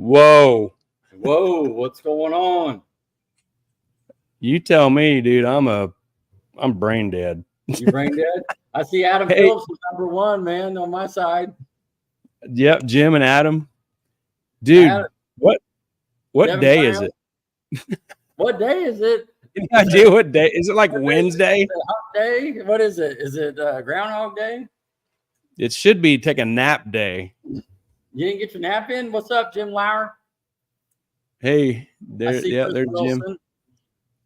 Whoa. Whoa, what's going on? You tell me, dude. I'm brain dead. You brain dead? I see Adam Phillips is #1, man, on my side. Yep, Jim and Adam. Dude, Adam. what Devin day Brown? is it? What day is it? Any idea what day? Is it like Wednesday? Is it Hump Day? What is it? Is it Groundhog Day? It should be take a nap day. You didn't get your nap in? What's up, Jim Lauer? Hey, there's Jim.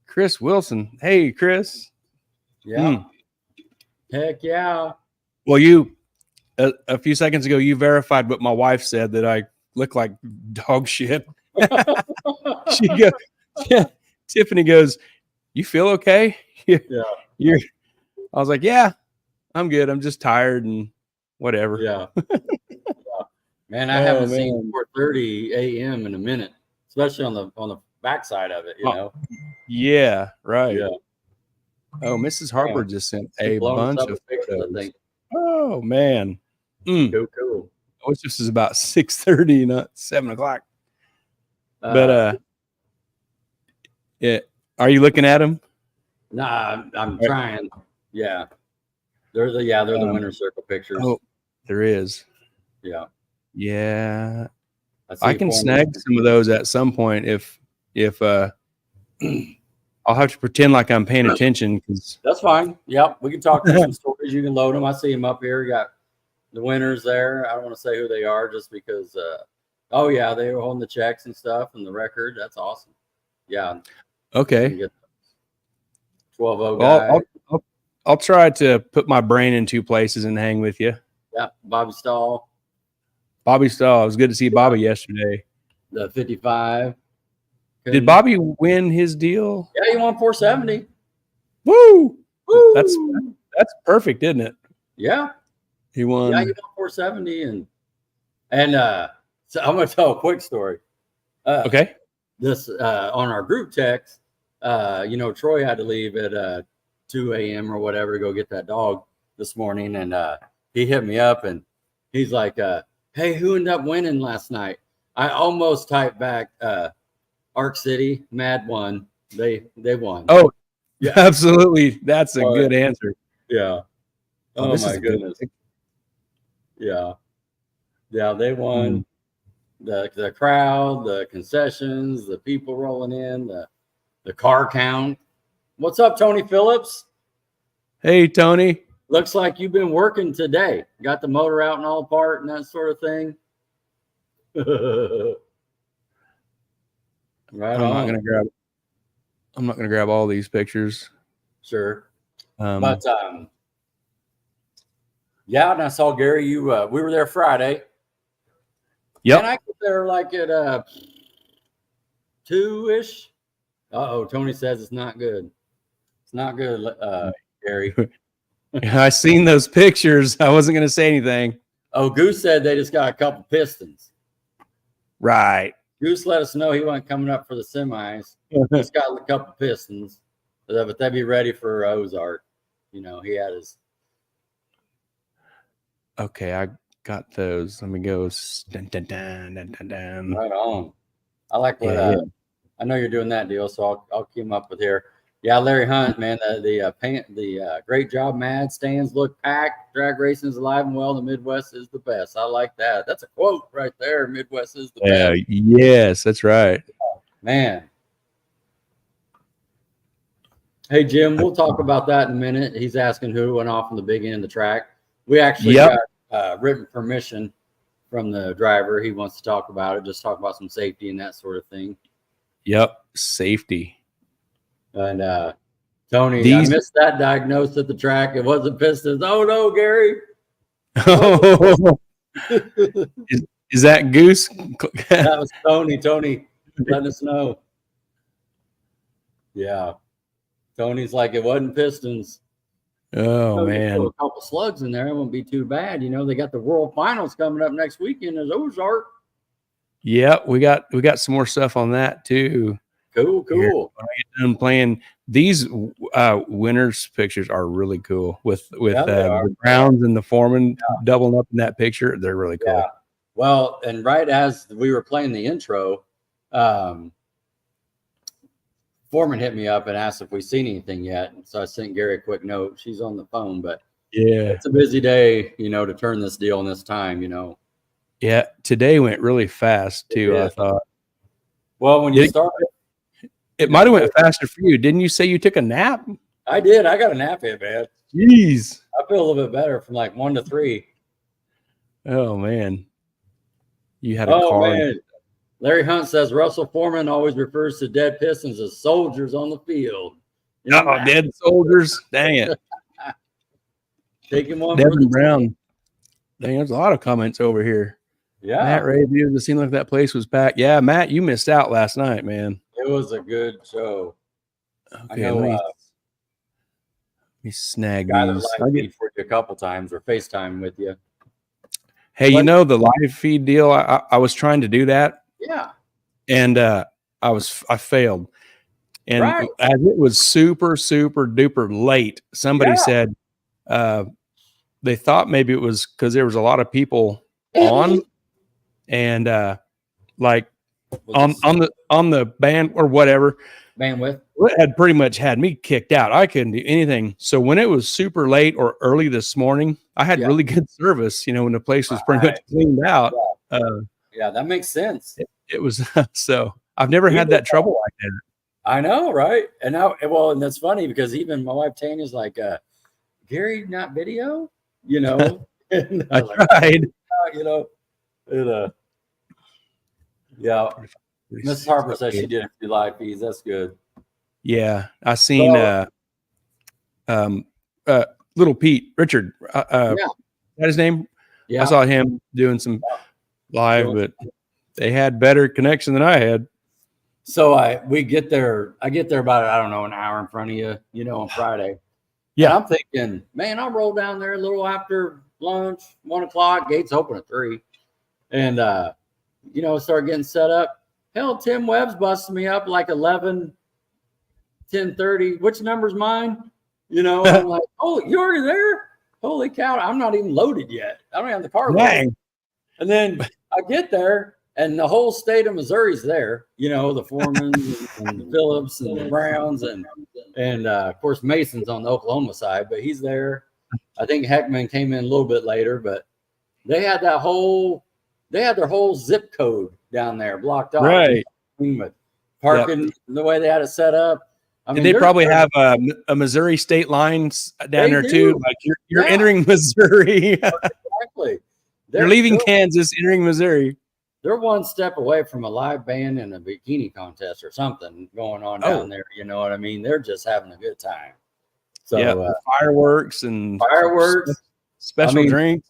Chris Wilson. Hey, Chris. Yeah. Heck yeah. Well, you a few seconds ago you verified what my wife said, that I look like dog shit. She goes, yeah. Tiffany goes, "You feel okay?" Yeah. I was like, "Yeah, I'm good. I'm just tired and whatever." Yeah. Man, I haven't seen 4:30 a.m. in a minute, especially on the backside of it, you know. Yeah, right. Yeah. Oh, Mrs. Harper just sent a bunch of pictures, I think. Oh man. Cool. I wish this is about 6:30, not 7 o'clock. But yeah. Are you looking at them? Nah, I'm trying. Yeah. They're the winner circle pictures. Oh, there is. Yeah. Yeah. I can snag some of those at some point if I'll have to pretend like I'm paying attention. That's fine. Yep. We can talk to some stories. You can load them. I see them up here. You got the winners there. I don't want to say who they are just because oh yeah, they were holding the checks and stuff and the record. That's awesome. Yeah. Okay. 12-0 guy. I'll try to put my brain in two places and hang with you. Yeah. Bobby Stahl. It was good to see Bobby yesterday. The 55. Did Bobby win his deal? Yeah, he won 470. Woo! That's perfect, isn't it? Yeah. He won. Yeah, he won 470 and so I'm gonna tell a quick story. Okay. This on our group text, Troy had to leave at 2 a.m. or whatever to go get that dog this morning, and he hit me up and he's like, "Hey, who ended up winning last night?" I almost typed back, Ark City, Mad won. They won. Oh, yeah, absolutely. That's a good answer. Yeah. Oh my goodness. Yeah. Yeah, they won. The crowd, the concessions, the people rolling in, the car count. What's up, Tony Phillips? Hey, Tony. Looks like you've been working today. Got the motor out and all apart and that sort of thing. Right on. I'm not gonna grab all these pictures. Sure. But yeah, and I saw Gary. We were there Friday. Yep. And I got there like at 2-ish. Tony says it's not good. It's not good, Gary. I seen those pictures. I wasn't gonna say anything. Oh, Goose said they just got a couple pistons. Right. Goose let us know he wasn't coming up for the semis. He's got a couple pistons, but they'd be ready for Ozark. He had his. Okay, I got those. Let me go. Dun, dun, dun, dun, dun, dun. Right on. I like what I know you're doing that deal, so I'll keep him up with here. Yeah, Larry Hunt, man, the great job, Mad. Stands look packed. Drag racing is alive and well. The Midwest is the best. I like that. That's a quote right there. Midwest is the best. Yes, that's right. Man. Hey, Jim, we'll talk about that in a minute. He's asking who went off on the big end of the track. We actually got written permission from the driver. He wants to talk about it, just talk about some safety and that sort of thing. Yep, safety. And Tony, I missed that diagnosis at the track. It wasn't Pistons. Oh no, Gary. Oh. is that Goose? That was Tony. Tony, letting us know. Yeah. Tony's like, it wasn't Pistons. Oh man. Put a couple slugs in there. It won't be too bad. They got the World Finals coming up next weekend as Ozark. Yeah, we got some more stuff on that too. Cool. Here, when I get done playing, these winners pictures are really cool with the Browns and the Foreman doubling up in that picture. They're really cool. Well, and right as we were playing the intro, Foreman hit me up and asked if we seen anything yet. So I sent Gary a quick note. She's on the phone, but Yeah. it's a busy day, you know, to turn this deal in this time, you know. Yeah. Today went really fast too, I thought. Well, when you start, it might have went faster for you. Didn't you say you took a nap? I did. I got a nap in, man. Jeez. I feel a little bit better from like 1 to 3. Oh man. You had a car. Man. Larry Hunt says Russell Foreman always refers to dead Pistons as soldiers on the field. Oh, dead soldiers. Dang it. Taking one. Devin Brown. Dang, there's a lot of comments over here. Yeah. Matt Ray, it seemed like that place was packed. Yeah, Matt, you missed out last night, man. It was a good show. Okay, I know, let me snag these. I get for you a couple times or FaceTime with you. Hey, you know the live feed deal? I was trying to do that. Yeah. And I failed. And as it was super, super duper late, somebody said they thought maybe it was because there was a lot of people on, and like on the band or whatever bandwidth, it had pretty much had me kicked out. I couldn't do anything. So when it was super late or early this morning, I had really good service. You know, when the place was pretty much cleaned out. Yeah, that makes sense. It was so I've never had that trouble like that. I know, right? And now, well, and that's funny because even my wife Tanya's like, Gary, not video, you know. And I tried. You know, it, yeah. Miss Harper says she did a few live feeds. That's good. Yeah, I seen Little Pete Richard. Is that his name? Yeah, I saw him doing some live, but they had better connection than I had. So I get there about, I don't know, an hour in front of you, you know, on Friday. Yeah, and I'm thinking, man, I'll roll down there a little after lunch, 1 o'clock. Gates open at 3, and you know, start getting set up. Hell, Tim Webb's busting me up like 11, 10:30. Which number's mine? You know, I'm like, oh, you already there? Holy cow! I'm not even loaded yet. I don't have the car loaded. And then I get there, and the whole state of Missouri's there. You know, the Foremans and the Phillips and the Browns, and of course Mason's on the Oklahoma side, but he's there. I think Heckman came in a little bit later, but they had their whole zip code down there blocked off. Right. With parking the way they had it set up. I mean, they probably have a Missouri state lines down there too. Like you're entering Missouri. Exactly. You're leaving Kansas, entering Missouri. They're one step away from a live band and a bikini contest or something going on down there. You know what I mean? They're just having a good time. So fireworks and special drinks.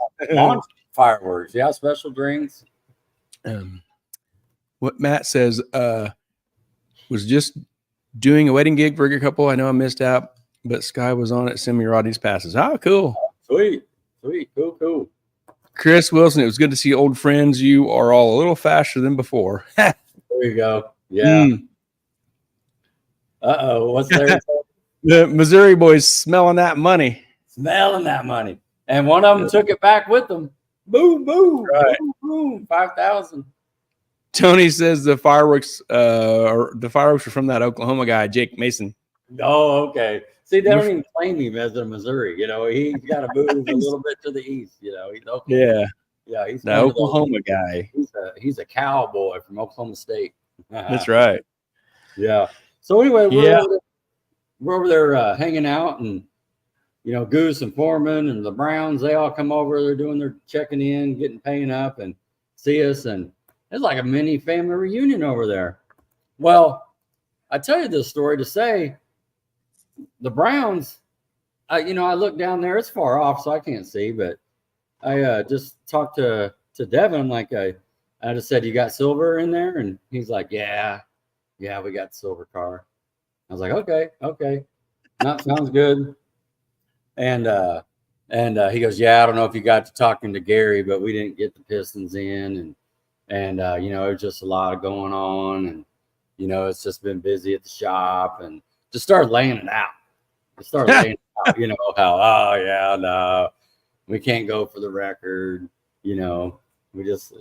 Fireworks, special drinks. What Matt says was just doing a wedding gig for a couple. I know I missed out, but Sky was on it. Send me Rodney's passes. Oh, cool. Sweet. Cool. Chris Wilson, it was good to see old friends. You are all a little faster than before. There you go. Yeah. What's there? The Missouri boys smelling that money. And one of them took it back with them. Boom, boom, right. boom, 5,000. Tony says the fireworks are from that Oklahoma guy, Jake Mason. Oh, okay. See, they don't even claim him as a Missouri. You know, he's got to move a little bit to the east. You know, he's Oklahoma. Yeah, he's the Oklahoma guy. He's a cowboy from Oklahoma State. That's right. Yeah. So anyway, we're over there hanging out, and you know, Goose and Foreman and the Browns, they all come over. They're doing their checking in, paying up, and see us, and it's like a mini family reunion over there. Well, I tell you this story to say the Browns, I look down there, it's far off, so I can't see, but I just talked to Devin. I'm like, I just said, you got silver in there? And he's like, yeah, we got the silver car. I was like, okay. That sounds good. And he goes, yeah, I don't know if you got to talking to Gary, but we didn't get the Pistons in. And you know, it was just a lot of going on. And, you know, it's just been busy at the shop, and just started laying it out. You know, how, no, we can't go for the record, you know. We just,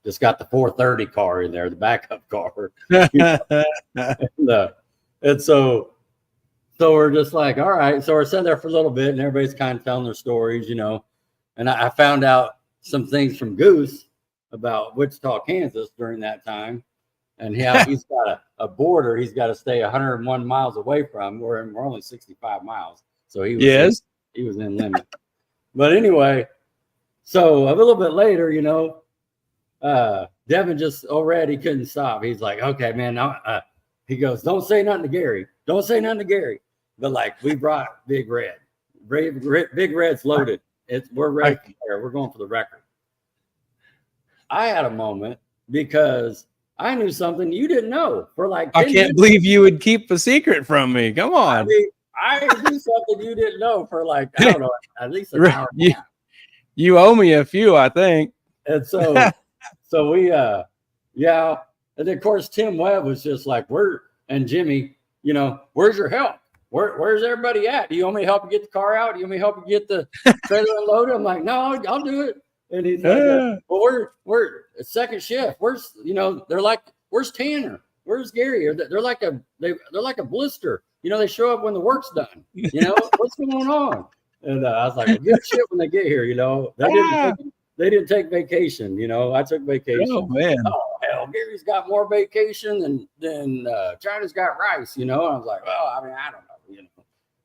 just got the 430 car in there, the backup car. And so we're just like, all right. So we're sitting there for a little bit, and everybody's kind of telling their stories, And I found out some things from Goose about Wichita, Kansas during that time, and how he's got a border he's got to stay 101 miles away from. We're only 65 miles, so he was in limit. But anyway, so a little bit later, Devin just already couldn't stop. He's like, okay, man. He goes, don't say nothing to Gary. Don't say nothing to Gary. But like, we brought Big Red. Big Red's loaded. We're ready. We're going for the record. I had a moment because I knew something you didn't know for like 10 I can't believe you would keep a secret from me. Come on. I mean, I knew something you didn't know for like, I don't know, at least an hour and a half. You owe me a few, I think. And so we, and then of course, Tim Webb was just like, and Jimmy, where's your help? Where's everybody at? Do you want me to help you get the car out? Do you want me to help you get the trailer unloaded? I'm like, no, I'll do it. And he's like, well, we're second shift. They're like, where's Tanner? Where's Gary? They're like a blister. They show up when the work's done. What's going on? And I was like, well, good shit when they get here. They didn't take vacation. I took vacation. Oh man. Oh hell, Gary's got more vacation than China's got rice. I was like, well, I mean, I don't know.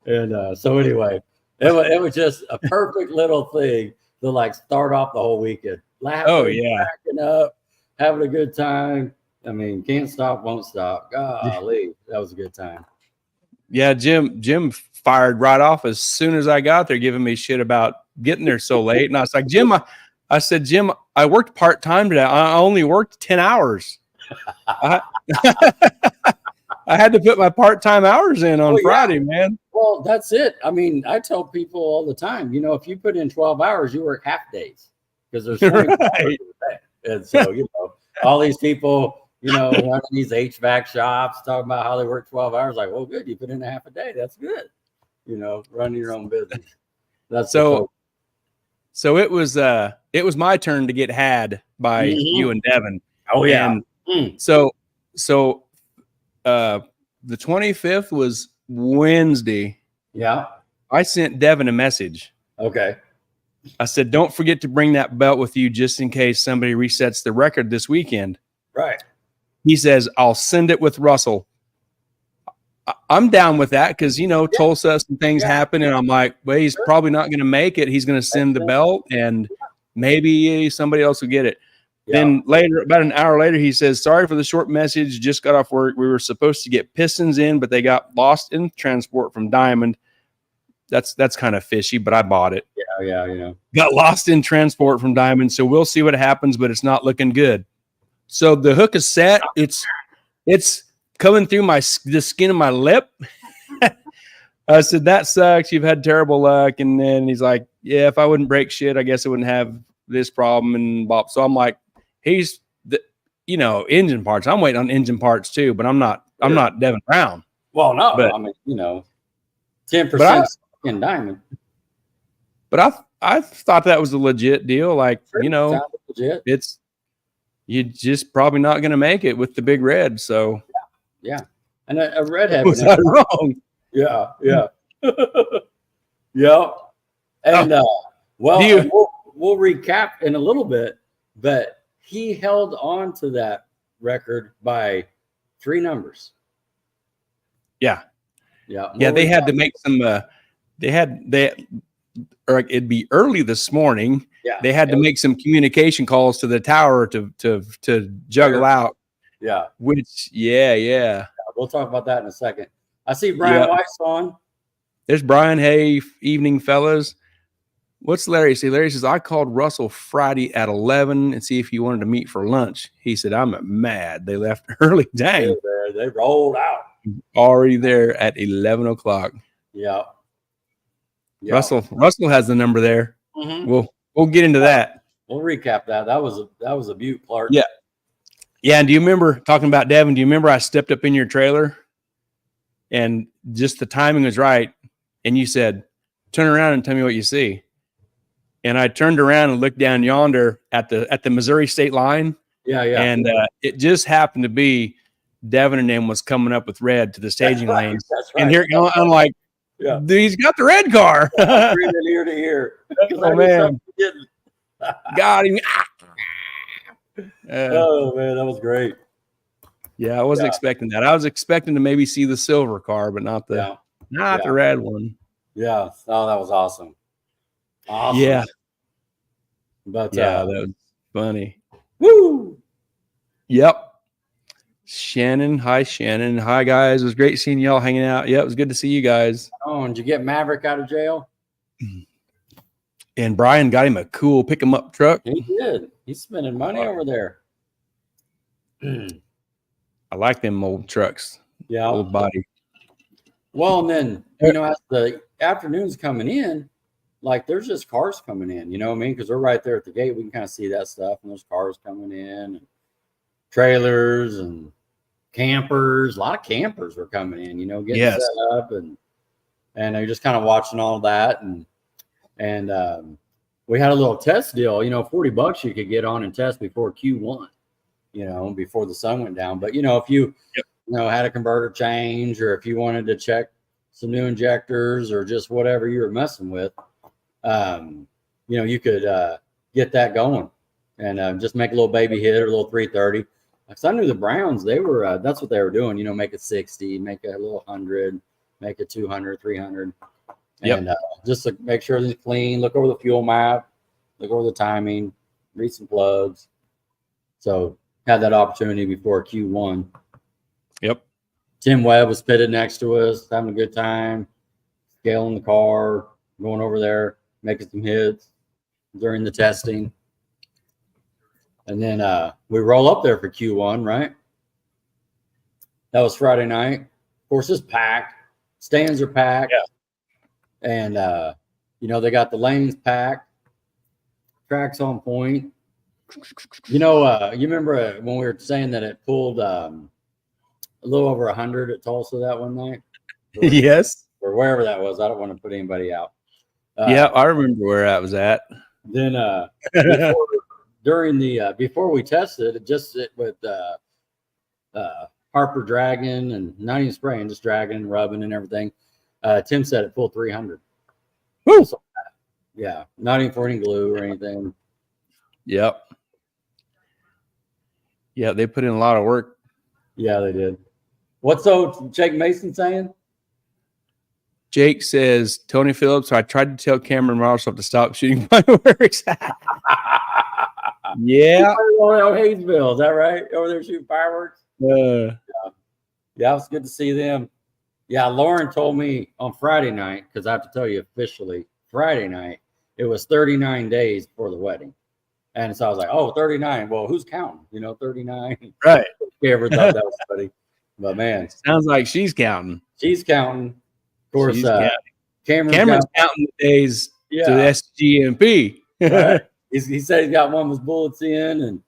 And so anyway, it was just a perfect little thing to like start off the whole weekend. Laughing, cracking up, having a good time. I mean, can't stop, won't stop. Golly, that was a good time. Yeah, Jim fired right off as soon as I got there, giving me shit about getting there so late. And I was like, Jim, I said, Jim, I worked part-time today. I only worked 10 hours. I had to put my part-time hours in on Friday, man. Well, that's it. I mean, I tell people all the time, if you put in 12 hours, you work half days because there's 24 hours a day. And so, all these people, running these HVAC shops, talking about how they work 12 hours. Like, well, good. You put in a half a day. That's good. Running your own business. That's so it was my turn to get had by you and Devin. Oh yeah. And so the 25th was Wednesday. Yeah. I sent Devin a message. Okay. I said, don't forget to bring that belt with you just in case somebody resets the record this weekend. Right. He says, I'll send it with Russell. I'm down with that because, Tulsa, some things happen. And I'm like, well, he's probably not going to make it. He's going to send the belt and maybe somebody else will get it. Yeah. Then later, about an hour later, he says, sorry for the short message. Just got off work. We were supposed to get pistons in, but they got lost in transport from Diamond. That's kind of fishy, but I bought it. Yeah. Got lost in transport from Diamond. So we'll see what happens, but it's not looking good. So the hook is set. It's coming through the skin of my lip. I said, that sucks. You've had terrible luck. And then he's like, yeah, if I wouldn't break shit, I guess I wouldn't have this problem. And Bob. So I'm like, he's engine parts. I'm waiting on engine parts too, but I'm not Devin Brown. Well, no, but, I mean, 10% in Diamond. But I thought that was a legit deal. Like, legit. You're just probably not going to make it with the Big Red. So yeah. And a redhead was that wrong? Yeah. Yeah. And we'll recap in a little bit, but he held on to that record by 3 numbers. Yeah. Yeah. They had to make some or it'd be early this morning. Yeah. They had to make some communication calls to the tower to juggle out. Yeah. Which yeah. We'll talk about that in a second. I see Brian Weiss on. There's Brian. Hey, evening, fellas. What's Larry say? Larry says, I called Russell Friday at 11 and see if he wanted to meet for lunch. He said, I'm mad. They left early. Dang. They rolled out. Already there at 11 o'clock. Yeah. Russell has the number there. Mm-hmm. We'll get into that. We'll recap that. That was a beaut, Clark. Yeah. Yeah. And do you remember talking about Devin? Do you remember I stepped up in your trailer and just the timing was right? And you said, turn around and tell me what you see. and I turned around and looked down yonder at the Missouri state line. Yeah, yeah. And it just happened to be Devin and him was coming up with red to the staging lanes. That's right. And here I'm like, yeah, he's got the red car. breathing ear to ear. Oh man, got him. Oh man, that was great. Yeah, I wasn't expecting that. I was expecting to maybe see the silver car, but not the the red one. Yeah. Oh, that was awesome. Awesome. Yeah. But that was funny. Woo! Yep. Shannon. Hi, Shannon. Hi, guys. It was great seeing y'all hanging out. Yeah, it was good to see you guys. Oh, and did you get Maverick out of jail? And Brian got him a cool pick him up truck. He did. He's spending money over there. I like them old trucks. Yeah. Old body. Well, and then, you know, as the afternoon's coming in, like there's just cars coming in, you know what I mean? Because we're right there at the gate. We can kind of see that stuff. And there's cars coming in and trailers and campers. A lot of campers were coming in, you know, getting set up. And you're just kind of watching all of that. And we had a little test deal, you know, $40 you could get on and test before Q1, you know, before the sun went down. But, you know, if you, you know, had a converter change or if you wanted to check some new injectors or just whatever you were messing with, you know, you could get that going and just make a little baby hit or a little 330. Because I knew the Browns, they were, that's what they were doing, you know, make it 60, make it a little 100, make it 200, 300. And just to make sure everything's clean, look over the fuel map, look over the timing, read some plugs. So had that opportunity before Q1. Yep. Tim Webb was pitted next to us, having a good time, scaling the car, going over there, making some hits during the testing. And then we roll up there for Q1, right? That was Friday night. Of course, it's packed. Stands are packed. Yeah. And, you know, they got the lanes packed. Tracks on point. You know, you remember when we were saying that it pulled a little over 100 at Tulsa that one night? Yes. Or wherever that was. I don't want to put anybody out. Yeah, I remember where I was at. Then before we tested, just with Harper dragging and not even spraying, just dragging and rubbing and everything. Tim said it pulled 300. Woo! So, yeah, not even for any glue or anything. Yep. Yeah, they put in a lot of work. Yeah, they did. What's Jake Mason saying? Jake says, Tony Phillips, I tried to tell Cameron Marshall to stop shooting fireworks. Yeah. Oh, Hayesville, is that right? Over there shooting fireworks? Yeah, it was good to see them. Yeah, Lauren told me on Friday night, because I have to tell you officially, Friday night, it was 39 days before the wedding. And so I was like, oh, 39. Well, who's counting? You know, 39. right. You ever thought that was funny? But man. Sounds like she's counting. She's counting. Of course, Cameron's counting the days to the SGMP. Right. He said he's got one of his bullets in and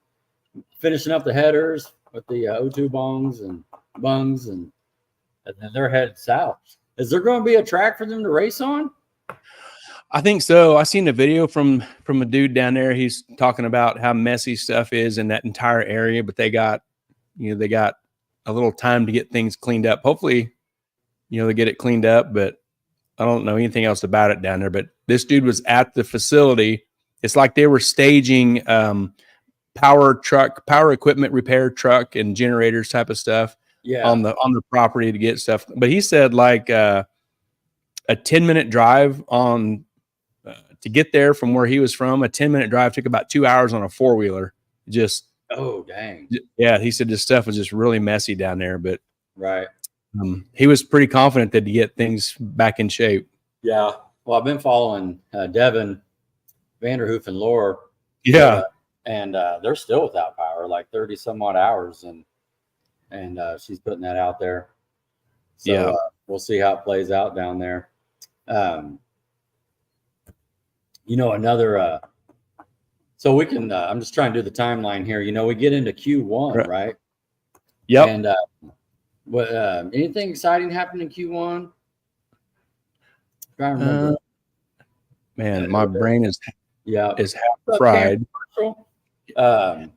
finishing up the headers with the O2 bungs, and then they're headed south. Is there going to be a track for them to race on? I think so. I seen a video from a dude down there. He's talking about how messy stuff is in that entire area, but they got a little time to get things cleaned up. Hopefully, they get it cleaned up, but I don't know anything else about it down there. But this dude was at the facility. It's like they were staging power equipment repair truck and generators type of stuff on the property to get stuff. But he said like a 10-minute drive to get there from where he was from. A 10-minute drive took about 2 hours on a 4-wheeler. Just dang. Yeah, he said this stuff was just really messy down there, but right. He was pretty confident that to get things back in shape. Yeah. Well, I've been following Devin Vanderhoof and Laura. Yeah. And they're still without power, like 30 some odd hours. And she's putting that out there. So we'll see how it plays out down there. Another, so we can, I'm just trying to do the timeline here. We get into Q1, right? Yep. And anything exciting happened in Q1? Man, my brain Yeah. is half fried.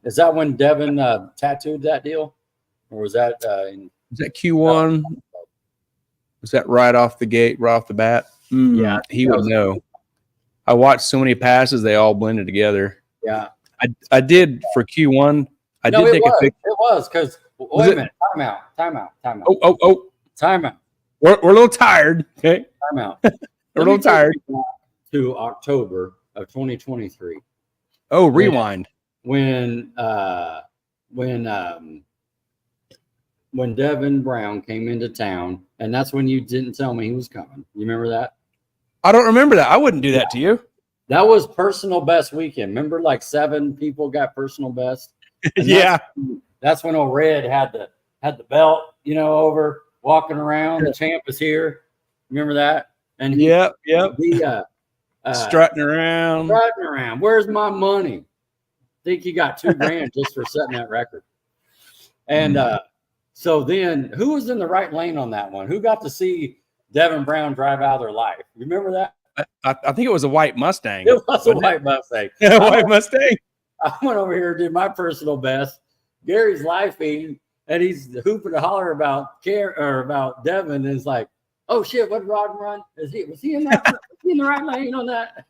Is that when Devin tattooed that deal? Or was that Is that Q1? Was that right off the gate, right off the bat? Yeah, he would know. I watched so many passes; they all blended together. Yeah, I did for Q1. I did take a picture. It was because wait a minute. Time out. Oh! Time out. We're a little tired. Okay, Time out. we're a little tired. To October of 2023. Oh, rewind. When Devin Brown came into town, and that's when you didn't tell me he was coming. You remember that? I don't remember that. I wouldn't do that to you. That was personal best weekend. Remember, like 7 people got personal best. Yeah, that's when old Red had the belt, over walking around. The champ is here. Remember that? And he, strutting around. Where's my money? I think he got $2,000 just for setting that record. And so then, who was in the right lane on that one? Who got to see Devin Brown drive out of their life? You remember that? I think it was a white Mustang. It was a white Mustang. White Mustang. I went over here and did my personal best. Gary's live feeding, and he's hooping and holler about Devin. And it's like, oh shit, what Rod run? Was he in that? Was he in the right lane on that?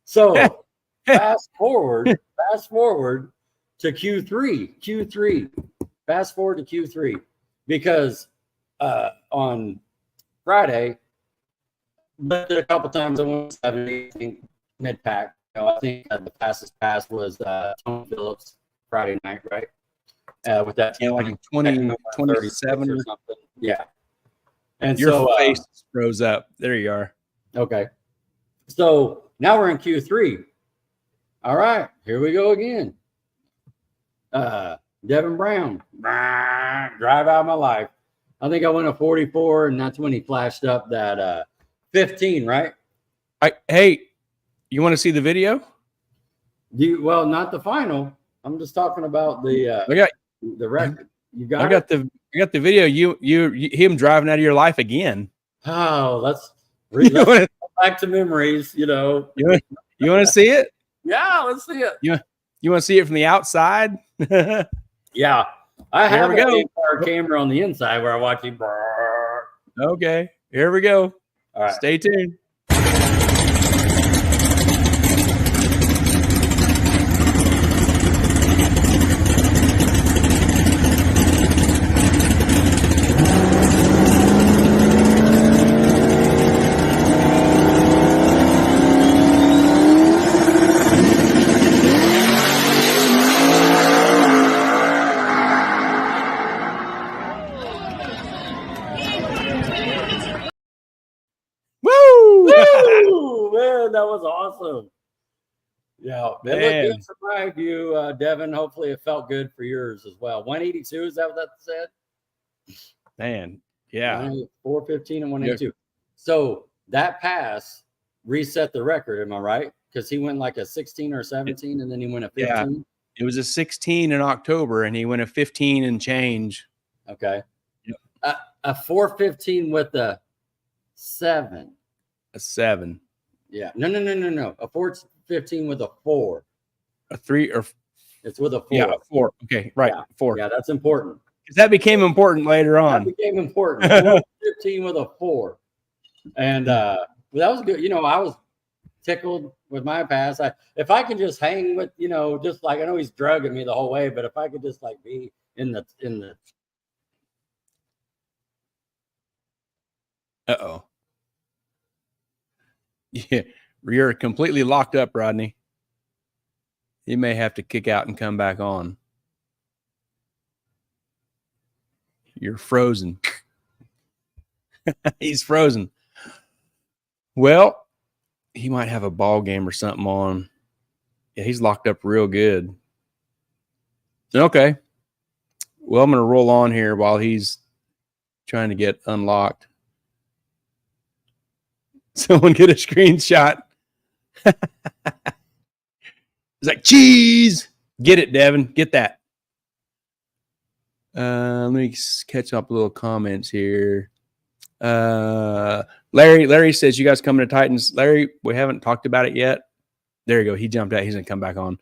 So fast forward to Q3. Fast forward to Q3 because on Friday, but a couple times I went 70 mid pack. I think the fastest pass was Tony Phillips Friday night, right? With that, like 20, 27 or something. Yeah. And your face froze up. There you are. Okay. So now we're in Q3. All right, here we go again. Devin Brown, drive out of my life. I think I went a 44, and that's when he flashed up that 15, right? Hey, you want to see the video? Well, not the final. I'm just talking about the record. You got I got the video. You him driving out of your life again. Oh, let's go back to memories. You want to see it? Yeah, let's see it. You want to see it from the outside? Yeah, I have a camera on the inside where I watch him. Okay, here we go. All right, stay tuned. Man, that was awesome. Yeah, it looked good for my view, Devin. Hopefully, it felt good for yours as well. 182, is that what that said? Man, yeah, 415 and 182. Yeah. So that pass reset the record. Am I right? Because he went like a 16 or 17, and then he went a 15. Yeah, it was a 16 in October, and he went a 15 and change. Okay, a 415 with a 7. A 7. Yeah. No. A 415 with a 4. A 3 or it's with a 4. Yeah, a 4. Okay, right. Yeah. 4. Yeah, that's important. That became important later on. That became important. 15 with a 4. And that was good. I was tickled with my pass. If I could just hang with, just like I know he's drugging me the whole way, but if I could just like be in the Uh-oh. Yeah, you're completely locked up, Rodney. You may have to kick out and come back on. You're frozen. He's frozen. Well, he might have a ball game or something on. Yeah, he's locked up real good. Okay. Well, I'm going to roll on here while he's trying to get unlocked. Someone get a screenshot. It's like, cheese. Get it, Devin. Get that. Let me catch up a little comments here. Larry says, you guys coming to Titans? Larry, we haven't talked about it yet. There you go. He jumped out. He's gonna come back on.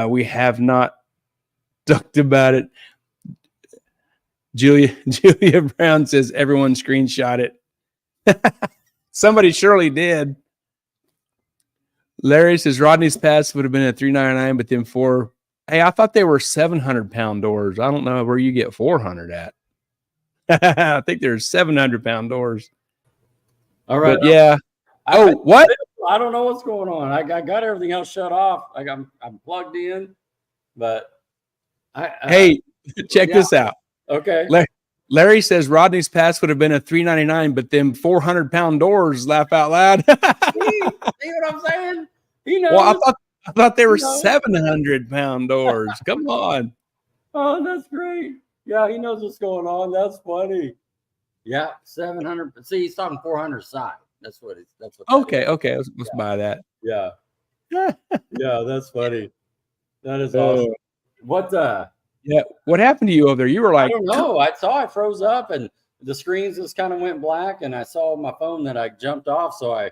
We have not talked about it. Julia Brown says everyone screenshot it. Somebody surely did. Larry says Rodney's pass would have been a $399, but then four. Hey, I thought they were 700-pound doors. I don't know where you get 400 at. I think there's 700-pound doors. All right. But yeah. What? I don't know what's going on. I got everything else shut off. I'm plugged in, but hey, check this out. Okay. Larry says Rodney's pass would have been a $399, but them 400-pound doors. Laugh out loud. See what I'm saying? He knows. Well, I thought they were 700-pound doors. Come on. Oh, that's great. Yeah, he knows what's going on. That's funny. Yeah, 700. See, he's talking 400 side. That's what. Okay. Let's buy that. Yeah. Yeah, that's funny. That is awesome. What? Yeah. What happened to you over there? You were like, I don't know. I froze up, and the screens just kind of went black, and I saw my phone that I jumped off, so I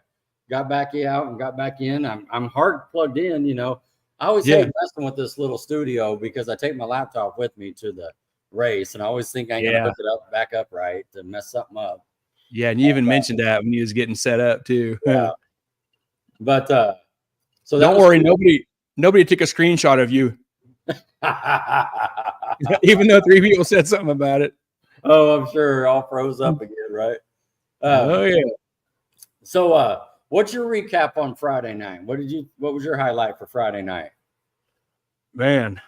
got back out and got back in. I'm hard plugged in. You know, I always hate messing with this little studio because I take my laptop with me to the race, and I always think I'm gonna hook it back up right to mess something up. Yeah, and you even mentioned that when you was getting set up too. Yeah. But so don't worry, nobody took a screenshot of you. Even though 3 people said something about it. Oh, I'm sure all froze up again, right? Oh yeah. So what's your recap on Friday night? What was your highlight for Friday night? Man.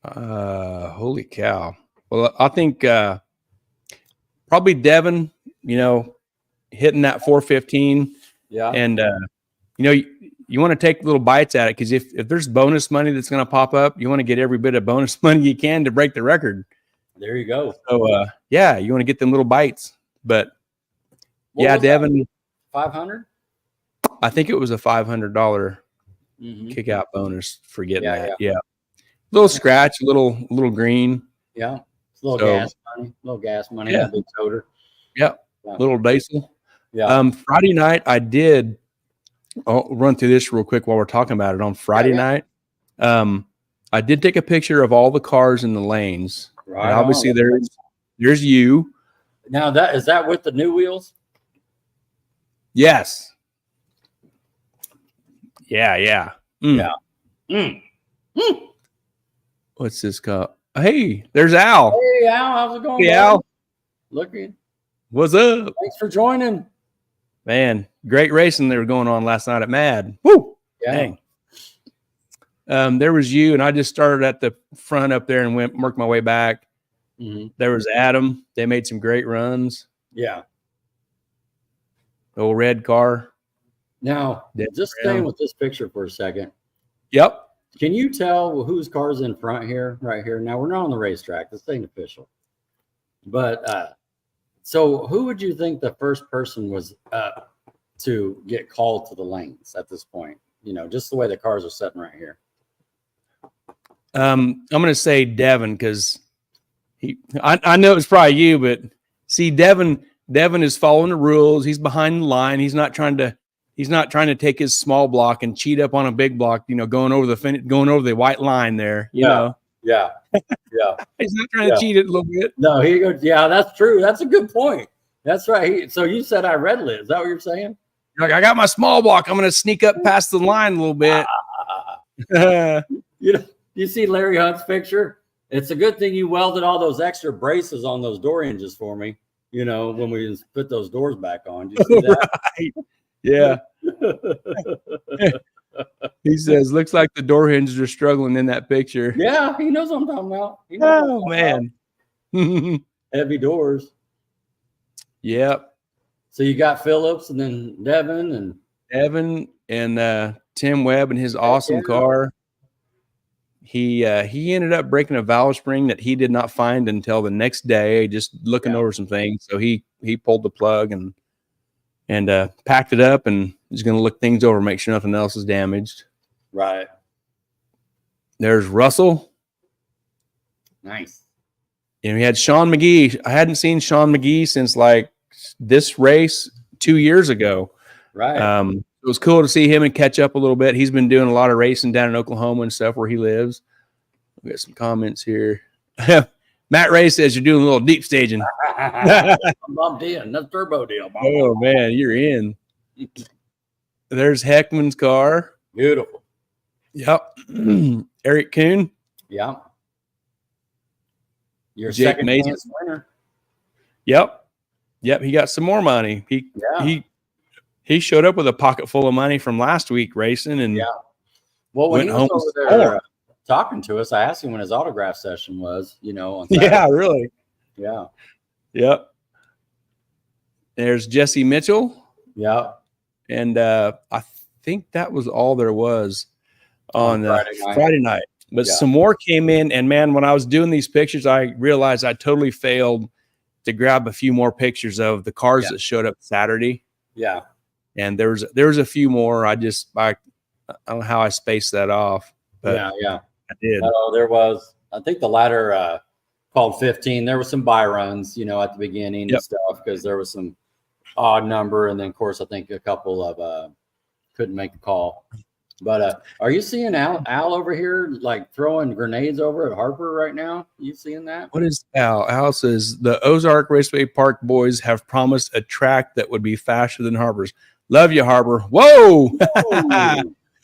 Holy cow. Well, I think probably Devin, hitting that 415. Yeah. And you want to take little bites at it because if there's bonus money that's going to pop up, you want to get every bit of bonus money you can to break the record. There you go. So you want to get them little bites. But Devin, 500. I think it was a $500 kick out bonus for getting that. Yeah. Little scratch, a little green. Yeah. It's a little gas money. Yeah. A big toter. Yeah. Little diesel. Yeah. Friday night I did. I'll run through this real quick while we're talking about it. On Friday night, I did take a picture of all the cars in the lanes. Right. Obviously, there's you. Now is that with the new wheels? Yes. Yeah. Yeah. What's this called? Hey, there's Al. Hey, Al. How's it going? Hey, Al. Looking. What's up? Thanks for joining. Man, great racing they were going on last night at Mad. Woo! Yeah. Dang. There was you, and I just started at the front up there and worked my way back. Mm-hmm. There was Adam. They made some great runs. Yeah. The old red car. Now, just staying with this picture for a second. Yep. Can you tell whose car's in front here, right here? Now, we're not on the racetrack. This ain't official. But so who would you think the first person was to get called to the lanes at this point? Just the way the cars are sitting right here. I'm going to say Devin because I know it's probably you, but see, Devin is following the rules. He's behind the line. He's not trying to take his small block and cheat up on a big block, going over the white line there, you know. Yeah. He's not trying to cheat it a little bit. No, he goes, yeah, that's true. That's a good point. That's right. So you said I read it. Is that what you're saying? Like, I got my small block. I'm going to sneak up past the line a little bit. You see Larry Hunt's picture? It's a good thing you welded all those extra braces on those door hinges for me, when we put those doors back on. Did you see that? Right. Yeah. He says, looks like the door hinges are struggling in that picture. Yeah, he knows what I'm talking about. Oh, man. Heavy doors. Yep. So you got Phillips and then Devin and Tim Webb and his awesome car. He ended up breaking a valve spring that he did not find until the next day, just looking over some things. So he pulled the plug and packed it up and is going to look things over, make sure nothing else is damaged. Right. There's Russell. Nice. And we had Sean McGee. I hadn't seen Sean McGee since like this race 2 years ago. Right. it was cool to see him and catch up a little bit. He's been doing a lot of racing down in Oklahoma and stuff where he lives. We got some comments here. Matt Ray says you're doing a little deep staging. I'm bumped in. That's turbo deal. Oh man, you're in. There's Heckman's car. Beautiful. Yep. Eric Kuhn. Yeah. Your Jake second Mason. chance winner. Yep. He got some more money. He showed up with a pocket full of money from last week racing, and well, when went he was home over there talking to us, I asked him when his autograph session was. On Saturday. Yeah, really. Yeah. Yep. There's Jesse Mitchell. Yeah. And I think that was all there was on Friday night. But some more came in, and man, when I was doing these pictures, I realized I totally failed to grab a few more pictures of the cars that showed up Saturday. Yeah. And there was a few more. I don't know how I spaced that off. But yeah. I did. There was, I think the ladder called 15. There was some buy runs, at the beginning and stuff, because there was some odd number. And then, of course, I think a couple of couldn't make the call. But are you seeing Al over here, like throwing grenades over at Harper right now? You seeing that? What is Al? Al says the Ozark Raceway Park boys have promised a track that would be faster than Harper's. Love you, Harper. Whoa!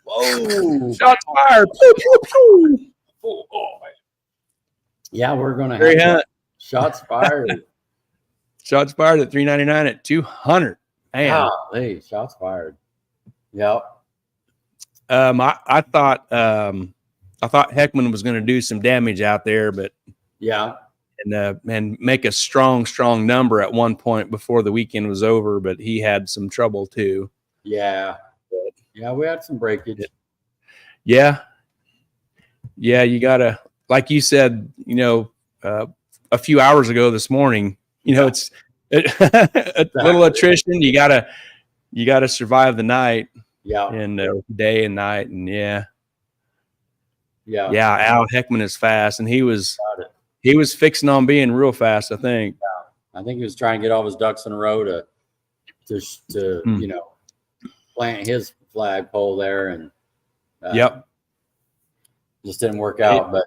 Whoa! Shots fired! Pew, pew, pew. Oh, man. Yeah, we're gonna have shots fired. Shots fired at $399 at 200. Man, hey, shots fired. Yep. I thought Heckman was going to do some damage out there, but and make a strong number at one point before the weekend was over, but he had some trouble too. Yeah, we had some breakage. Yeah, you gotta, like you said, a few hours ago this morning. It's a little attrition. You gotta survive the night. Yeah. And day and night. And Al Heckman is fast, and he was fixing on being real fast, I think. Yeah. I think he was trying to get all his ducks in a row to plant his flagpole there, and just didn't work out. But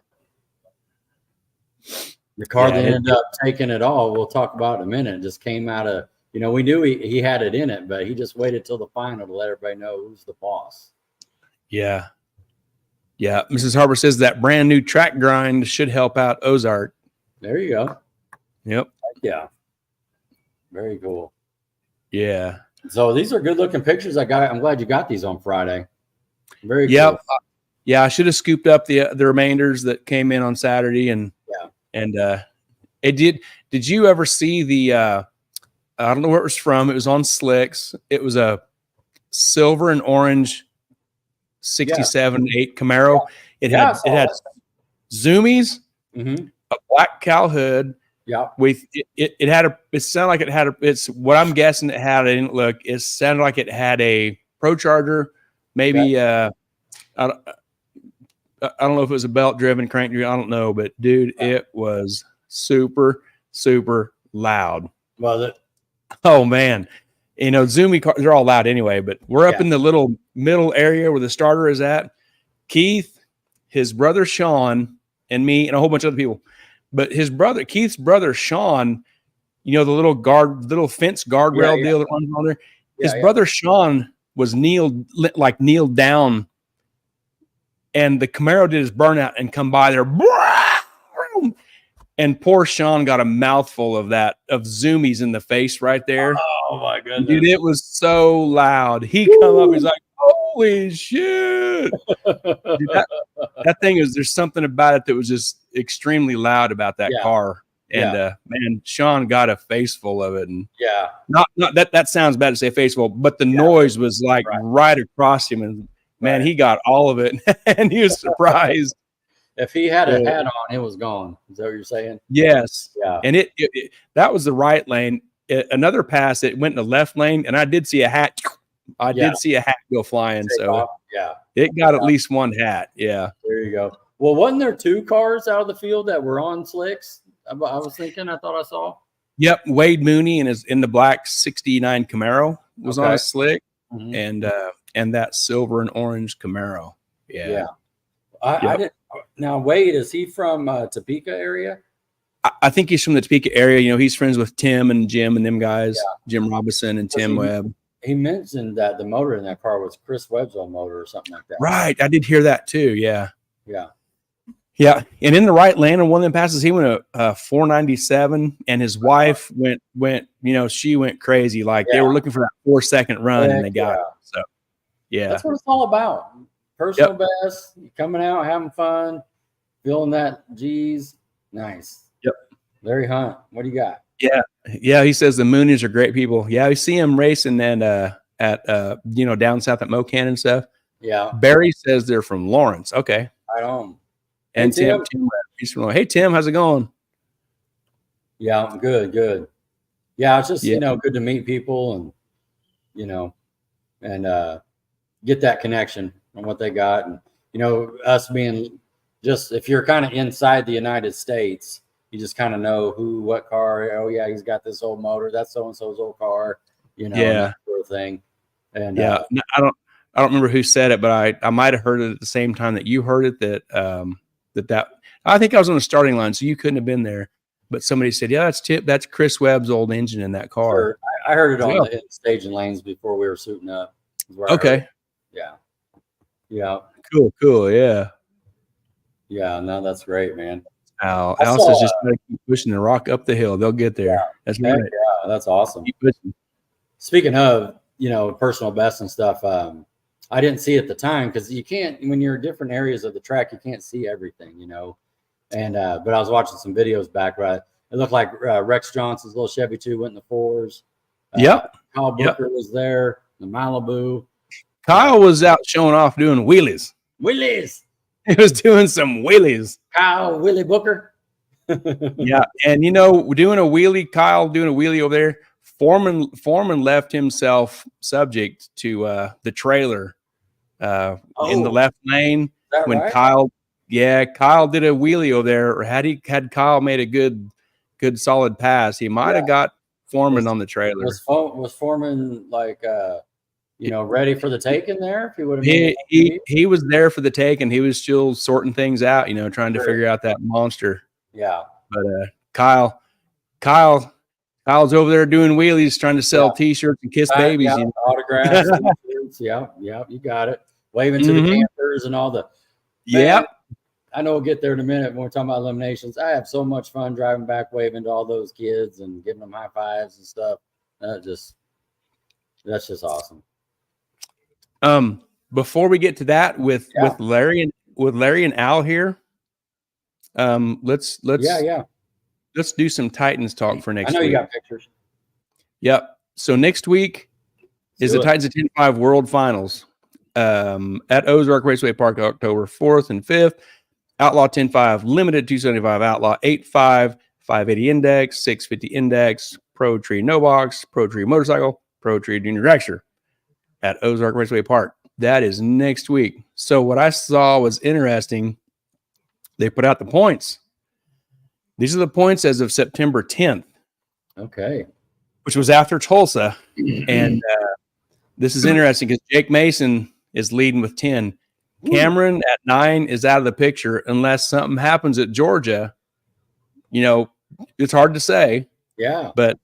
the car that ended up taking it all, we'll talk about in a minute, just came out of, we knew he had it in it, but he just waited till the final to let everybody know who's the boss. Yeah. Yeah. Mrs. Harper says that brand new track grind should help out Ozark. There you go. Yep. Yeah. Very cool. Yeah. So these are good looking pictures I got. I'm glad you got these on Friday. Very cool. Yeah. I should have scooped up the remainders that came in on Saturday, and it did. Did you ever see the I don't know where it was from. It was on Slicks. It was a silver and orange 67 8 Camaro. It had zoomies, a black cowl hood. Yeah. With it had it sounded like it had it's what I'm guessing it had. I didn't look. It sounded like it had a Pro Charger, maybe I don't know if it was a belt driven crank. I don't know, but dude, it was super loud. Was it? Oh man, Zoomy cars, they're all loud anyway, but we're up in the little middle area where the starter is at. Keith, his brother Sean, and me, and a whole bunch of other people. But Keith's brother Sean, the little fence guardrail deal that runs on there. His brother Sean was kneeled down, and the Camaro did his burnout and come by there. And poor Sean got a mouthful of zoomies in the face right there. Oh my goodness. Dude, it was so loud. He come up, he's like, holy shit. Dude, that thing there's something about it that was just extremely loud about that car. And man, Sean got a face full of it. And not that sounds bad to say face full, but the noise was like right across him. And man, he got all of it. And he was surprised. If he had a hat on, it was gone. Is that what you're saying? Yes. Yeah. And that was the right lane. Another pass, it went in the left lane, and I did see a hat. I did see a hat go flying. So it got at least one hat. Yeah. There you go. Well, wasn't there two cars out of the field that were on slicks? I was thinking. I thought I saw. Yep. Wade Mooney in the black 69 Camaro was on a slick, and and that silver and orange Camaro. Yeah. I didn't. Now, Wade, is he from Topeka area? I think he's from the Topeka area. You know, he's friends with Tim and Jim and them guys, Jim Robinson and Tim Webb. He mentioned that the motor in that car was Chris Webb's old motor or something like that. Right. I did hear that too. Yeah. Yeah. Yeah. And in the right lane on one of them passes, he went a 497, and his wife went, you know, she went crazy. Like they were looking for that 4-second run and they got it. So, yeah. That's what it's all about. Personal best, coming out, having fun, feeling that G's. Nice. Yep. Larry Hunt, what do you got? Yeah. Yeah. He says the Moonies are great people. Yeah. We see him racing and at you know, down south at Mocan and stuff. Yeah. Barry says they're from Lawrence. Okay. Right on. And Tim he's from, hey Tim, how's it going? Yeah, good. Yeah, it's just you know, good to meet people and you know, and get that connection on what they got. And you know, us being just, if you're kind of inside the United States, you just kind of know who, what car. Oh yeah, he's got this old motor. That's so and so's old car. You know, that sort of thing. And no, I don't remember who said it, but I might have heard it at the same time that you heard it. That I think I was on the starting line, so you couldn't have been there. But somebody said, "Yeah, that's Chris Webb's old engine in that car." Sure. I heard it on the staging lanes before we were suiting up. Okay. Yeah. Cool. Yeah. Yeah. No, that's great, man. Al says just gotta keep pushing the rock up the hill. They'll get there. Yeah. That's right. Yeah, that's awesome. Keep pushing. Speaking of, you know, personal best and stuff, I didn't see at the time because you can't, when you're in different areas of the track, you can't see everything, you know. And but I was watching some videos back, right? It looked like Rex Johnson's little Chevy 2 went in the fours. Kyle Booker was there, the Malibu. Kyle was out showing off doing wheelies. He was doing some wheelies. Kyle Willie Booker. Yeah, and you know, Kyle doing a wheelie over there. Foreman left himself subject to the trailer in the left lane when right? Kyle did a wheelie over there. Or had Kyle made a good solid pass, he might have got Foreman on the trailer. Was Foreman like you know, ready for the take in there? If he would have, he was there for the take, and he was still sorting things out, you know, trying to figure out that monster. Yeah, but Kyle's over there doing wheelies, trying to sell T-shirts and kiss babies, you know? Autographs. Yeah, you got it. Waving to the campers and all the. Yeah, I know we'll get there in a minute when we're talking about eliminations. I have so much fun driving back, waving to all those kids and giving them high fives and stuff. That's just awesome. Before we get to that with Larry and Al here, let's do some Titans talk for next week. I know you got pictures. Yep. So next week is the Titans of 10-5 World Finals at Ozark Raceway Park, October 4th and 5th. Outlaw 10-5, limited 275, Outlaw 8-5, 580 index, 650 index, Pro Tree no box, Pro Tree motorcycle, Pro Tree junior dragster at Ozark Raceway Park. That is next week. So what I saw was interesting. They put out the points. These are the points as of September 10th. Okay. Which was after Tulsa. And this is interesting because Jake Mason is leading with 10. Cameron at 9 is out of the picture unless something happens at Georgia. You know, it's hard to say. Yeah. But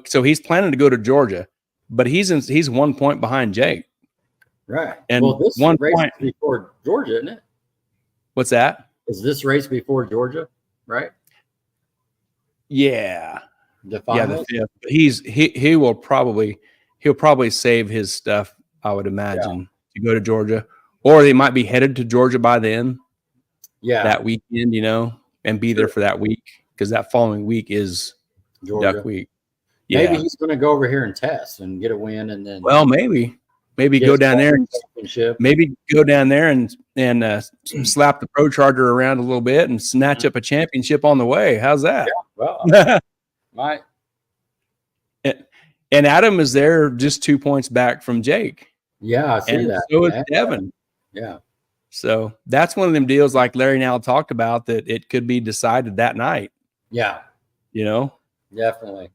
so he's planning to go to Georgia, but he's 1 point behind Jake. Right. And this race is before Georgia, isn't it? What's that? Is this race before Georgia? Right. Yeah. The finals? Yeah, he'll probably save his stuff, I would imagine, to go to Georgia. Or they might be headed to Georgia by then. Yeah. That weekend, you know, and be there for that week, because that following week is Georgia. Duck Week. Maybe he's going to go over here and test and get a win, and then maybe go down there and slap the Pro Charger around a little bit and snatch up a championship on the way. How's that? Yeah, well, might. And Adam is there just 2 points back from Jake. Yeah, I see that. So is Devin. Yeah. So that's one of them deals like Larry and Al talked about, that it could be decided that night. Yeah. You know? Definitely.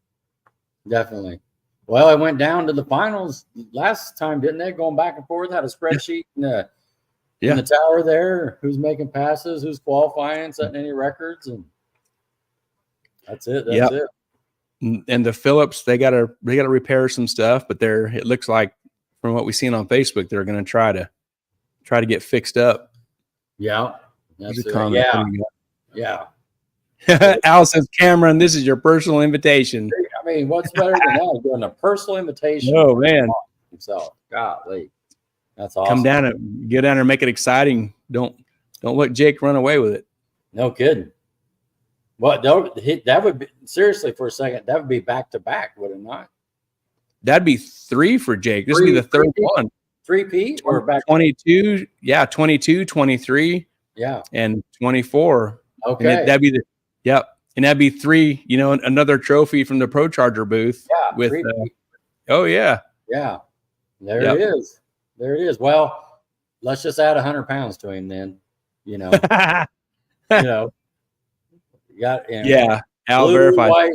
Well, I went down to the finals last time, didn't they? Going back and forth, had a spreadsheet in the tower there. Who's making passes? Who's qualifying? Setting any records? And that's it. That's it. And the Phillips, they gotta repair some stuff, but it looks like from what we've seen on Facebook, they're going to try to get fixed up. Yeah, that's it. Yeah. Al says, Cameron, this is your personal invitation. I mean, what's better than that? Doing a personal invitation. Oh man, himself. Golly, that's awesome. Come down and get down there, and make it exciting. Don't let Jake run away with it. No kidding. What that would be, seriously, for a second, that would be back to back, would it not? That'd be 3 for Jake. This would be the third one. 3P or back 22, 22, 23, and 24. Okay. And that'd be and that'd be 3, another trophy from the Pro Charger booth. Yeah. With Yeah. There it is. There it is. Well, let's just add 100 pounds to him then. Al blue, verified white,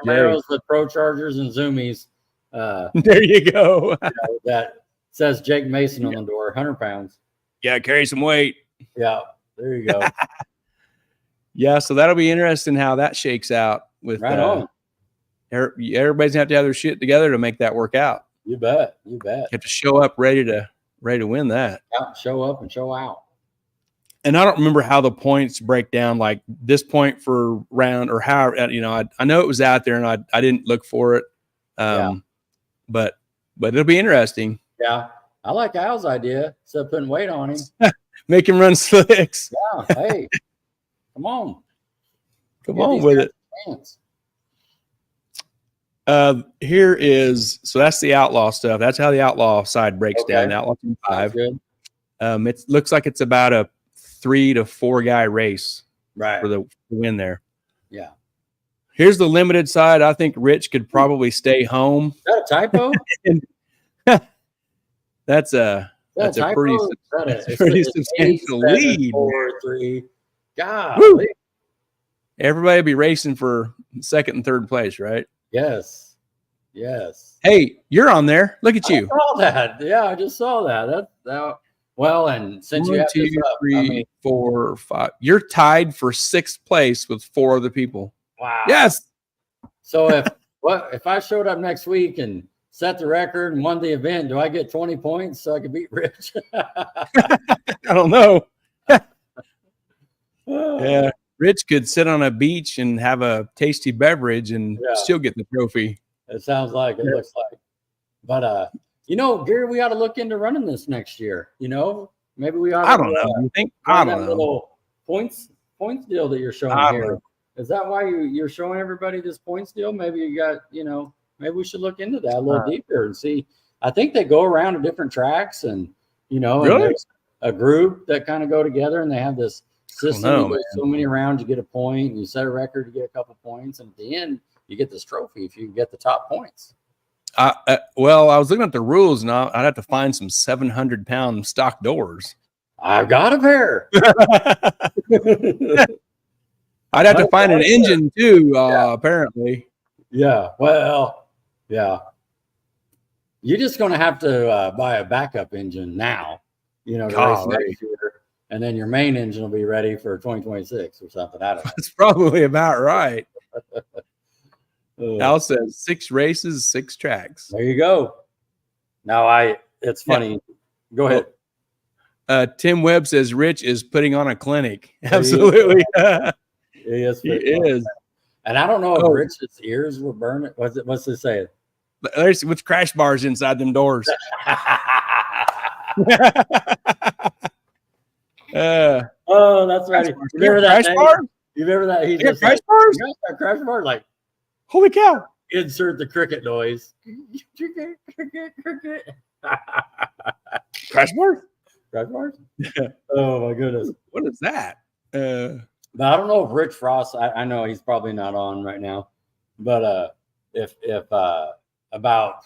Camaros with Pro Chargers and Zoomies. There you go. That says Jake Mason on the door, 100 pounds. Yeah, carry some weight. Yeah, there you go. Yeah, so that'll be interesting how that shakes out. With right on. Everybody's gonna have to have their shit together to make that work out. You bet. You have to show up ready to win that. Yeah, show up and show out. And I don't remember how the points break down, like this point for round or how, I know it was out there and I didn't look for it. But it'll be interesting. Yeah. I like Al's idea. Instead of putting weight on him. Make him run slicks. Yeah. Hey, come on. Come on with it. Here is, so that's the outlaw stuff. That's how the outlaw side breaks down. Outlaw Team 5. It looks like it's about a 3 to 4 guy race for the win there. Yeah. Here's the limited side. I think Rich could probably stay home. Is that a typo? That's a pretty substantial lead. 4-3. God. Everybody will be racing for second and third place, right? Yes. Hey, you're on there. Look at you. I saw that. Yeah, I just saw that. Well, and since 1, 2, 3, 4, 5, you're tied for 6th place with 4 other people. Wow. Yes. So if I showed up next week and set the record and won the event, do I get 20 points so I can beat Rich? I don't know. Yeah, Rich could sit on a beach and have a tasty beverage and still get the trophy. It sounds like it looks like. But Gary, we ought to look into running this next year. Maybe we ought to. I don't know. You think? I don't know. Little points deal that you're showing here. Is that why you're showing everybody this points deal? Maybe you got, maybe we should look into that a little deeper and see. I think they go around to different tracks and, and there's a group that kind of go together and they have this system. You go so many rounds, you get a point. And you set a record, you get a couple points. And at the end, you get this trophy if you get the top points. Well, I was looking at the rules and I'd have to find some 700-pound stock doors. I've got a pair. I'd have to find an engine too, apparently. Yeah. Well, yeah. You're just going to have to buy a backup engine now, to race next year. And then your main engine will be ready for 2026 or something. I don't know. That's probably about right. Al says 6 races, 6 tracks. There you go. Now it's funny. Yeah. Go ahead. Tim Webb says Rich is putting on a clinic. Absolutely. He is. And I don't know if Rich's ears were burning. What's it say? With crash bars inside them doors. That's right. You remember that? Crash bar? You remember that? He just crash bars? Crash bar, like, holy cow! Insert the cricket noise. Crash bars? Crash bars? Oh my goodness! What is that? But I don't know if Rich Frost. I know he's probably not on right now. But if about,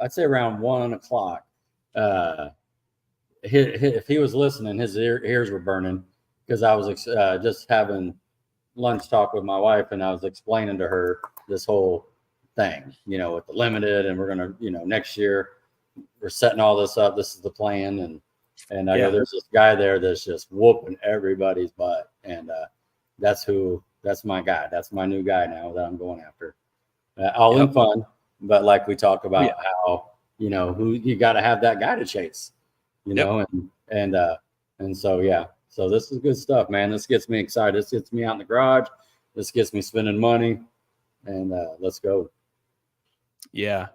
I'd say around 1 o'clock, if he was listening, his ears were burning because I was just having lunch talk with my wife and I was explaining to her this whole thing, you know, with the limited, and we're gonna, you know, next year we're setting all this up. This is the plan, and I know there's this guy there that's just whooping everybody's butt, and that's my guy. That's my new guy now that I'm going after. All in fun, but like we talk about how, you know, who you got to have that guy to chase, you know, and so so this is good stuff, man. This gets me excited. This gets me out in the garage. This gets me spending money, and let's go. Yeah.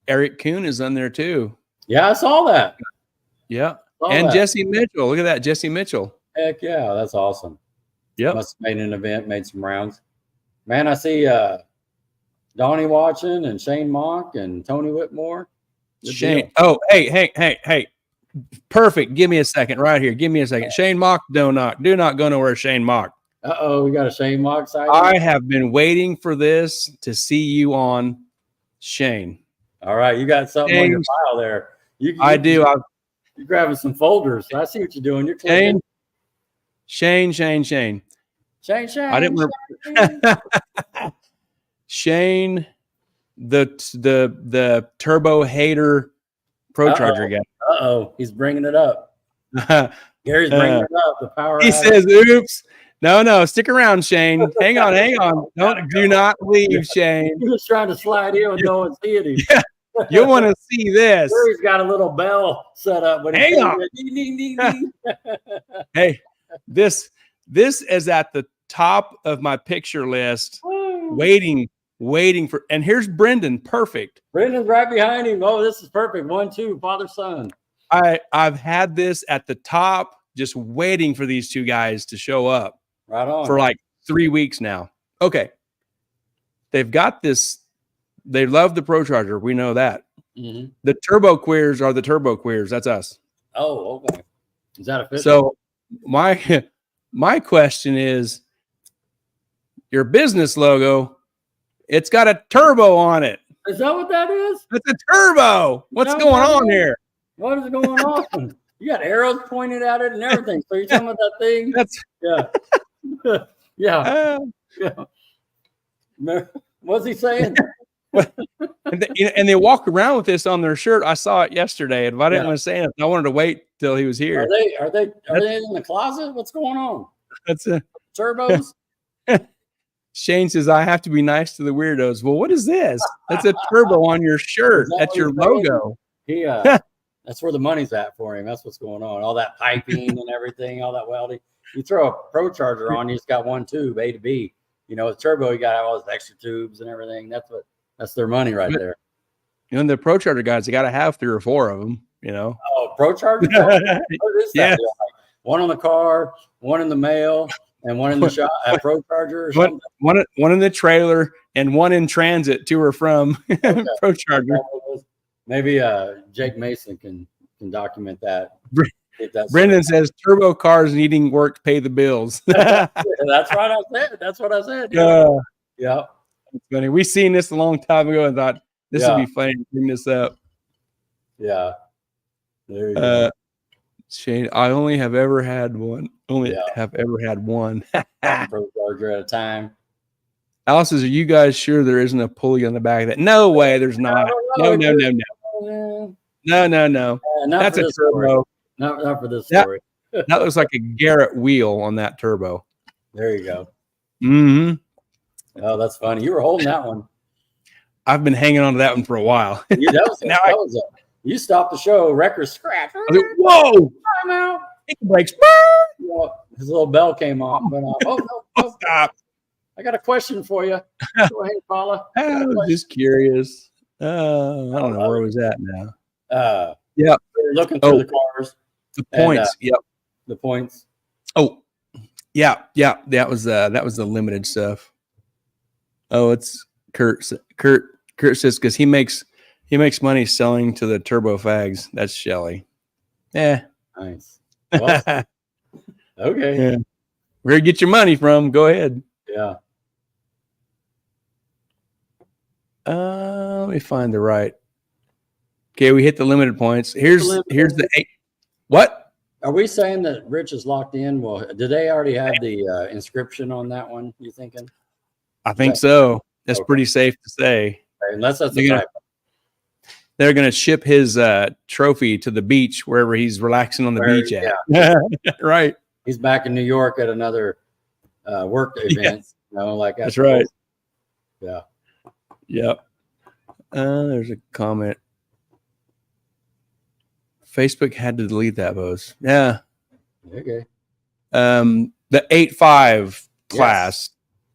Eric Kuhn is on there too. Yeah, I saw that. Yeah. And Jesse Mitchell. Look at that. Jesse Mitchell. Heck yeah. That's awesome. Yeah. Must have made an event, made some rounds. Man, I see Donnie watching and Shane Mock and Tony Whitmore. Shane. Oh, hey. Perfect. Give me a second right here. Give me a second. Shane Mock, do not go nowhere, Shane Mock. Uh-oh, we got a Shane Mock side. I have been waiting for this to see you on, Shane. All right, you got something on your file there. I do. You're grabbing some folders. I see what you're doing. You're Shane. I didn't remember. Shane, the turbo hater pro charger guy. Uh-oh, he's bringing it up. Gary's bringing it up. The power. He says, "Oops." No, stick around, Shane. Hang on. Do not leave, Shane. He was trying to slide in with no one seeing him. Yeah. You'll want to see this. Gary's got a little bell set up. But hang on. Ding, ding, ding. Hey, this is at the top of my picture list, waiting for. And here's Brendan. Perfect. Brendan's right behind him. Oh, this is perfect. 1, 2, father, son. I've had this at the top, just waiting for these two guys to show up. Right on. For like 3 weeks now. Okay. They've got this. They love the Pro Charger. We know that. Mm-hmm. The Turbo Queers are the Turbo Queers. That's us. Oh, okay. Is that official? So my question is, your business logo, it's got a turbo on it. Is that what that is? It's a turbo. What's going on here? What is going on? You got arrows pointed at it and everything. So you're talking about that thing? Yeah. What's he saying? And they walk around with this on their shirt. I saw it yesterday, and if I didn't want to say anything, I wanted to wait till he was here. Are they in the closet? What's going on? That's a turbos. Shane says, I have to be nice to the weirdos. Well, what is this? That's a turbo on your shirt. That's your logo. That's where the money's at for him. That's what's going on. All that piping and everything, all that welding. You throw a Pro Charger on, you just got one tube, A to B. You know, with turbo, you got to have all those extra tubes and everything. That's their money right there. You know, the Pro Charger guys, you got to have 3 or 4 of them, you know. Oh, Pro Charger? What is that? Like one on the car, one in the mail, and one in the shop at Pro Charger or something? One in the trailer and one in transit to or from Pro Charger. Maybe Jake Mason can document that. Brendan says turbo cars needing work to pay the bills. That's right. I said. That's what I said. Yeah. It's funny. We seen this a long time ago and thought this would be funny to bring this up. Yeah. There you go. Shane, I only have ever had one. Have ever had one. Pro Charger at a time. Alice says, are you guys sure there isn't a pulley on the back of that? No way, there's not. No. That's a turbo. Not for this story. That looks like a Garrett wheel on that turbo. There you go. Mm-hmm. Oh, that's funny. You were holding that one. I've been hanging on to that one for a while. You stopped the show. Record scratch. Whoa! Time out. It breaks. His little bell came off. No. Stop. I got a question for you. Go ahead, Paula. I was just curious. I don't know where it was at now. Yeah. Looking through the cars. The points. The points. Oh, yeah. That was the limited stuff. Oh, it's Kurt. Kurt says because he makes money selling to the turbo fags. That's Shelly. Yeah. Nice. Well, okay. Yeah. Where you get your money from? Go ahead. Yeah. Let me find the right. Okay, we hit the limited points. Here's the 8. What? Are we saying that Rich is locked in? Well, do they already have the inscription on that one? You thinking? I think so. That's Okay. pretty safe to say. Unless that's They're a gonna- typo. They're going to ship his trophy to the beach wherever he's relaxing on the Where- beach at. Right. He's back in New York at another work event. Yes. You know, like That's right. Yeah. Yep. There's a comment. Facebook had to delete that post. Yeah. Okay. The 8-5 class.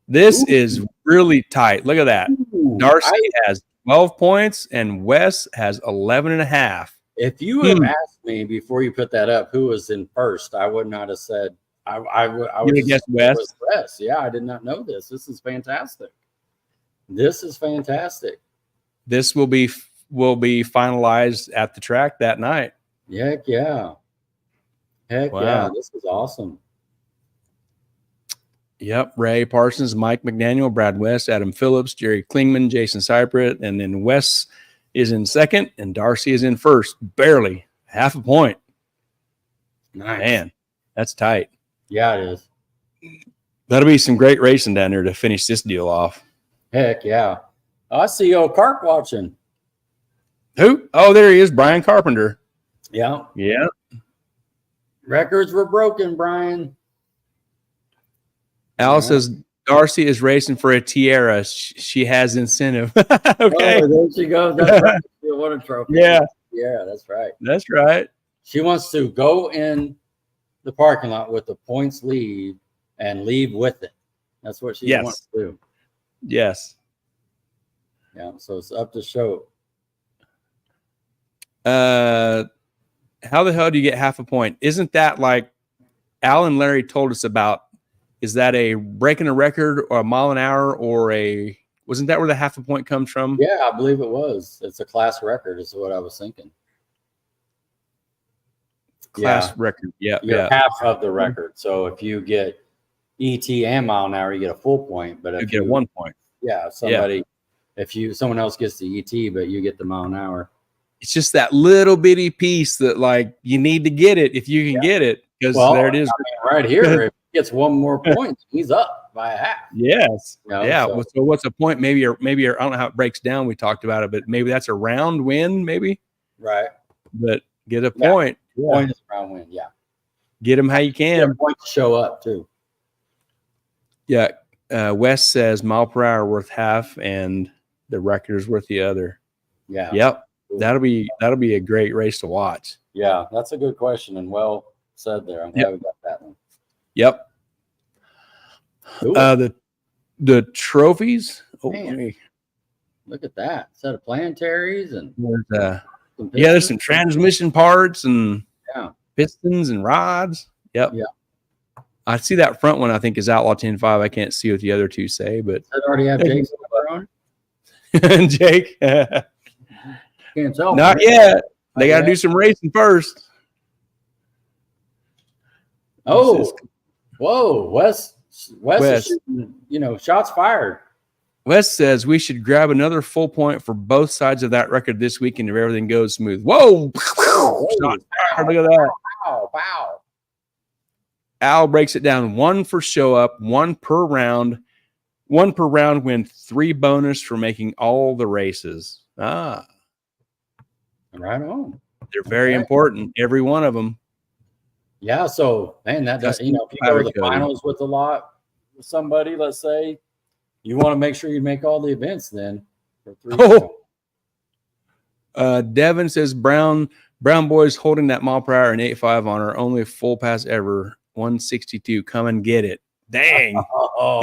This is really tight. Look at that. Ooh, Darcy has 12 points and Wes has 11 and a half. If you had asked me before you put that up who was in first, I would not have said I would have guessed Wes. Wes. Yeah, I did not know this. This is fantastic. This is fantastic. This will be finalized at the track that night. Heck yeah. Heck Wow. yeah. This is awesome. Yep. Ray Parsons, Mike McDaniel, Brad West, Adam Phillips, Jerry Klingman, Jason Cypret, and then Wes is in second and Darcy is in first. Barely. Half a point. Nice. Man, that's tight. Yeah, it is. That'll be some great racing down there to finish this deal off. Heck yeah. I see old Kark watching. Who? Oh, there he is, Brian Carpenter. Yeah. Yeah. Records were broken, Brian. Al says Darcy is racing for a tiara. She has incentive. Okay. Oh, there she goes. That's right. She won a trophy. Yeah. Yeah, that's right. That's right. She wants to go in the parking lot with the points lead and leave with it. That's what she wants to do. Yes. Yeah. So it's up to show. How the hell do you get half a point? Isn't that like Al and Larry told us about? Is that a breaking a record or a mile an hour or wasn't that where the half a point comes from? Yeah, I believe it was. It's a class record is what I was thinking. Class record. Yeah. You're half of the record. So if you get ET and mile an hour, you get a full point. But if you get 1 point. Yeah. If someone else gets the ET, but you get the mile an hour. It's just that little bitty piece that like you need to get it if you can get it. Because there it is. I mean, right here, if he gets one more point, he's up by a half. Yes. You know, yeah. So what's the point? Maybe I don't know how it breaks down. We talked about it, but maybe that's a round win, maybe. Right. But get a point. Yeah. Point is a round win. Yeah. Get them how you can. Point to show up too. Yeah. Wes says mile per hour worth half and the record is worth the other. Yeah. Yep. That'll be a great race to watch. Yeah, that's a good question and well said there. I'm glad we got that one. Yep. Cool. The trophies. Oh, look at that set of plantaries and there's some transmission parts and pistons and rods. Yep. Yeah. I see that front one. I think is Outlaw 10.5. I can't see what the other two say, but does that already have Jake's on it? Jake. Can't tell. Not yet. They got to do some racing first. Oh, whoa, Wes is shooting, shots fired. Wes says we should grab another full point for both sides of that record this weekend if everything goes smooth. Whoa! Shots fired. Look at that. Wow. Al breaks it down: one for show up, one per round win, 3 bonus for making all the races. Right on. They're very important, every one of them. Yeah, so man, that does, if you go to the finals with somebody, let's say, you want to make sure you make all the events then for 3. Devin says Brown boys holding that mile per hour and 8.5 on our only full pass ever, 162. Come and get it. Dang. Go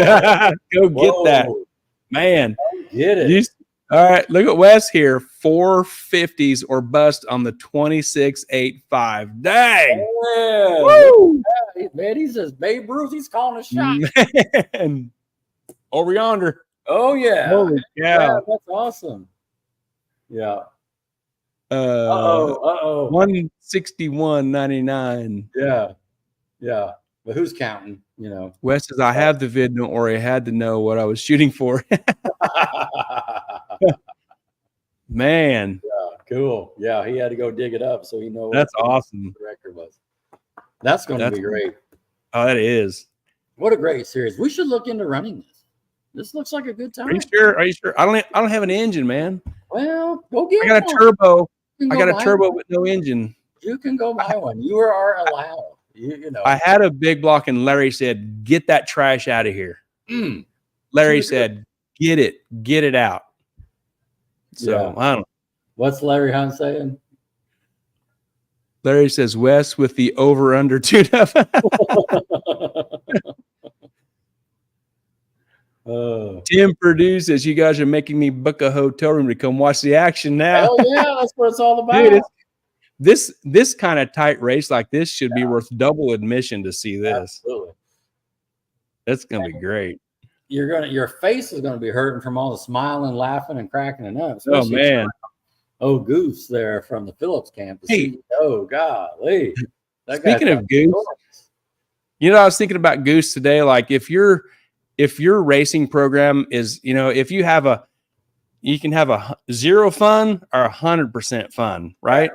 get that. Man. Get it. All right, look at Wes here. 450s or bust on the 26.85. Dang. Yeah. Woo. Man, he says Babe Ruth, he's calling a shot. Man. Over yonder. Oh, yeah. Holy cow. That's awesome. Yeah. 161.99. Yeah. But who's counting? Wes says, I have the vid, don't worry. I had to know what I was shooting for. Man. Yeah, cool. Yeah, he had to go dig it up so he knows. That's awesome. The record was. That's going to be great. Oh, that is. What a great series. We should look into running this. This looks like a good time. Are you sure? Are you sure? I don't have an engine, man. Well, go get I got one. a turbo. You I can got go a buy turbo one. with no engine. You can go buy one. You are allowed. You know. I had a big block, and Larry said, "Get that trash out of here." Larry said, "Get it out." So I don't know. What's Larry Hunt saying? Larry says, "Wes with the over/under tune-up." Tim Purdue says, "You guys are making me book a hotel room to come watch the action now." Oh yeah, that's what it's all about. Dude, this kind of tight race like this should be worth double admission to see this. Absolutely. That's gonna be great. Your face is gonna be hurting from all the smiling, laughing, and cracking it up. Oh man. Oh, Goose there from the Phillips camp. Hey. Oh golly. Speaking of Goose, you know, I was thinking about Goose today. Like if your racing program is, you know, if you can have a 0 fun or 100% fun, right?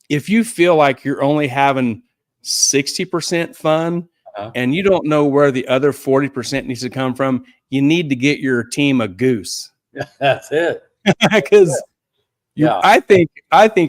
If you feel like you're only having 60% fun and you don't know where the other 40% needs to come from, you need to get your team a Goose. That's it. Because I think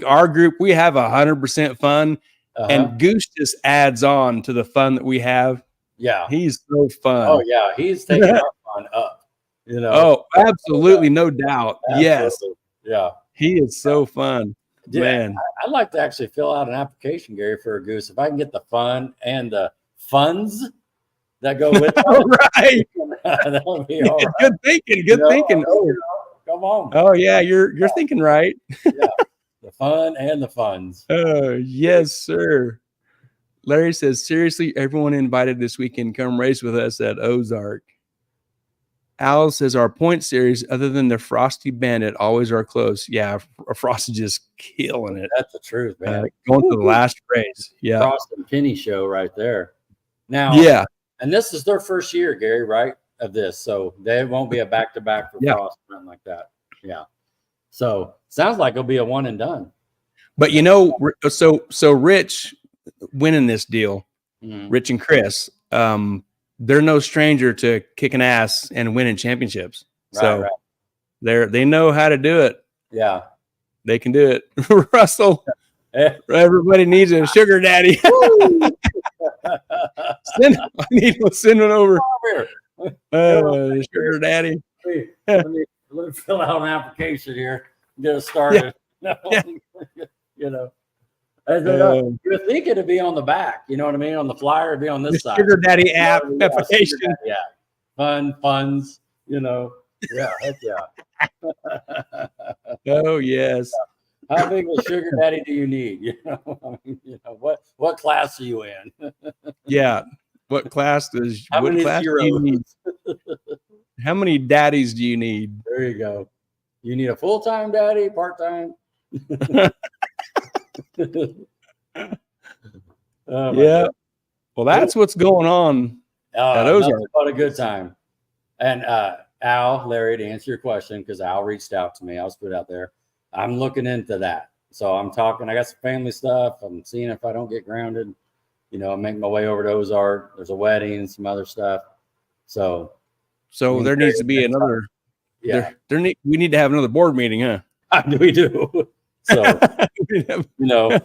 our group, we have 100% fun, and Goose just adds on to the fun that we have. Yeah, he's so fun. Oh yeah, he's taking our fun up. You know. Oh, absolutely, no doubt. Absolutely. Yes. Yeah. He is so fun. Man. I'd like to actually fill out an application, Gary, for a Goose. If I can get the fun and the funds that go with it. All right. That would be all right. Good thinking. Good thinking. Oh, come on. Oh yeah, you're thinking right. Yeah. The fun and the funds. Oh, yes, sir. Larry says, seriously, everyone invited this weekend, come race with us at Ozark. Al says, our point series, other than the Frosty Bandit, always are close. Yeah, Frosty just killing it. That's the truth, man. Going to the last race. Yeah. Frost and Penny show right there. Now, and this is their first year, Gary, right, of this. So there won't be a back-to-back for Frost or nothing like that. Yeah. So sounds like it'll be a one and done. But, you know, so Rich winning this deal, Rich and Chris, they're no stranger to kicking ass and winning championships. They know how to do it. Yeah. They can do it. Russell, everybody needs a sugar daddy. I need to send it over. Sugar daddy. Let me fill out an application here. Get us started. Yeah. You know. You're thinking it'd be on the back, you know what I mean? On the flyer, it'd be on this side. Sugar Daddy app application. Funds, you know. Yeah, heck yeah. Oh yes. How big of a sugar daddy do you need? You know, what class are you in? Yeah. What class do you need? How many daddies do you need? There you go. You need a full-time daddy, part-time. Yeah. Well, that's what's going on at Ozark. What a good time. And Al, Larry, to answer your question, because Al reached out to me, I was put out there. I'm looking into that. So I'm talking, I got some family stuff. I'm seeing if I don't get grounded, you know, make my way over to Ozark. There's a wedding and some other stuff. So there needs to be another. Yeah. We need to have another board meeting, huh? We do. So, you know,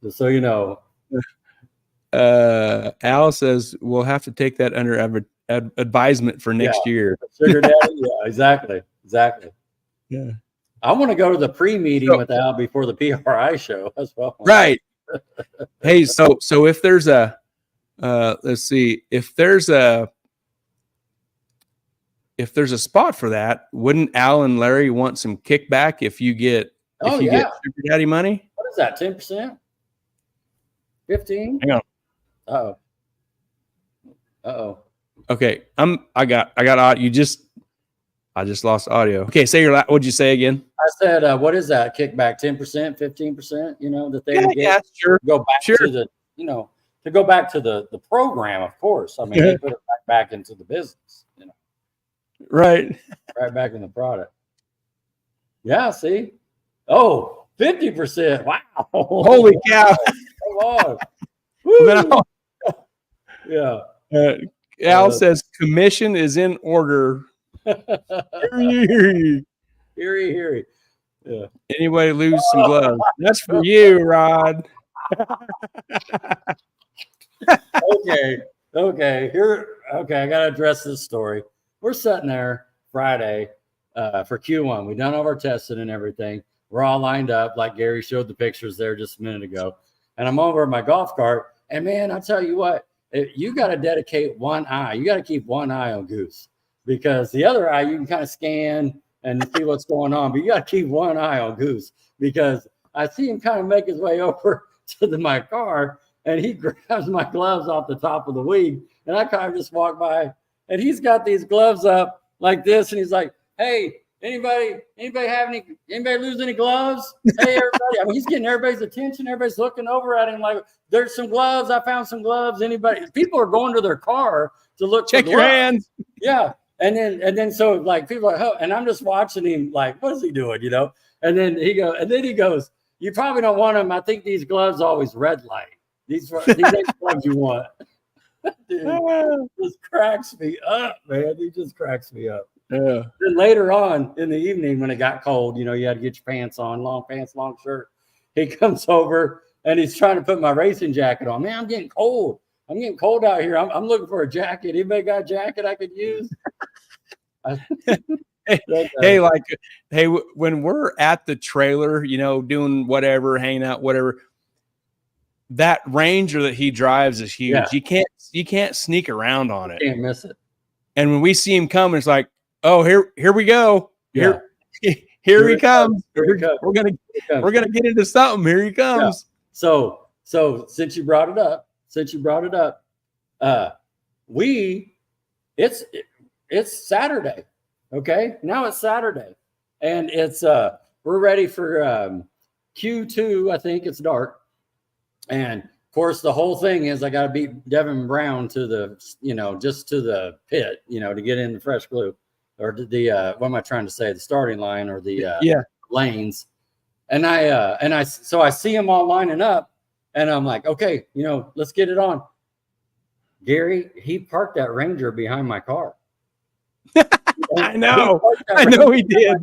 just so you know. Al says we'll have to take that under advisement for next year. Sugar daddy, yeah, exactly. Yeah. I want to go to the pre-meeting with Al before the PRI show as well. Right. Hey, so if there's a let's see, if there's a spot for that, wouldn't Al and Larry want some kickback if you get get sugar daddy money? What is that? 10%? 15? Hang on. Uh-oh. Okay. I just lost audio. Okay, what'd you say again? I said, what is that kickback? 10%, 15%, you know, that they would get? Yeah, sure. Go back to the, you know, to go back to the program, of course. I mean, they put it back into the business, you know. Right. Right back in the product. Yeah, see? Oh, 50%. Wow. Holy cow. Come on. Yeah. Al says Commission is in order. Heary, heary. Yeah. Anybody lose some gloves? That's for you, Rod. Okay. Here, okay. I gotta address this story. We're sitting there Friday for Q1. We've done all our testing and everything. We're all lined up, like Gary showed the pictures there just a minute ago. And I'm over my golf cart, and man, I tell you what, you got to dedicate one eye. You got to keep one eye on Goose, because the other eye you can kind of scan and see what's going on, but you got to keep one eye on Goose, because I see him kind of make his way over to my car, and he grabs my gloves off the top of the weed, and I kind of just walk by, and he's got these gloves up like this, and he's like, "Hey, anybody lose any gloves? Hey, everybody!" I mean, he's getting everybody's attention. Everybody's looking over at him like, "There's some gloves. I found some gloves. Anybody?" People are going to their car to look. Check your hands. Yeah, and then so like people are like, "Oh," and I'm just watching him like, "What is he doing?" You know? And then he goes, "You probably don't want them. I think these gloves always red light. These ain't gloves you want." Dude, just cracks me up, man. He just cracks me up. Yeah. Then later on in the evening, when it got cold, you know, you had to get your pants on, long pants, long shirt. He comes over and he's trying to put my racing jacket on. Man, I'm getting cold. I'm getting cold out here. I'm looking for a jacket. Anybody got a jacket I could use? Hey, when we're at the trailer, you know, doing whatever, hanging out, whatever, that Ranger that he drives is huge. Yeah. You can't sneak around on it. Can't miss it. And when we see him coming, it's like, oh, here we go. Yeah. Here he comes. We're gonna Comes. get into something. Here he comes. Yeah. So since you brought it up, it's Saturday. Okay, now it's Saturday, and it's we're ready for Q2. I think it's dark, and of course the whole thing is I got to beat Devin Brown to the, you know, just to the pit, you know, to get in the fresh glue, or the what am I trying to say, the starting line, or the lanes. And I see them all lining up, and I'm like, okay, you know, let's get it on. Gary, he parked that Ranger behind my car. I know he did.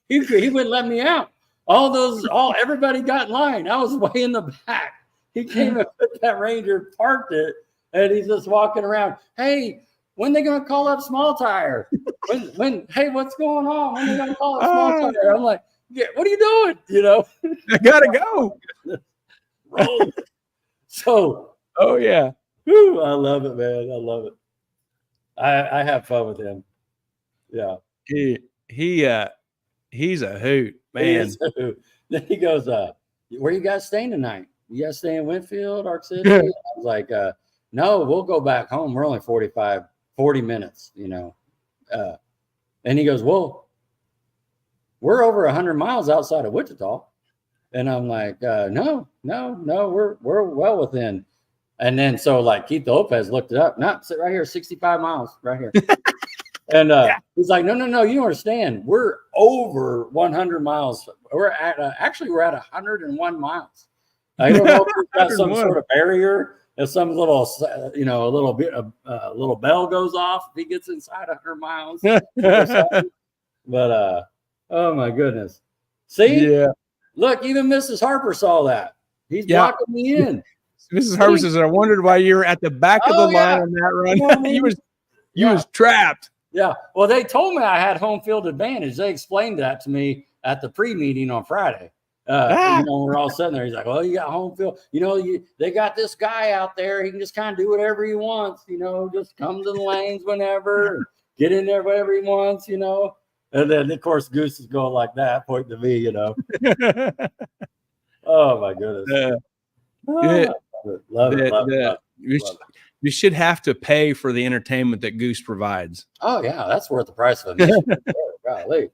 He wouldn't let me out. Everybody got in line. I was way in the back. He came and put that Ranger, parked it, and he's just walking around. Hey, when they gonna call up small tire? Hey, what's going on? When they gonna call up small tire? I'm like, yeah, what are you doing? You know, I gotta go. So, oh yeah. Whew, I love it, man. I love it. I have fun with him. Yeah. He's a hoot, man. Then he goes, where you guys staying tonight? You guys stay in Winfield, Ark City? I was like, no, we'll go back home. We're only 40 minutes, you know. And he goes, well, we're over 100 miles outside of Wichita. And I'm like, no, we're well within. And then so like Keith Lopez looked it up. No, sit right here, 65 miles right here. And he's like, no, you don't understand. We're over 100 miles. We're at 101 miles. I don't know if we've got some sort of barrier. If some little, you know, a little bell goes off if he gets inside 100 miles. But oh my goodness. See? Yeah. Look, even Mrs. Harper saw that. He's blocking me in. Mrs. Harper says, I wondered why you were at the back of the line on that run. You was trapped. Yeah. Well, they told me I had home field advantage. They explained that to me at the pre-meeting on Friday. You know, we're all sitting there. He's like, well, you got home field. You know, they got this guy out there. He can just kind of do whatever he wants, you know, just come to the lanes whenever, get in there whatever he wants, you know. And then, of course, Goose is going like that, pointing to me, you know. Oh, my goodness. Love it. You should have to pay for the entertainment that Goose provides. Oh, yeah. That's worth the price of admission. Golly.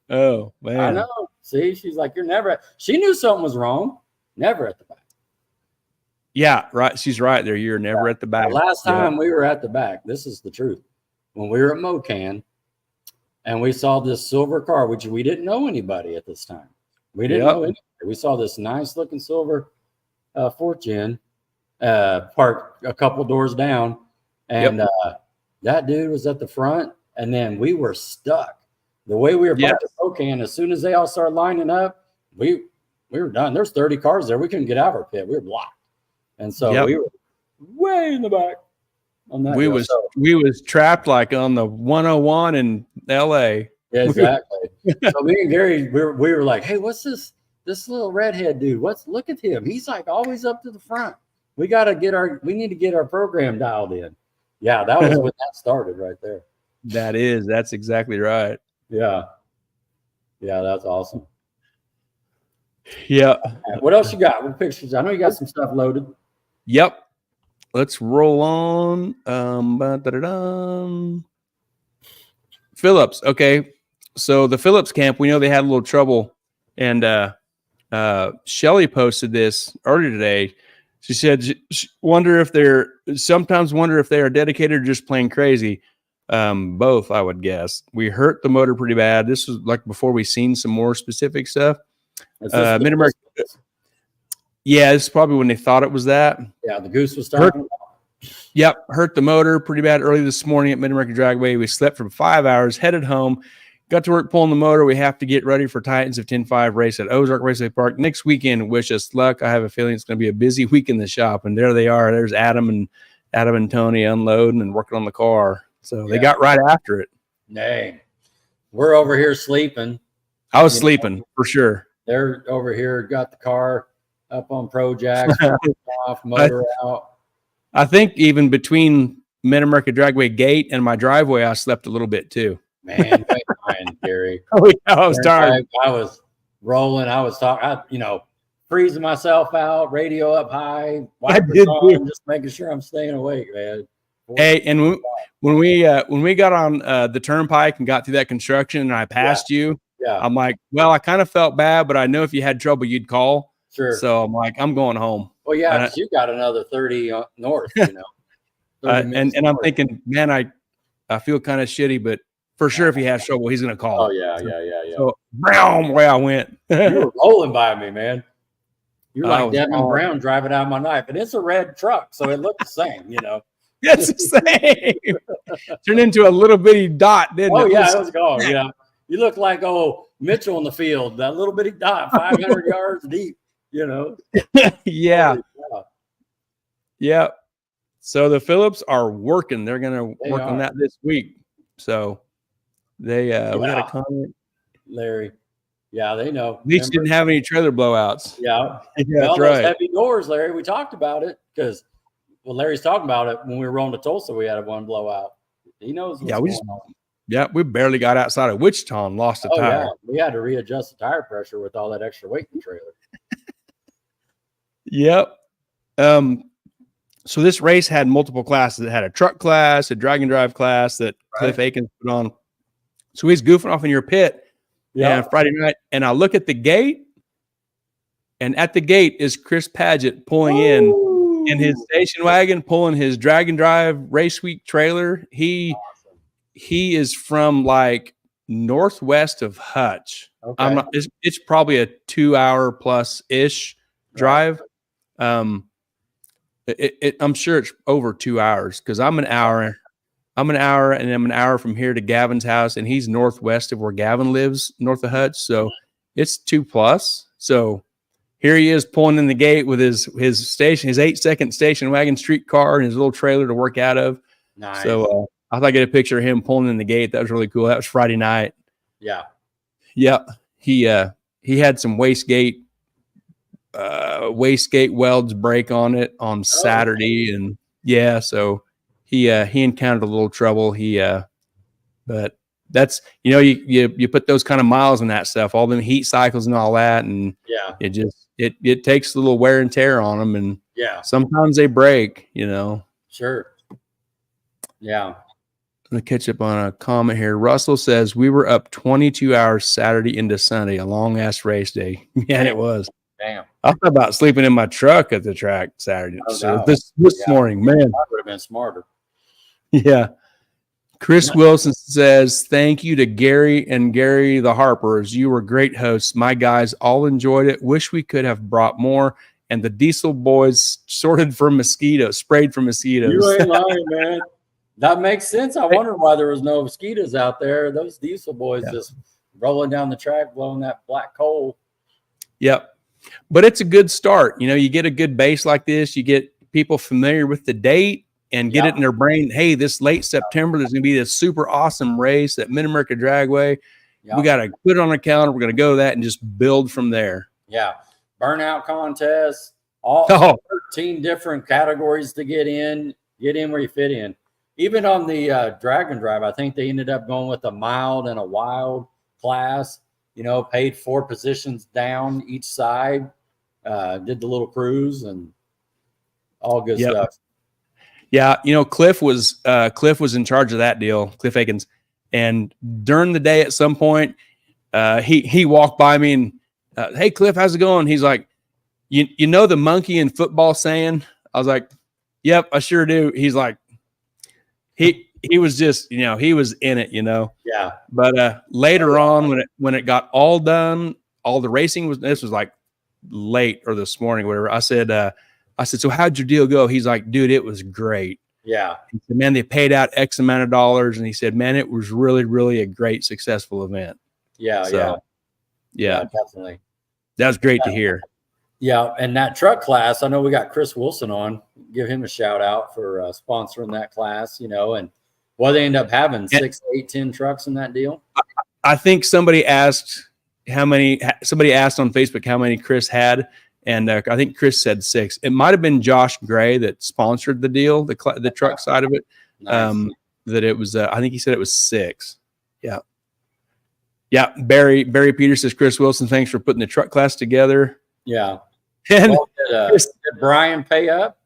Oh, man. I know. See, she's like, you're never. She knew something was wrong. Never at the back. Yeah, right. She's right there. You're never at the back. The last time we were at the back, this is the truth. When we were at Mocan and we saw this silver car, which we didn't know anybody at this time. We didn't know anybody. We saw this nice looking silver Fort Gen parked a couple doors down. And that dude was at the front, and then we were stuck. The way we were parked at Spokane, as soon as they all started lining up, we were done. There's 30 cars there. We couldn't get out of our pit. We were blocked. And so we were way in the back on that. We was trapped like on the 101 in LA. Yeah, exactly. So me and Gary, we were like, hey, what's this little redhead dude? Look at him. He's like always up to the front. We need to get our program dialed in. Yeah, that was when that started right there. That's exactly right. Yeah. Yeah, that's awesome. Yeah. What else you got? What pictures? I know you got some stuff loaded. Yep. Let's roll on. Phillips. Okay. So the Phillips camp, we know they had a little trouble. And Shelly posted this earlier today. She said, sometimes wonder if they are dedicated or just plain crazy. Both, I would guess. We hurt the motor pretty bad. This was like before we seen some more specific stuff. Mid America. Yeah, this is probably when they thought it was that. Yeah, the goose was starting. Hurt the motor pretty bad early this morning at Mid America Dragway. We slept for 5 hours, headed home, got to work pulling the motor. We have to get ready for Titans of 10-5 race at Ozark Raceway Park next weekend. Wish us luck. I have a feeling it's going to be a busy week in the shop. And there they are. There's Adam and Tony unloading and working on the car. So they got right after it. Dang. We're over here sleeping. I was sleeping for sure. They're over here, got the car up on Pro Jacks, off, motor out. I think even between Mid America Dragway gate and my driveway, I slept a little bit too. Man, Gary. I was tired. I was rolling. I was talking, freezing myself out, radio up high. I did too. Just making sure I'm staying awake, man. Hey, and when we got on the turnpike and got through that construction and I passed you, I'm like, well, I kind of felt bad, but I know if you had trouble, you'd call. Sure. So I'm like, I'm going home. Well, yeah, because you got another 30 north, and I'm thinking, man, I feel kind of shitty, but for sure, if he has trouble, he's going to call. Oh, yeah. So, brown, way I went. You were rolling by me, man. You're like Devin Brown driving out my knife, and it's a red truck, so it looked the same, It's the same. Turned into a little bitty dot, didn't it? Oh, yeah, it was gone. Yeah. You look like, Mitchell in the field, that little bitty dot, 500 yards deep, Yeah. So the Phillips are working. They're going to work on that this week. So we got a comment. Larry. Yeah, they know. At least didn't have any trailer blowouts. Yeah. That's right. Heavy doors, Larry. We talked about it because, Larry's talking about it when we were rolling to Tulsa. We had one blowout. He knows what's going on. Yeah, we barely got outside of Wichita and lost a tire. Yeah. We had to readjust the tire pressure with all that extra weight in the trailer. Yep. So this race had multiple classes. It had a truck class, a drag and drive class that Cliff Aikens put on. So he's goofing off in your pit Friday night, and I look at the gate, and at the gate is Chris Padgett pulling in his station wagon, pulling his drag and drive race week trailer. He is from like northwest of Hutch. Okay. It's probably a 2 hour plus ish drive. I'm sure it's over 2 hours because I'm an hour and I'm an hour from here to Gavin's house, and he's northwest of where Gavin lives, north of Hutch. So it's 2+. So here he is pulling in the gate with his 8-second station wagon streetcar and his little trailer to work out of. Nice. So I thought I get a picture of him pulling in the gate. That was really cool. That was Friday night. Yeah. Yep. He had some wastegate welds break on it on Saturday, and so he encountered a little trouble. But that's you put those kind of miles in that stuff, all them heat cycles and all that, and it takes a little wear and tear on them, and sometimes they break. Sure. Yeah. I'm gonna catch up on a comment here. Russell says we were up 22 hours Saturday into Sunday, a long ass race day. Yeah, it was. Damn. I thought about sleeping in my truck at the track Saturday. This morning, man. I would have been smarter. Yeah. Chris Wilson says, thank you to Gary and Gary the Harpers. You were great hosts. My guys all enjoyed it. Wish we could have brought more. And the Diesel boys sprayed for mosquitoes. You ain't lying, man. That makes sense. I wondered why there was no mosquitoes out there. Those diesel boys just rolling down the track, blowing that black coal. Yep. But it's a good start. You know, you get a good base like this, you get people familiar with the date and get it in their brain. Hey, this late September, there's going to be this super awesome race at Mid America Dragway. We got to put it on a calendar. We're going to go to that and just build from there. Yeah. Burnout contests, all 13 different categories to get in where you fit in. Even on the Dragon Drive, I think they ended up going with a mild and a wild class, you know, paid 4 positions down each side, did the little cruise and all good stuff. Yeah. You know, Cliff was in charge of that deal, Cliff Akins. And during the day at some point, he walked by me and, hey, Cliff, how's it going? He's like, you know the monkey in football saying? I was like, yep, I sure do. He's like, he was just, you know, he was in it, you know. Yeah. But later on, when it got all done, all the racing this was like late or this morning, whatever. I said, so how'd your deal go? He's like, dude, it was great. Yeah. He said, man, they paid out X amount of dollars, and he said, man, it was really, really a great, successful event. Yeah. Yeah, definitely. That was great to hear. Yeah, and that truck class, I know we got Chris Wilson on. Give him a shout out for sponsoring that class, you know, and they end up having 6, 8, 10 trucks in that deal. I think somebody asked on Facebook how many Chris had, and I think Chris said 6. It might have been Josh Gray that sponsored the deal, the truck side of it. Nice. That it was, I think he said it was 6. Yeah. Yeah. Barry Peters says, Chris Wilson, thanks for putting the truck class together. Yeah. And did Brian pay up?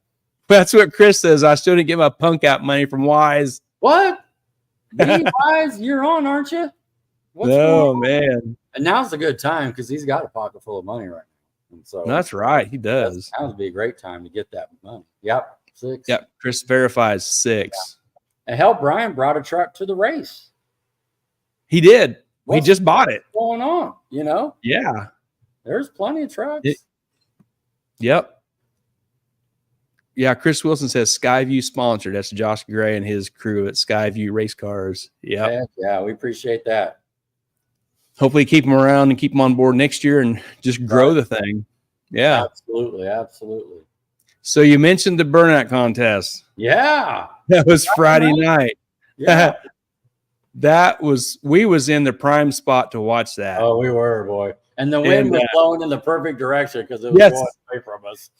That's what Chris says. I still didn't get my punk out money from Wise. What? Wise, you're on, aren't you? No, man. And now's a good time because he's got a pocket full of money right now. And so that's right. He does. That would be a great time to get that money. Yep. 6. Yep. Chris verifies 6. Yeah. And hell, Brian brought a truck to the race. He did. He just bought it. What's going on? You know? Yeah. There's plenty of trucks. Yep. Yeah, Chris Wilson says Skyview sponsored. That's Josh Gray and his crew at Skyview Race Cars. Yep. Yeah, we appreciate that. Hopefully keep them around and keep them on board next year and just grow the thing. Yeah. Absolutely. So you mentioned the burnout contest. Yeah. That was Friday night. Yeah. We was in the prime spot to watch that. Oh, we were, boy. And the wind was blowing in the perfect direction because it was going away from us.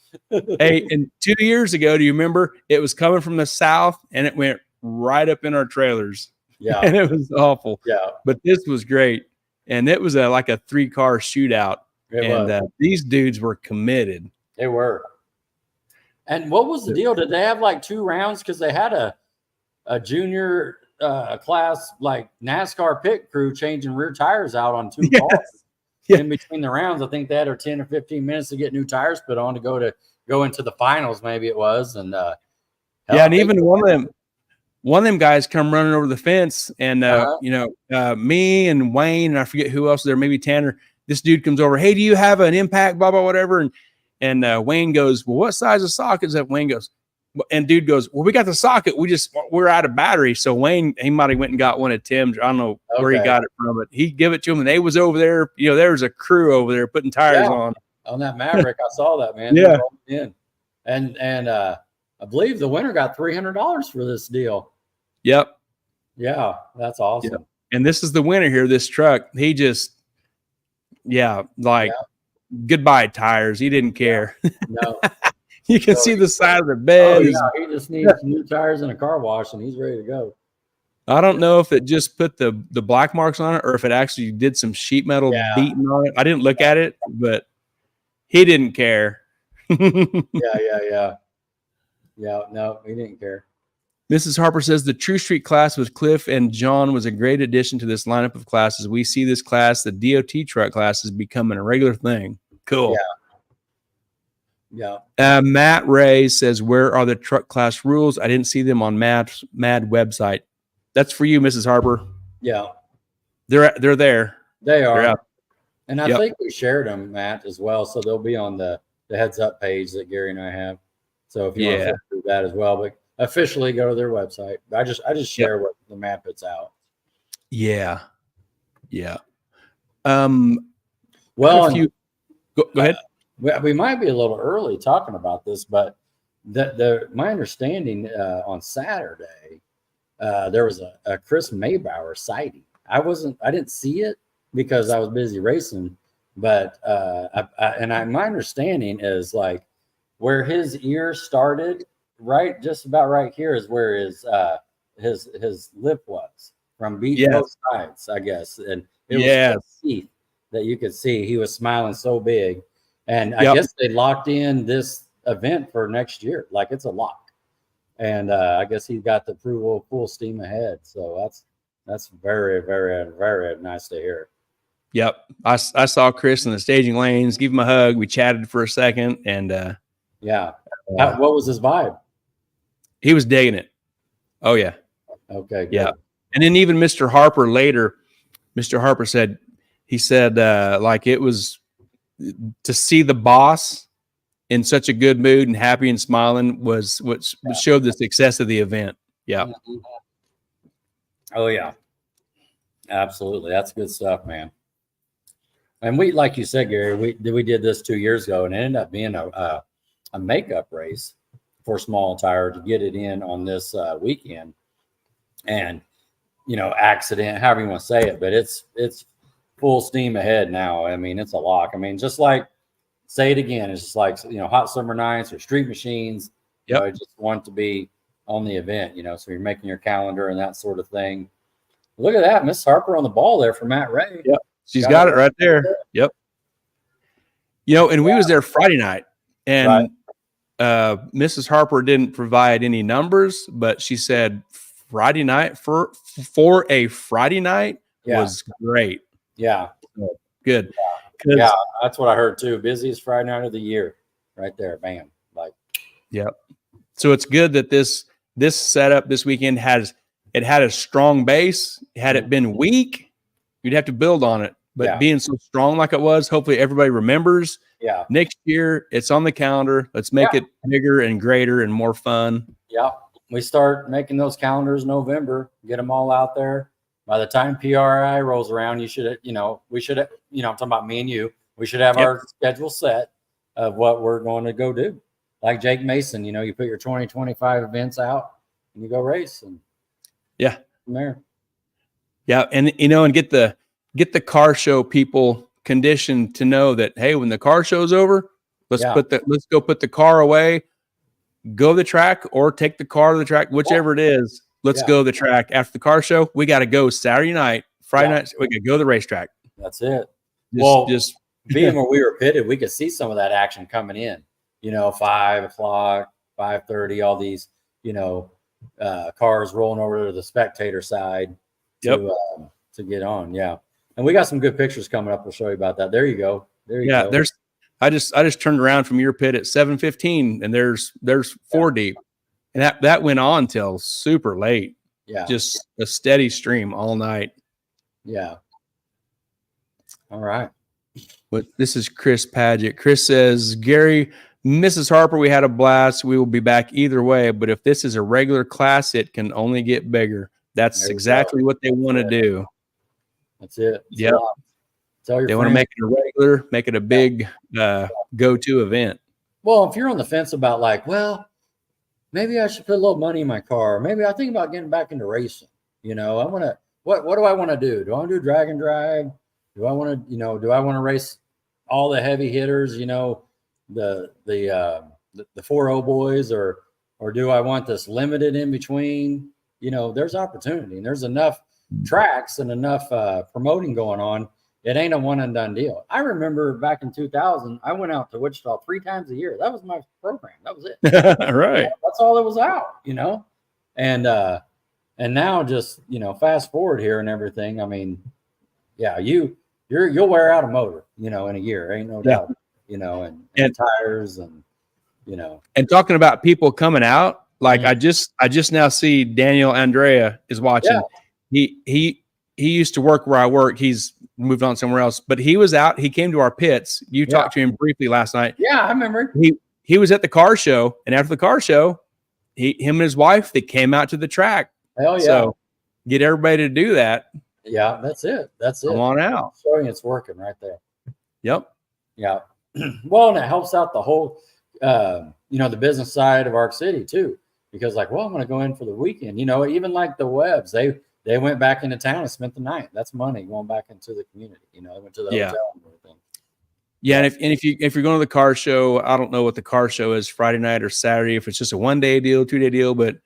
Hey, and 2 years ago, do you remember? It was coming from the south, and it went right up in our trailers. Yeah. And it was awful. Yeah. But this was great. And it was like a 3-car shootout. These dudes were committed. They were. And what was the deal? Did they have like 2 rounds? Because they had a junior class like NASCAR pit crew changing rear tires out on 2 cars. Yeah. In between the rounds, I think they had 10 or 15 minutes to get new tires put on to go into the finals. Maybe it was, and and even one of them guys come running over the fence, and me and Wayne and I forget who else there, maybe Tanner. This dude comes over. Hey, do you have an impact? Blah blah whatever. And Wayne goes, well, what size of socket is that? Wayne goes, and dude goes, well, we got the socket. We're out of battery. So Wayne, he might have went and got one of Tim's. I don't know where he got it from, but he give it to him, and they was over there. You know, there was a crew over there putting tires on that Maverick. I saw that, man. Yeah. And I believe the winner got $300 for this deal. Yep. Yeah, that's awesome. Yep. And this is the winner here. This truck, he just, goodbye tires. He didn't care. No. You can see the side of the bed. He just needs new tires and a car wash, and he's ready to go. I don't know if it just put the black marks on it or if it actually did some sheet metal beating on it. I didn't look at it, but he didn't care. Yeah. No, he didn't care. Mrs. Harper says the True Street class with Cliff and John was a great addition to this lineup of classes. We see this class, the DOT truck class, is becoming a regular thing. Cool. Yeah. Matt Ray says, where are the truck class rules? I didn't see them on Mad website. That's for you, Mrs. Harper. Yeah. They're there. They are. And I think we shared them, Matt, as well. So they'll be on the heads up page that Gary and I have. So if you want to flip through that as well. But officially go to their website. I just share what the map puts out. Yeah. Well, if you go ahead. We might be a little early talking about this, but my understanding on Saturday there was a Chris Maybauer sighting. I didn't see it because I was busy racing, but my understanding is like where his ear started, right, just about right here is where his lip was from beating both sides, I guess, and it was teeth that you could see. He was smiling so big, and I guess they locked in this event for next year, like it's a lock. And I guess he got the approval full steam ahead. So that's very, very, very nice to hear. Yep. I saw Chris in the staging lanes, give him a hug. We chatted for a second, and what was his vibe? He was digging it. Oh yeah. Okay. Good. Yeah. And then even Mr. Harper later, Mr. Harper said, like it was to see the boss in such a good mood and happy and smiling was what showed the success of the event. Yeah. Oh yeah. Absolutely. That's good stuff, man. And we, like you said, Gary, we did this 2 years ago, and it ended up being a makeup race for small tire to get it in on this weekend. And, accident, however you want to say it, but it's full steam ahead now. I mean, it's a lock. I mean, just like, say it again, it's just like, hot summer nights or street machines. I just want to be on the event, so you're making your calendar and that sort of thing. Look at that. Miss Harper on the ball there for Matt Ray. Yep. She's got it right there. Yep. And we was there Friday night, and Mrs. Harper didn't provide any numbers, but she said Friday night for a Friday night was great. Yeah. Good. Yeah, that's what I heard too. Busiest Friday night of the year, right there. Bam. So it's good that this setup this weekend had a strong base. Had it been weak, you'd have to build on it. But being so strong like it was, hopefully everybody remembers. Yeah. Next year, it's on the calendar. Let's make it bigger and greater and more fun. Yeah. We start making those calendars in November, get them all out there. By the time PRI rolls around, we should, I'm talking about me and you, we should have our schedule set of what we're going to go do. Like Jake Mason, you put your 2025 events out and you go race. And from there. Yeah. And, and get the car show people conditioned to know that, hey, when the car show's over, let's go put the car away, go to the track, or take the car to the track, whichever it is. Let's go to the track after the car show. We got to go Saturday night, Friday night. We got to go to the racetrack. That's it. Just being where we were pitted, we could see some of that action coming in. 5 o'clock, 5:30, all these, cars rolling over to the spectator side to get on. Yeah. And we got some good pictures coming up. We'll show you about that. There you go. Go. I just turned around from your pit at 7:15 and there's 4 deep. And that went on till super late. Yeah. Just a steady stream all night. Yeah. All right. But this is Chris Paget. Chris says, Gary, Mrs. Harper, we had a blast. We will be back either way. But if this is a regular class, it can only get bigger. That's exactly what they want to do. That's it. Yeah. They want to make it a regular, make it a big go-to event. Well, if you're on the fence about maybe I should put a little money in my car. Maybe I think about getting back into racing. I want to, what do I want to do? Do I want to do drag and drive? Do I want to, do I want to race all the heavy hitters, the 4.0 boys, or do I want this limited in between? There's opportunity and there's enough tracks and enough promoting going on. It ain't a one and done deal. I remember back in 2000, I went out to Wichita 3 times a year. That was my program. That was it. Right. That's all it was out, and now just, fast forward here and everything. I mean, you'll wear out a motor, in a year. Ain't no doubt, and tires and, And talking about people coming out, like I just now see Daniel Andrea is watching. Yeah. He used to work where I work. He's moved on somewhere else, but he was out. He came to our pits. You talked to him briefly last night. Yeah, I remember. He was at the car show, and after the car show, him and his wife, they came out to the track. Hell yeah. So get everybody to do that. Yeah, that's it. That's it. Come on out. Showing it's working right there. Yep. Yeah. Well, and it helps out the whole, the business side of Ark City too, because like, well, I'm going to go in for the weekend, even like the Webbs, they went back into town and spent the night. That's money going back into the community. They went to the hotel and everything. Yeah, and if you're going to the car show, I don't know what the car show is Friday night or Saturday. If it's just a 1-day deal, 2-day deal, but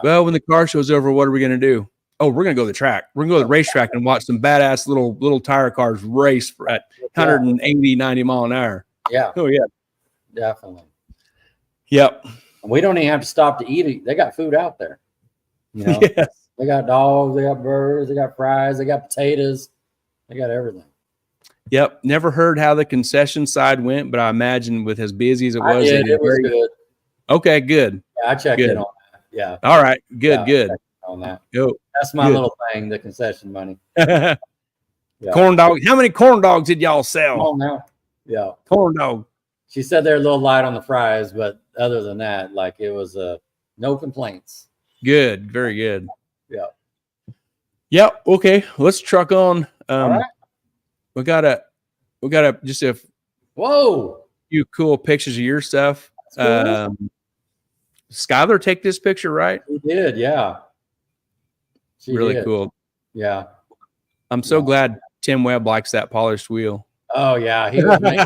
well, when the car show's over, what are we going to do? Oh, we're going to go to the track. We're going to go to the racetrack and watch some badass little tire cars race at 180, 90 mile an hour. Yeah. Oh yeah, definitely. Yep. We don't even have to stop to eat it. They got food out there. Yes. They got dogs, they got burgers, they got fries, they got potatoes, they got everything. Yep. Never heard how the concession side went, but I imagine with as busy as it was, it was good. Okay, good. Yeah, I checked in on that. Yeah. All right. Good. On that. Go. That's my little thing, the concession money. Corn dog. How many corn dogs did y'all sell? Oh no. Yeah. Corn dog. She said they're a little light on the fries, but other than that, like it was no complaints. Good. Very good. Yeah. Yep. Okay. Let's truck on. All right. We got just a few cool pictures of your stuff. Cool. Skylar take this picture, right? She did, yeah. She really did. Cool. Yeah. I'm so glad Tim Webb likes that polished wheel. Oh yeah, he was making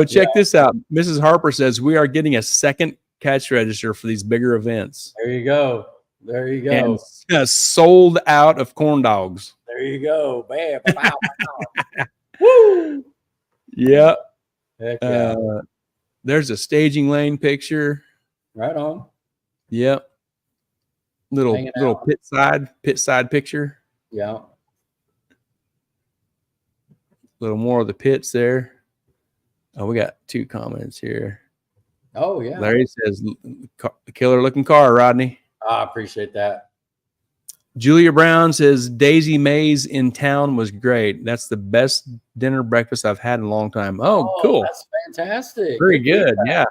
check this out. Mrs. Harper says we are getting a second catch register for these bigger events. There you go. And, sold out of corn dogs. There you go. Bam. Wow. Woo. Yeah. Heck yeah. There's a staging lane picture. Right on. Yep. Little pit side picture. Yeah. A little more of the pits there. Oh, we got 2 comments here. Oh yeah. Larry says, "Killer looking car, Rodney." I appreciate that. Julia Brown says Daisy Mays in town was great. That's the best dinner breakfast I've had in a long time. Oh, cool. That's fantastic. Very good. Yeah.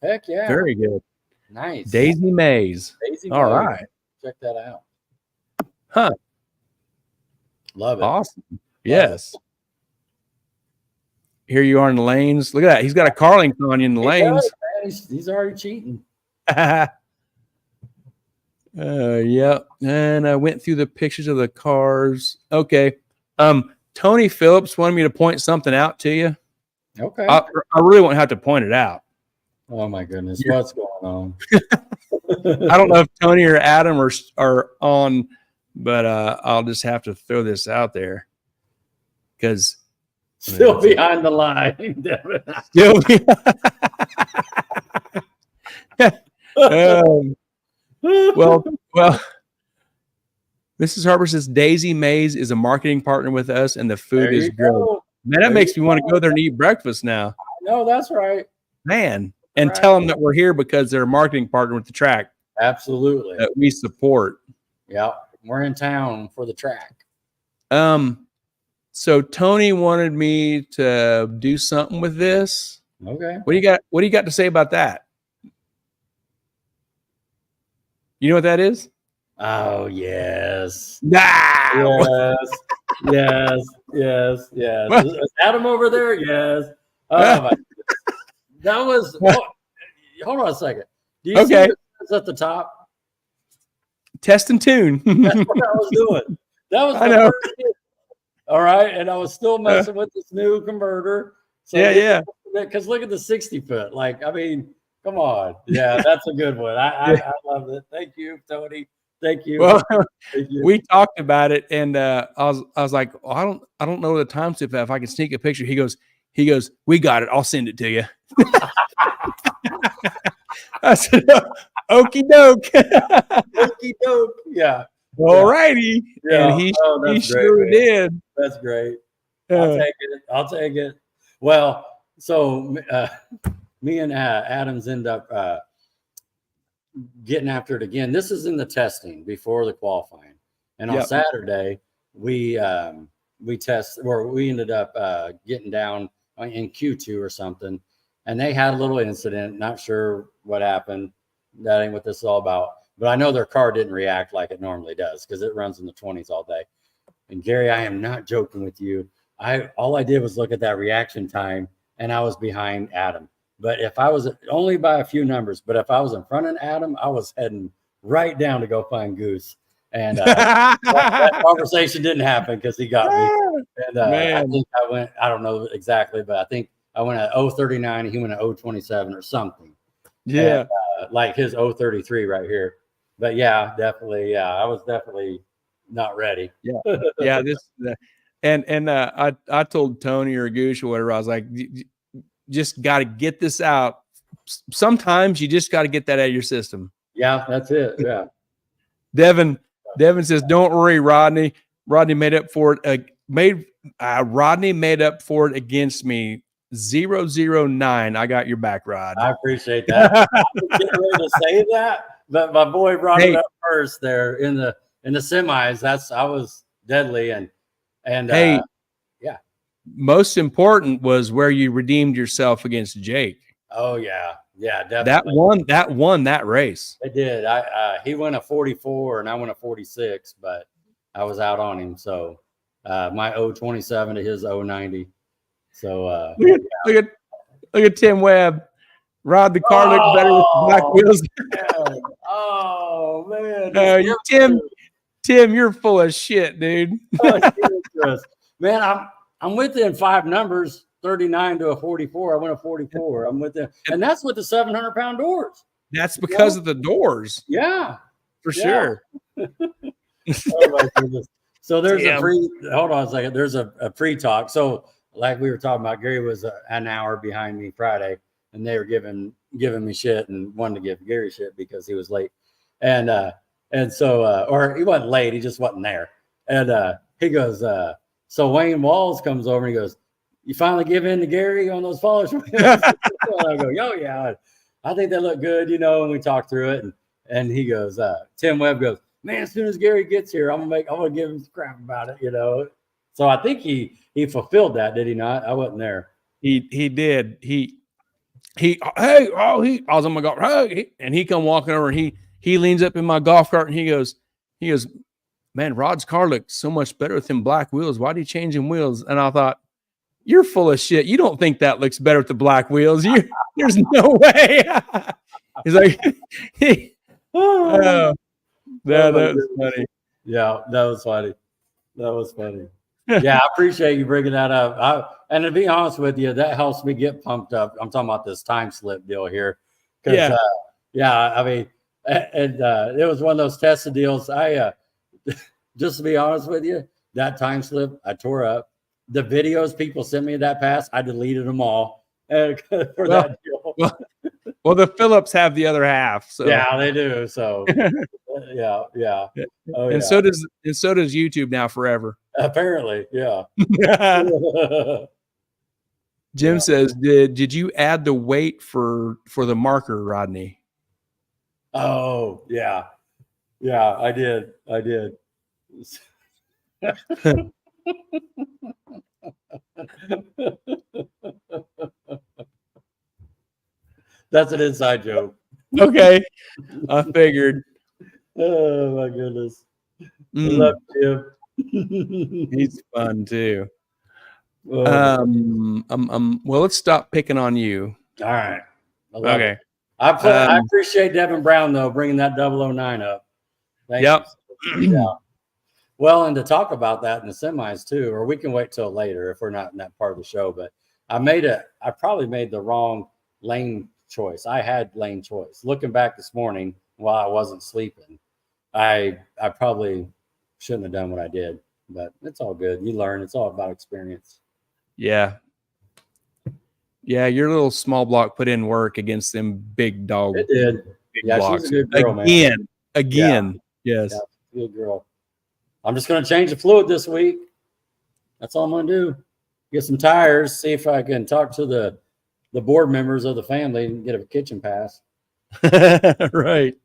Heck yeah. Very good. Nice. Daisy Mays. All right. Check that out. Huh. Love it. Awesome. Yes. Here you are in the lanes. Look at that. He's got a Carling on you in the lanes. He's already cheating. Yeah. And I went through the pictures of the cars. Okay. Tony Phillips wanted me to point something out to you. Okay. I really won't have to point it out. Oh my goodness. What's going on? I don't know if Tony or Adam are on, but I'll just have to throw this out there because still behind the line. Still well, Mrs. Harper says Daisy Mays is a marketing partner with us, and the food is great. Man, that makes me want to go there and eat breakfast now. No, that's right, man. And tell them that we're here because they're a marketing partner with the track. Absolutely, that we support. Yeah, we're in town for the track. So Tony wanted me to do something with this. Okay. What do you got to say about that? You know what that is? Oh yes. Nah. Yes. Is Adam over there? Yes. Oh my. That was. Hold on a second. Do you see what's at the top? Test and tune. That's what I was doing. That was. I know. All right, and I was still messing with this new converter. So yeah. Because look at the 60-foot. Like, I mean, come on. Yeah, that's a good one. I love it. Thank you, Tony. Thank you. Well, we talked about it, and I was like, oh, I don't know the time slip if I can sneak a picture. He goes, we got it. I'll send it to you. I said, okie doke. Okie doke. Yeah. All righty. Yeah. And he sure did. That's great. I'll take it. Well, so me and Adams end up getting after it again. This is in the testing before the qualifying. And on Saturday, we ended up getting down in Q2 or something. and they had a little incident. Not sure what happened. That ain't what this is all about. But I know their car didn't react like it normally does because it runs in the 20s all day. And Gary, I am not joking with you. All I did was look at that reaction time, and I was behind Adam. But if I was only by a few numbers, but if I was in front of Adam, I was heading right down to go find Goose. And that conversation didn't happen because he got me. And I think I went, I don't know exactly, but I think I went at 039 and he went at 027 or something. Yeah. And, like his 033 right here. But yeah, definitely. Yeah, I was definitely not ready. Yeah. Yeah. I told Tony or Goose or whatever, I was like, just got to get this out. Sometimes you just got to get that out of your system. Yeah, that's it. Yeah. Devin says, "Don't worry, Rodney. Rodney made up for it. Rodney made up for it against me. 009. I got your back, Rod." I appreciate that. I was getting ready to say that, but my boy brought it up first there in the semis. I was deadly and yeah. Most important was where you redeemed yourself against Jake. Oh yeah. Yeah, definitely. That won that race. It did. He went a 44 and I went a 46, but I was out on him. So my 027 to his 090. So look at Tim Webb. Rod, the car looks better with the black wheels. Man. Oh man. Tim, you're full of shit, dude. Man, I'm within 5 numbers. 39 to a 44. I went a 44. I'm with them. And that's with the 700-pound doors. That's because of the doors. Yeah. For sure. Oh my goodness. So there's hold on a second. There's a pre-talk. So like we were talking about, Gary was an hour behind me Friday and they were giving me shit and wanted to give Gary shit because he was late. And so, or he wasn't late. He just wasn't there. And he goes, so Wayne Walls comes over and he goes, "You finally give in to Gary on those polish wheels?" I go, "Yo, yeah, I think they look good, and we talked through it. And he goes, Tim Webb goes, "Man, as soon as Gary gets here, I'm gonna give him some crap about it, So I think he fulfilled that, did he not? I wasn't there. He did. I was on my golf, and he come walking over and he leans up in my golf cart and he goes, "Man, Rod's car looks so much better with them black wheels. Why do you change them wheels?" And I thought, "You're full of shit. You don't think that looks better with the black wheels. There's no way." He's like, that was funny. Yeah, that was funny. That was funny. Yeah, I appreciate you bringing that up. And to be honest with you, that helps me get pumped up. I'm talking about this time slip deal here. I mean, it was one of those tested deals. Just to be honest with you, that time slip I tore up. The videos people sent me that pass, I deleted them all for that deal. Well, the Phillips have the other half. So yeah, they do. So yeah. Oh, and so does YouTube now forever. Apparently, yeah. Jim says, "Did you add the weight for the marker, Rodney?" Oh yeah, I did. That's an inside joke. Okay, I figured. Oh my goodness, I love Jim. He's fun too. Well, let's stop picking on you. All right. Okay. I appreciate Devin Brown though bringing that 009 up. Thank you. Yeah. Well, and to talk about that in the semis too, or we can wait till later if we're not in that part of the show. But I probably made the wrong lane choice. I had lane choice. Looking back this morning while I wasn't sleeping, I probably shouldn't have done what I did, but it's all good. You learn. It's all about experience. Yeah. Yeah, your little small block put in work against them big dog. It did. Yeah, blocks. She's a good girl, Again. Yeah. Yes. Yeah, good girl. I'm just going to change the fluid this week. That's all I'm going to do. Get some tires, see if I can talk to the board members of the family and get a kitchen pass. Right.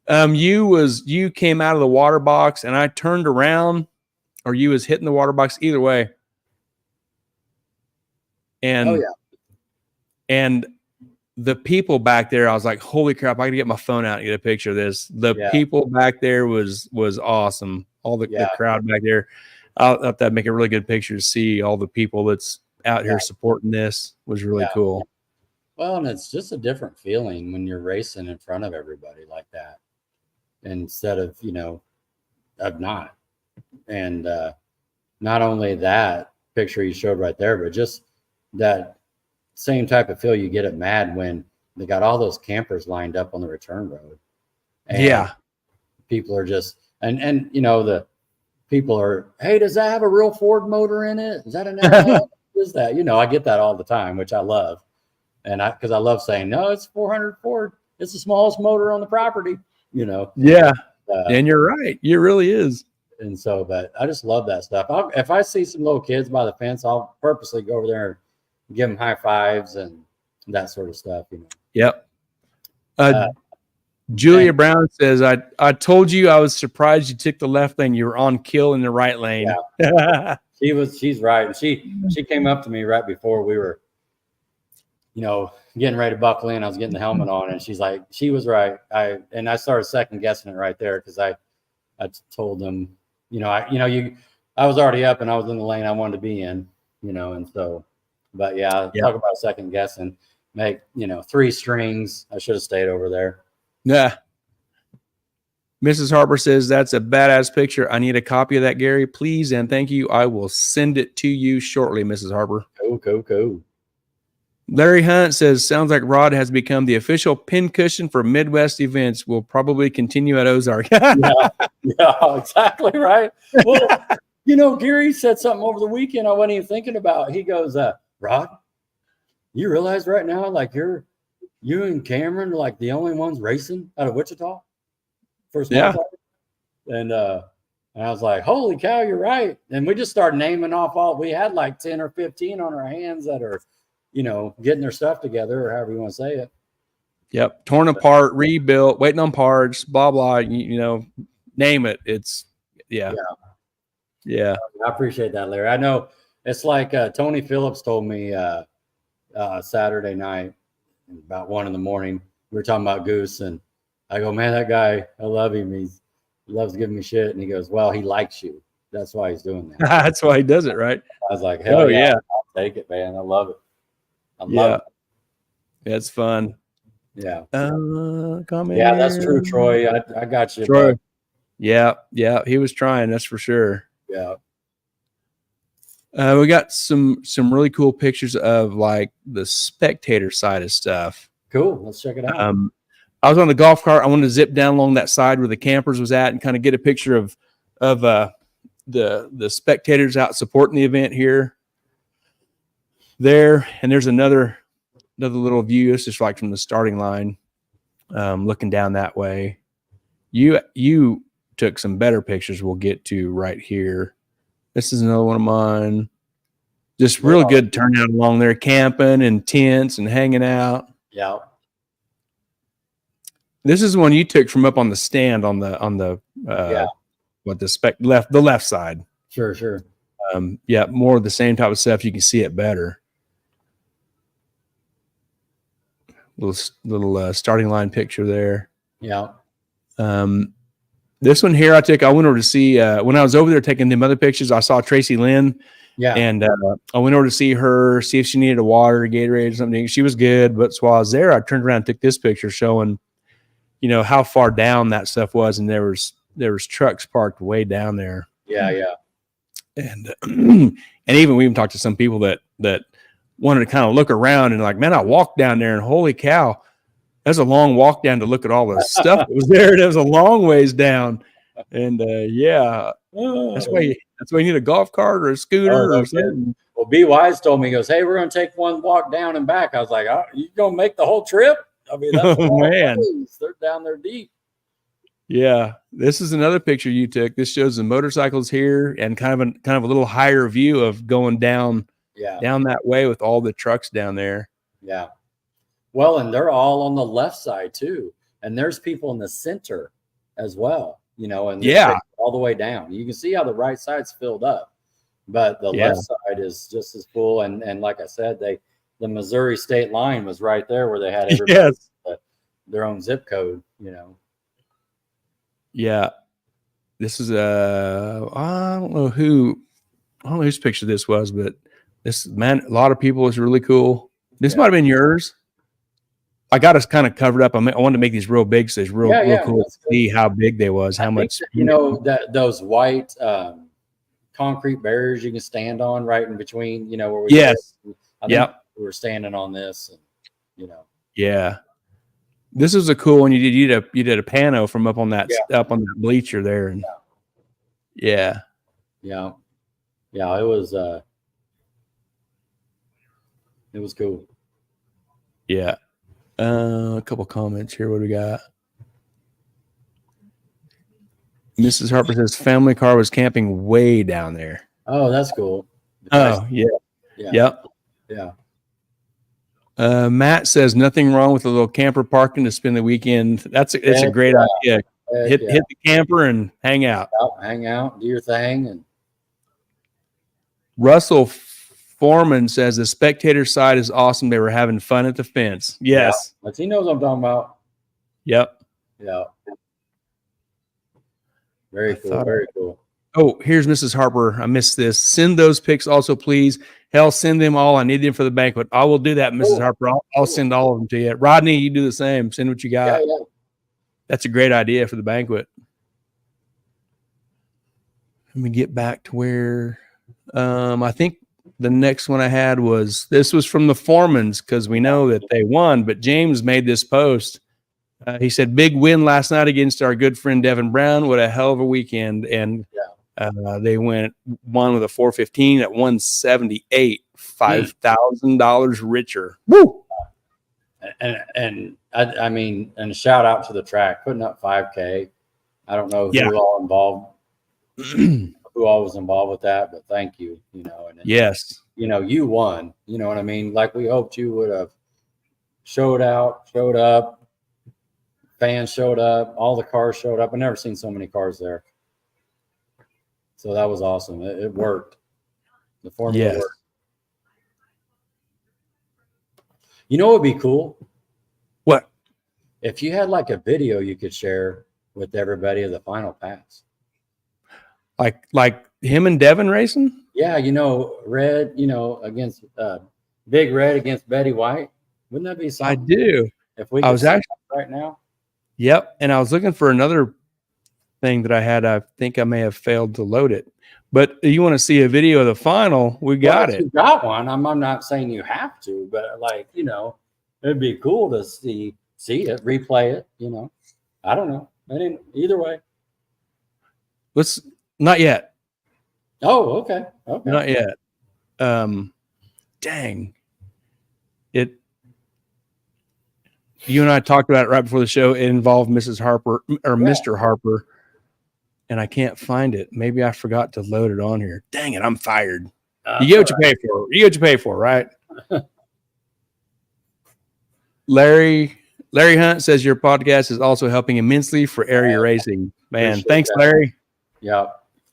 You came out of the water box and I turned around, or you was hitting the water box, either way. And And the people back there, I was like, holy crap, I got to get my phone out and get a picture of this. The people back there was awesome. All the crowd back there. I thought that'd make a really good picture to see all the people that's out here supporting this. Was really cool. Well, and it's just a different feeling when you're racing in front of everybody like that, instead of, of not. And not only that picture you showed right there, but just that same type of feel you get at Mad when they got all those campers lined up on the return road. And people are just, and the people are, hey, does that have a real Ford motor in it? Is that an what is that? I get that all the time, which I love. And because I love saying, no, it's 400 Ford. It's the smallest motor on the property, Yeah. And you're right. It really is. And so, but I just love that stuff. If I see some little kids by the fence, I'll purposely go over there and give them high fives and that sort of stuff. Yep. Julia Brown says, I told you I was surprised you took the left lane. You were on kill in the right lane. Yeah. She's right. And she came up to me right before we were, getting ready to buckle in. I was getting the helmet on, and she's like, she was right. I started second guessing it right there, because I told them, I was already up and I was in the lane I wanted to be in, and so, but talk about second guessing, make, 3 strings. I should have stayed over there. Yeah. Mrs. Harper says, that's a badass picture. I need a copy of that, Gary, please. And thank you. I will send it to you shortly, Mrs. Harper. Cool. Larry Hunt says, sounds like Rod has become the official pincushion for Midwest events. Will probably continue at Ozark. Yeah, exactly right. Well, Gary said something over the weekend I wasn't even thinking about. He goes, Rod, you realize right now, like you and Cameron are like the only ones racing out of Wichita for small tires? And I was like, holy cow, you're right. And we just started naming off we had like 10 or 15 on our hands that are, getting their stuff together, or however you want to say it. Yep. Torn apart, rebuilt, waiting on parts, blah, blah, name it. It's, yeah. I appreciate that, Larry. I know it's like Tony Phillips told me Saturday night about 1 a.m. We were talking about Goose, and I go, man, that guy, I love him. He loves giving me shit. And he goes, well, he likes you. That's why he's doing that. That's why he does it, right? I was like, hell yeah. I'll take it, man. I love it. I love it. It's fun. Yeah. Come yeah, that's true, Troy. I got you. Troy. Yeah. He was trying, that's for sure. Yeah. We got some really cool pictures of like the spectator side of stuff. Cool. Let's check it out. I was on the golf cart. I wanted to zip down along that side where the campers was at and kind of get a picture of the spectators out supporting the event here. There, and there's another little view. It's just like from the starting line, looking down that way. You took some better pictures we'll get to right here. This is another one of mine. Just real good turnout along there, camping and tents and hanging out. Yeah. This is one you took from up on the stand on the the left side. Sure. More of the same type of stuff. You can see it better. Little starting line picture there. Yeah. This one here I went over to see when I was over there taking them other pictures. I saw Tracy Lynn. Yeah. And I went over to see her, see if she needed a water, a Gatorade or something. She was good, but while I was there, I turned around and took this picture showing, how far down that stuff was, and there was trucks parked way down there. Yeah. And and even we even talked to some people that wanted to kind of look around and like, man, I walked down there and holy cow, that's a long walk down to look at all the stuff that was there. It was a long ways down. And that's why you need a golf cart or a scooter or something. Well, B Wise told me, he goes, hey, we're going to take one walk down and back. I was like, oh, you going to make the whole trip? I mean, that's man, they're down there deep. Yeah, this is another picture you took. This shows the motorcycles here and kind of a little higher view of going down that way with all the trucks down there. Yeah. Well, and they're all on the left side too. And there's people in the center as well, and all the way down. You can see how the right side's filled up, but the left side is just as full. And like I said, the Missouri state line was right there where they had everybody Yes. their own zip code, you know. Yeah. This is I don't know whose picture this was, but this man, a lot of people. It's really cool. This might have been yours. I got us kind of covered up. I wanted to make these real big, so it's real cool to see how big they was, how much. You know, that those white concrete barriers you can stand on right in between, you know, where we we were standing on this, and you know. Yeah. This was a cool one. You did a pano from up on that bleacher there, and yeah. It was cool. Yeah. A couple comments here. What do we got? Mrs. Harper says family car was camping way down there. Oh, that's cool. Oh, yeah. Yep. Yeah. Matt says nothing wrong with a little camper parking to spend the weekend. It's a great idea. Hit the camper and hang out. Hang out, do your thing. And Russell Foreman says the spectator side is awesome. They were having fun at the fence. Yes. Yeah. He knows what I'm talking about. Yep. Yeah. Very cool. Very cool. Oh, here's Mrs. Harper. I missed this. Send those pics also, please. Hell, send them all. I need them for the banquet. I will do that, Mrs. Harper. I'll send all of them to you. Rodney, you do the same. Send what you got. Yeah. That's a great idea for the banquet. Let me get back to where I think the next one I had was from the Foremans, because we know that they won, but James made this post. He said, big win last night against our good friend Devin Brown. What a hell of a weekend. And they won with a 415 at 178, $5,000 richer. Woo! And I mean, and shout out to the track putting up 5K. I don't know who all involved, who all was involved with that, but thank you. You know, and yes, you know, you won. You know what I mean? Like we hoped you would have showed up. Fans showed up. All the cars showed up. I've never seen so many cars there. So that was awesome. It worked. The formula worked. You know what would be cool? What? If you had like a video you could share with everybody of the final pass. Like him and Devin racing? Yeah, you know, Red, you know, against Big Red against Betty White. Wouldn't that be something? I do. If we could right now. Yep. And I was looking for another thing that I had. I think I may have failed to load it. But you want to see a video of the final? We got it. You got one. I'm not saying you have to, but like, you know, it'd be cool to see it, replay it, you know. I don't know. Either way. Not yet. Oh, okay. Okay. Not yet. Dang. You and I talked about it right before the show. It involved Mrs. Harper or Mr. Harper, and I can't find it. Maybe I forgot to load it on here. Dang it, I'm fired. You get what you pay for. You get what you pay for, right? Larry Hunt says your podcast is also helping immensely for area racing. Man, appreciate thanks, that. Larry. Yeah.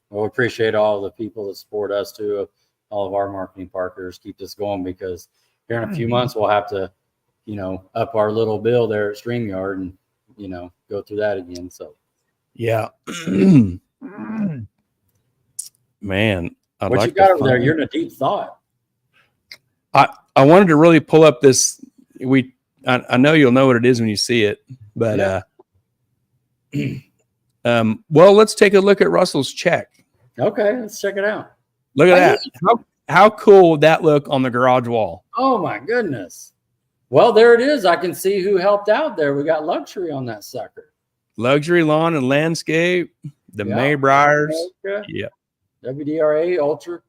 Well, we appreciate all the people that support us too. All of our marketing partners keep this going, because here in a few months we'll have to, you know, up our little bill there at StreamYard and, you know, go through that again. So, yeah. Man. What you got over there? You're in a deep thought. I wanted to really pull up this. I know you'll know what it is when you see it, but well, let's take a look at Russell's check. Okay, let's check it out. Look at that. How cool would that look on the garage wall? Oh my goodness. Well, there it is. I can see who helped out there. We got luxury on that sucker. Luxury Lawn and Landscape, the Maybriars. Yeah. WDRA Ultra.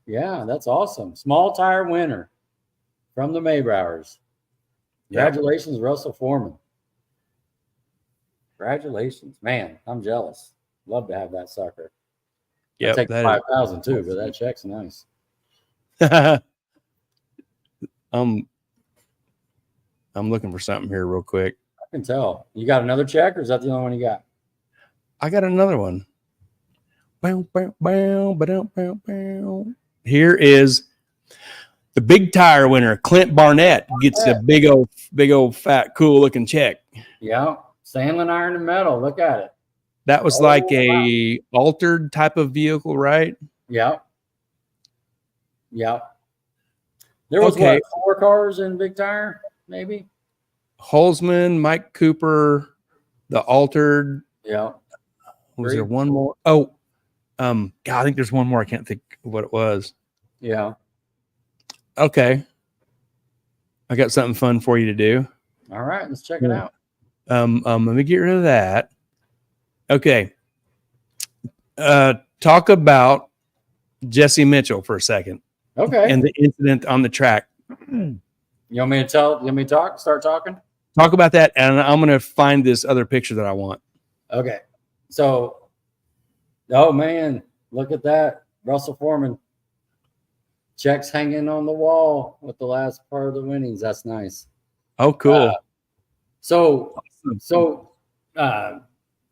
Yeah, that's awesome. Small tire winner from the Maybriars. Congratulations, Russell Foreman. Congratulations. Man, I'm jealous. Love to have that sucker. Yeah, take 5,000 too, but that check's nice. I'm looking for something here real quick. I can tell. You got another check, or is that the only one you got? I got another one. Here is The big tire winner, Clint Barnett, gets a big old fat, cool looking check. Yeah. Sandlin Iron and Metal. Look at it. That was like a altered type of vehicle, right? Yeah. Yeah. There was what, 4 cars in Big Tire, maybe? Holzman, Mike Cooper, the altered. Yeah. Was there one more? Oh, God, I think there's one more. I can't think of what it was. Yeah. Okay. I got something fun for you to do. All right, let's check it out. Let me get rid of that. Okay. Talk about Jesse Mitchell for a second. Okay. And the incident on the track. You want me to talk? Start talking? Talk about that, and I'm going to find this other picture that I want. Okay. So, oh, man, look at that. Russell Foreman. Checks hanging on the wall with the last part of the winnings. That's nice. Oh, cool.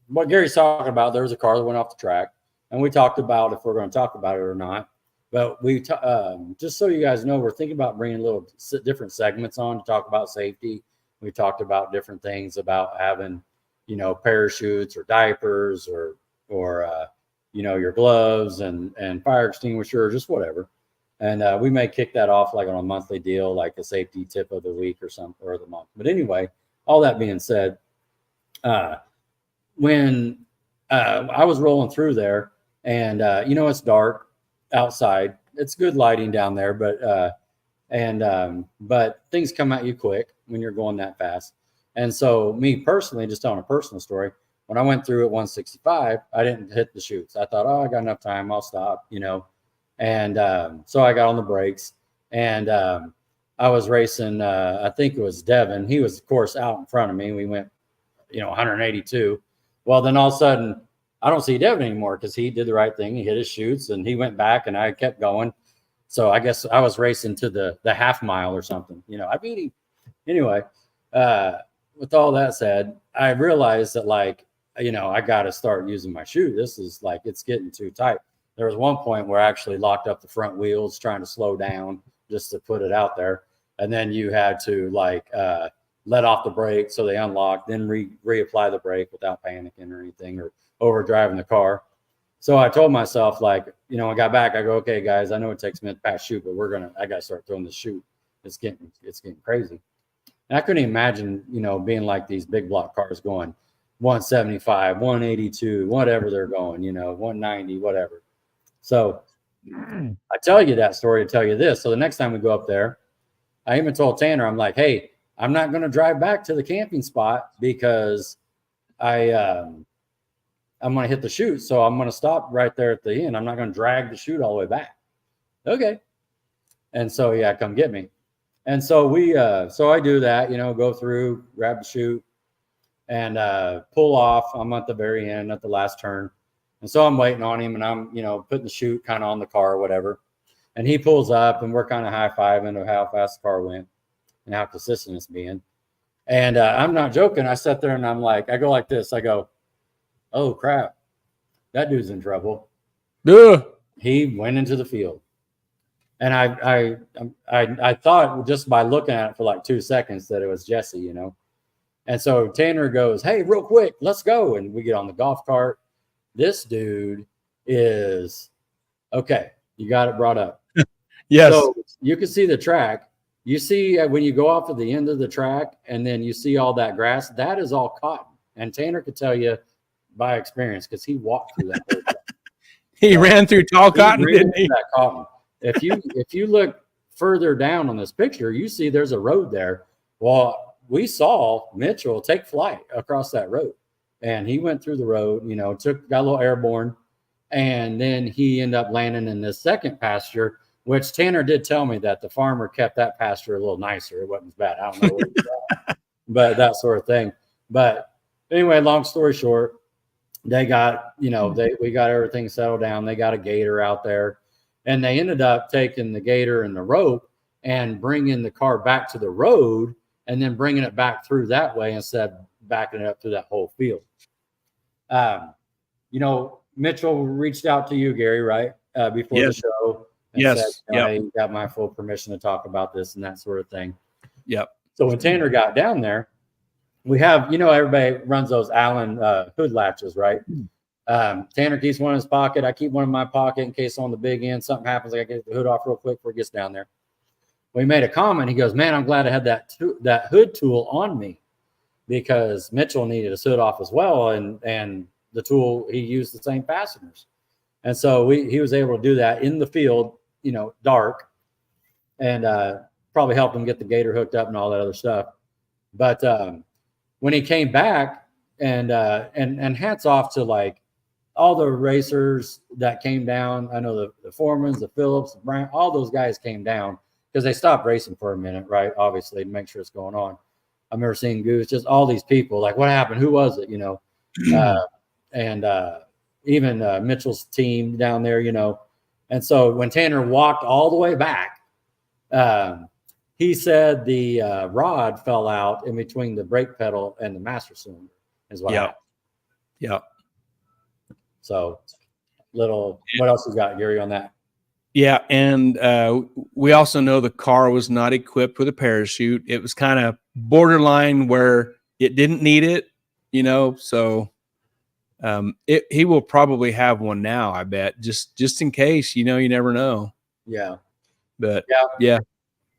What Gary's talking about, there was a car that went off the track, and we talked about if we're going to talk about it or not. But just so you guys know, we're thinking about bringing little different segments on to talk about safety. We talked about different things about having, parachutes or diapers or your gloves and fire extinguisher, just whatever. And we may kick that off like on a monthly deal, like a safety tip of the week or the month. But anyway, all that being said, when I was rolling through there, and it's dark outside, it's good lighting down there, but things come at you quick when you're going that fast. And so, me personally, just telling a personal story, when I went through at 165, I didn't hit the chutes. I thought, I got enough time, I'll stop, And so I got on the brakes, and I was racing. I think it was Devin. He was, of course, out in front of me. We went, 182. Well, then all of a sudden, I don't see Devin anymore because he did the right thing. He hit his chutes, and he went back, and I kept going. So I guess I was racing to the half mile or something. I beat him. Anyway, with all that said, I realized that, I got to start using my chute. This is it's getting too tight. There was one point where I actually locked up the front wheels trying to slow down just to put it out there. And then you had to let off the brake so they unlocked, then reapply the brake without panicking or anything or overdriving the car. So I told myself, I got back, I go, okay, guys, I know it takes a minute to pass chute, but I got to start throwing the chute. It's getting crazy. And I couldn't imagine, being like these big block cars going 175, 182, whatever they're going, 190, whatever. So I tell you that story to tell you this. So the next time we go up there, I even told Tanner, I'm like, hey, I'm not going to drive back to the camping spot because I'm going to hit the chute. So I'm going to stop right there at the end. I'm not going to drag the chute all the way back. Okay. And so, yeah, come get me. And so so I do that, go through, grab the chute and pull off. I'm at the very end at the last turn. And so I'm waiting on him, and I'm, putting the chute kind of on the car or whatever. And he pulls up, and we're kind of high-fiving of how fast the car went and how consistent it's being. And I'm not joking. I sat there, and I'm like, I go like this. I go, oh, crap. That dude's in trouble. Duh. He went into the field. And I thought just by looking at it for 2 seconds that it was Jesse, And so Tanner goes, hey, real quick, let's go. And we get on the golf cart. This dude is okay. You got it brought up. Yes. So you can see the track. You see when you go off at the end of the track and then you see all that grass, that is all cotton. And Tanner could tell you by experience because he walked through that whole track. He ran through tall cotton, didn't he? That cotton. If you look further down on this picture, you see there's a road there. Well, we saw Mitchell take flight across that road. And he went through the road, got a little airborne, and then he ended up landing in this second pasture, which Tanner did tell me that the farmer kept that pasture a little nicer. It wasn't as bad. I don't know what he got, but that sort of thing. But anyway, long story short, they got, we got everything settled down. They got a gator out there, and they ended up taking the gator and the rope and bringing the car back to the road and then bringing it back through that way instead of backing it up through that whole field. Mitchell reached out to you, Gary, right? Before the show. and said, Yes. Yep. hey, you got my full permission to talk about this and that sort of thing. Yep. So when Tanner got down there, we have, everybody runs those Allen hood latches, right? Tanner keeps one in his pocket. I keep one in my pocket in case on the big end something happens. I got to get the hood off real quick before it gets down there. We made a comment. He goes, man, I'm glad I had that hood tool on me, because Mitchell needed his hood off as well. And the tool, he used the same fasteners. And so he was able to do that in the field, dark, and probably helped him get the gator hooked up and all that other stuff. But when he came back, and hats off to like all the racers that came down. I know the Foremans, the Phillips, the Brown, all those guys came down because they stopped racing for a minute, right? Obviously, to make sure it's going on. I remember seeing Goose, just all these people, like, what happened? Who was it? And even Mitchell's team down there, And so when Tanner walked all the way back, he said the rod fell out in between the brake pedal and the master cylinder. Is what happened. Yeah. So, what else you got, Gary, on that? Yeah, and we also know the car was not equipped with a parachute. It was kind of borderline where it didn't need it, So he will probably have one now, I bet, just in case. You never know. Yeah, but yeah.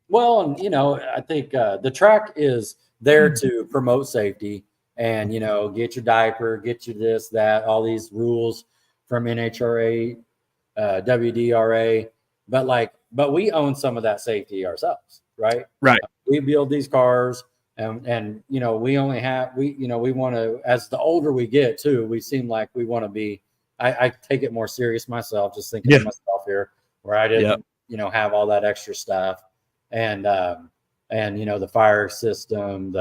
Well, and I think the track is there to promote safety, and get your diaper, get you this, that, all these rules from NHRA, WDRA, but we own some of that safety ourselves, right? Right. We build these cars, and we only have we want to, as the older we get too, we seem like we want to be. I take it more serious myself, just thinking of myself here, where I didn't have all that extra stuff, and the fire system,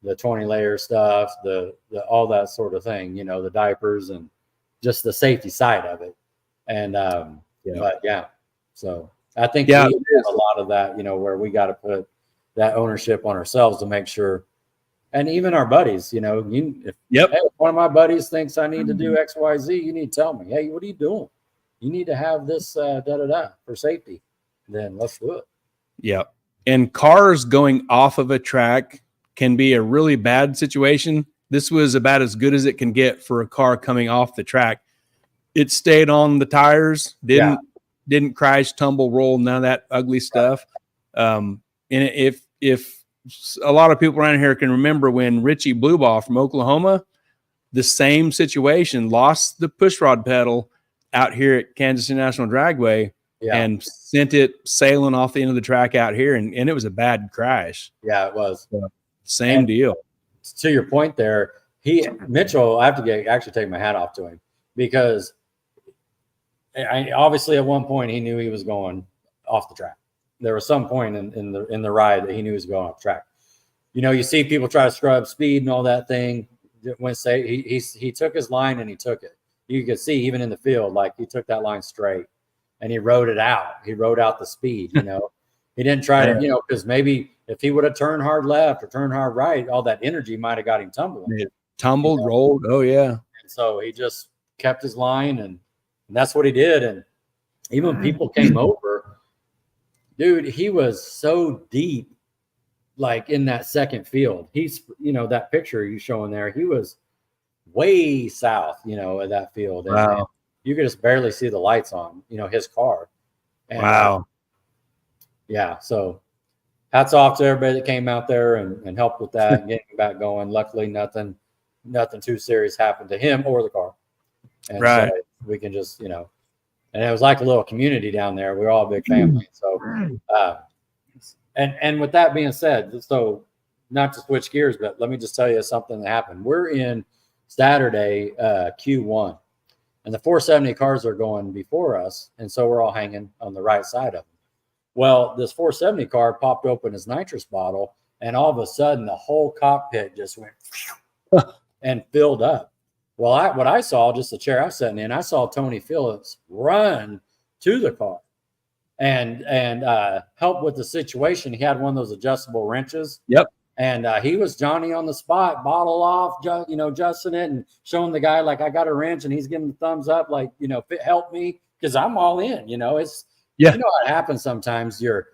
the 20 layer stuff, the all that sort of thing, the diapers and just the safety side of it. And so I think we have a lot of that, where we got to put that ownership on ourselves to make sure. And even our buddies, if one of my buddies thinks I need to do X, Y, Z, you need to tell me, hey, what are you doing? You need to have this for safety. Then let's do it. Yeah. And cars going off of a track can be a really bad situation. This was about as good as it can get for a car coming off the track. It stayed on the tires, didn't crash, tumble, roll, none of that ugly stuff. And if a lot of people around here can remember when Richie Blueball from Oklahoma, the same situation, lost the pushrod pedal out here at Kansas City National Dragway and sent it sailing off the end of the track out here. And it was a bad crash. Yeah, it was. Same deal. To your point there, Mitchell, I have to actually take my hat off to him, because obviously at one point he knew he was going off the track. There was some point in the ride that he knew he was going off track. You see people try to scrub speed and all that thing. He took his line and he took it. You could see even in the field, like he took that line straight and he rode it out. He rode out the speed. He didn't try to, because maybe if he would have turned hard left or turned hard right, all that energy might have got him tumbling. It tumbled, rolled. Oh yeah. And so he just kept his line, and that's what he did. And even when people came over, dude, he was so deep, like in that second field. He's, that picture you showing there, he was way south, of that field. And, wow. You could just barely see the lights on, his car. And, wow. So hats off to everybody that came out there and helped with that and getting back going. Luckily, nothing too serious happened to him or the car. And so we can just, and it was like a little community down there. We're all a big family. So, and with that being said, so not to switch gears, but let me just tell you something that happened. We're in Saturday, Q1, and the 470 cars are going before us. And so we're all hanging on the right side of them. Well, this 470 car popped open his nitrous bottle, and all of a sudden the whole cockpit just went and filled up. Well, what I saw, just the chair I was sitting in, I saw Tony Phillips run to the car and help with the situation. He had one of those adjustable wrenches. Yep. And he was Johnny on the spot, bottle off, adjusting it and showing the guy, like, I got a wrench, and he's giving the thumbs up, like, help me, because I'm all in. Yeah. you know how it happens sometimes. Your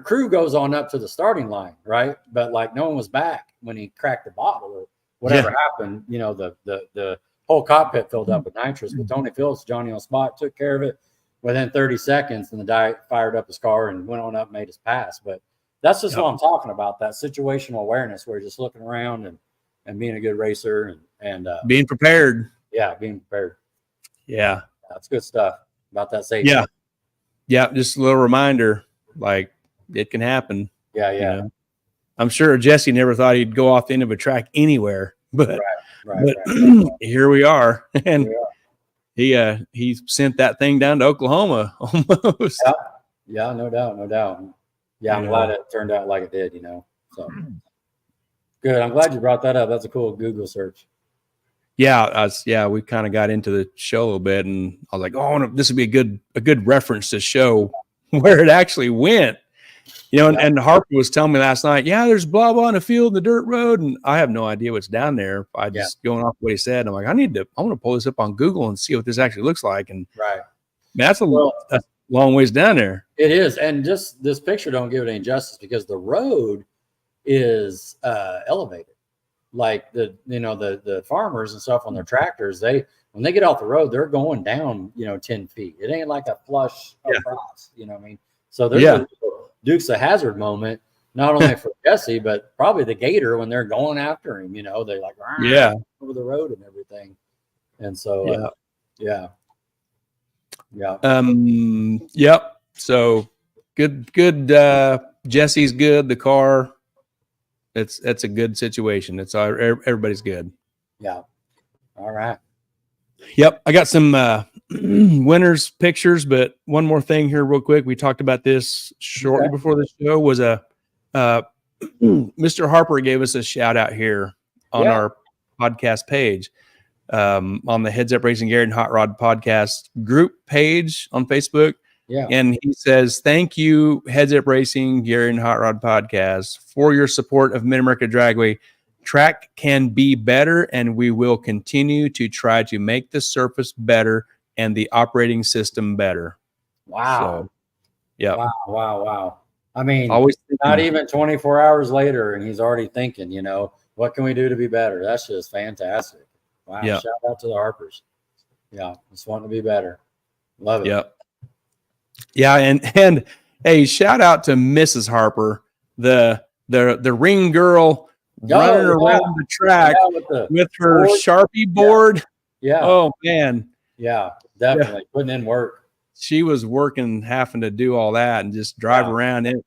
crew goes on up to the starting line, right? But like no one was back when he cracked the bottle or whatever happened. You know, the whole cockpit filled up with nitrous. But Tony Phillips, Johnny on spot, took care of it within 30 seconds, and the guy fired up his car and went on up, made his pass. But that's just what I'm talking about, that situational awareness where you're just looking around and being a good racer and being prepared. Yeah, being prepared. Yeah. That's good stuff about that safety. Yeah. Yeah. Just a little reminder, like it can happen. Yeah. You know? I'm sure Jesse never thought he'd go off the end of a track anywhere, but, right. here we are. And he sent that thing down to Oklahoma almost. Yeah, no doubt. Yeah, I'm glad it turned out like it did, you know. So good. I'm glad you brought that up. That's a cool Google search. Yeah, we kind of got into the show a little bit, and I was like, "Oh, this would be a good reference to show where it actually went." You know, and Harper was telling me last night, "Yeah, there's blah blah in the field, in the dirt road," and I have no idea what's down there. I just going off what he said. I'm like, I want to pull this up on Google and see what this actually looks like. And that's a long ways down there. It is, and just this picture don't give it any justice because the road is elevated. Like the farmers and stuff on their tractors, when they get off the road, they're going down 10 feet. It ain't like a flush across, you know what I mean? So there's a Dukes of Hazzard moment, not only for Jesse, but probably the Gator when they're going after him. They're like over the road and everything. And so Yep. So good. Jesse's good. The car. It's a good situation. It's everybody's good. Yeah. All right. Yep. I got some winners pictures, but one more thing here real quick. We talked about this shortly before the show was Mr. Harper gave us a shout out here on our podcast page, on the Heads Up Racing Garrett and Hot Rod podcast group page on Facebook. Yeah. And he says, "Thank you, Heads Up Racing, Gary and Hot Rod Podcast, for your support of Mid America Dragway. Track can be better, and we will continue to try to make the surface better and the operating system better." Wow. So, yeah. Wow. I mean, always not even 24 hours later, and he's already thinking, what can we do to be better? That's just fantastic. Wow. Yeah. Shout out to the Harpers. Yeah. Just wanting to be better. Love it. Yep. Yeah, and hey, shout out to Mrs. Harper, the ring girl running around the track with her Sharpie board. Yeah. Oh man. Yeah, definitely putting in work. She was working, having to do all that and just drive around, and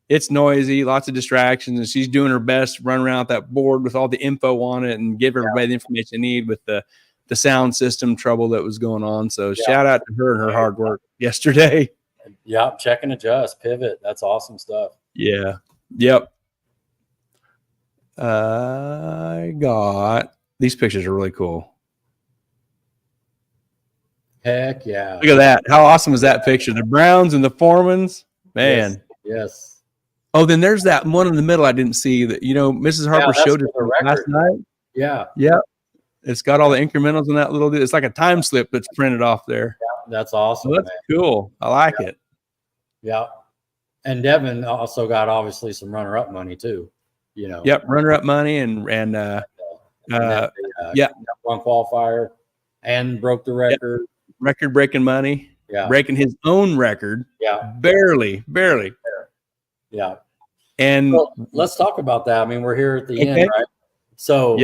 it's noisy, lots of distractions, and she's doing her best to run around with that board with all the info on it and give everybody the information they need with the sound system trouble that was going on. So shout out to her and her hard work yesterday. Yeah, check and adjust, pivot. That's awesome stuff. Yeah. Yep. I got these pictures are really cool. Heck yeah. Look at that. How awesome is that picture? The Browns and the Foremans. Man. Yes. Oh, then there's that one in the middle I didn't see that, Mrs. Harper showed it last night. Yeah. Yeah. It's got all the incrementals in that little. It's like a time slip that's printed off there. Yeah, that's awesome. So that's cool. I like it. Yeah. And Devin also got obviously some runner-up money too. Yep, runner-up money and one qualifier and broke the record. Yep. Record-breaking money. Yeah. Breaking his own record. Yeah. Barely. Yeah. And let's talk about that. I mean, we're here at the end, right? So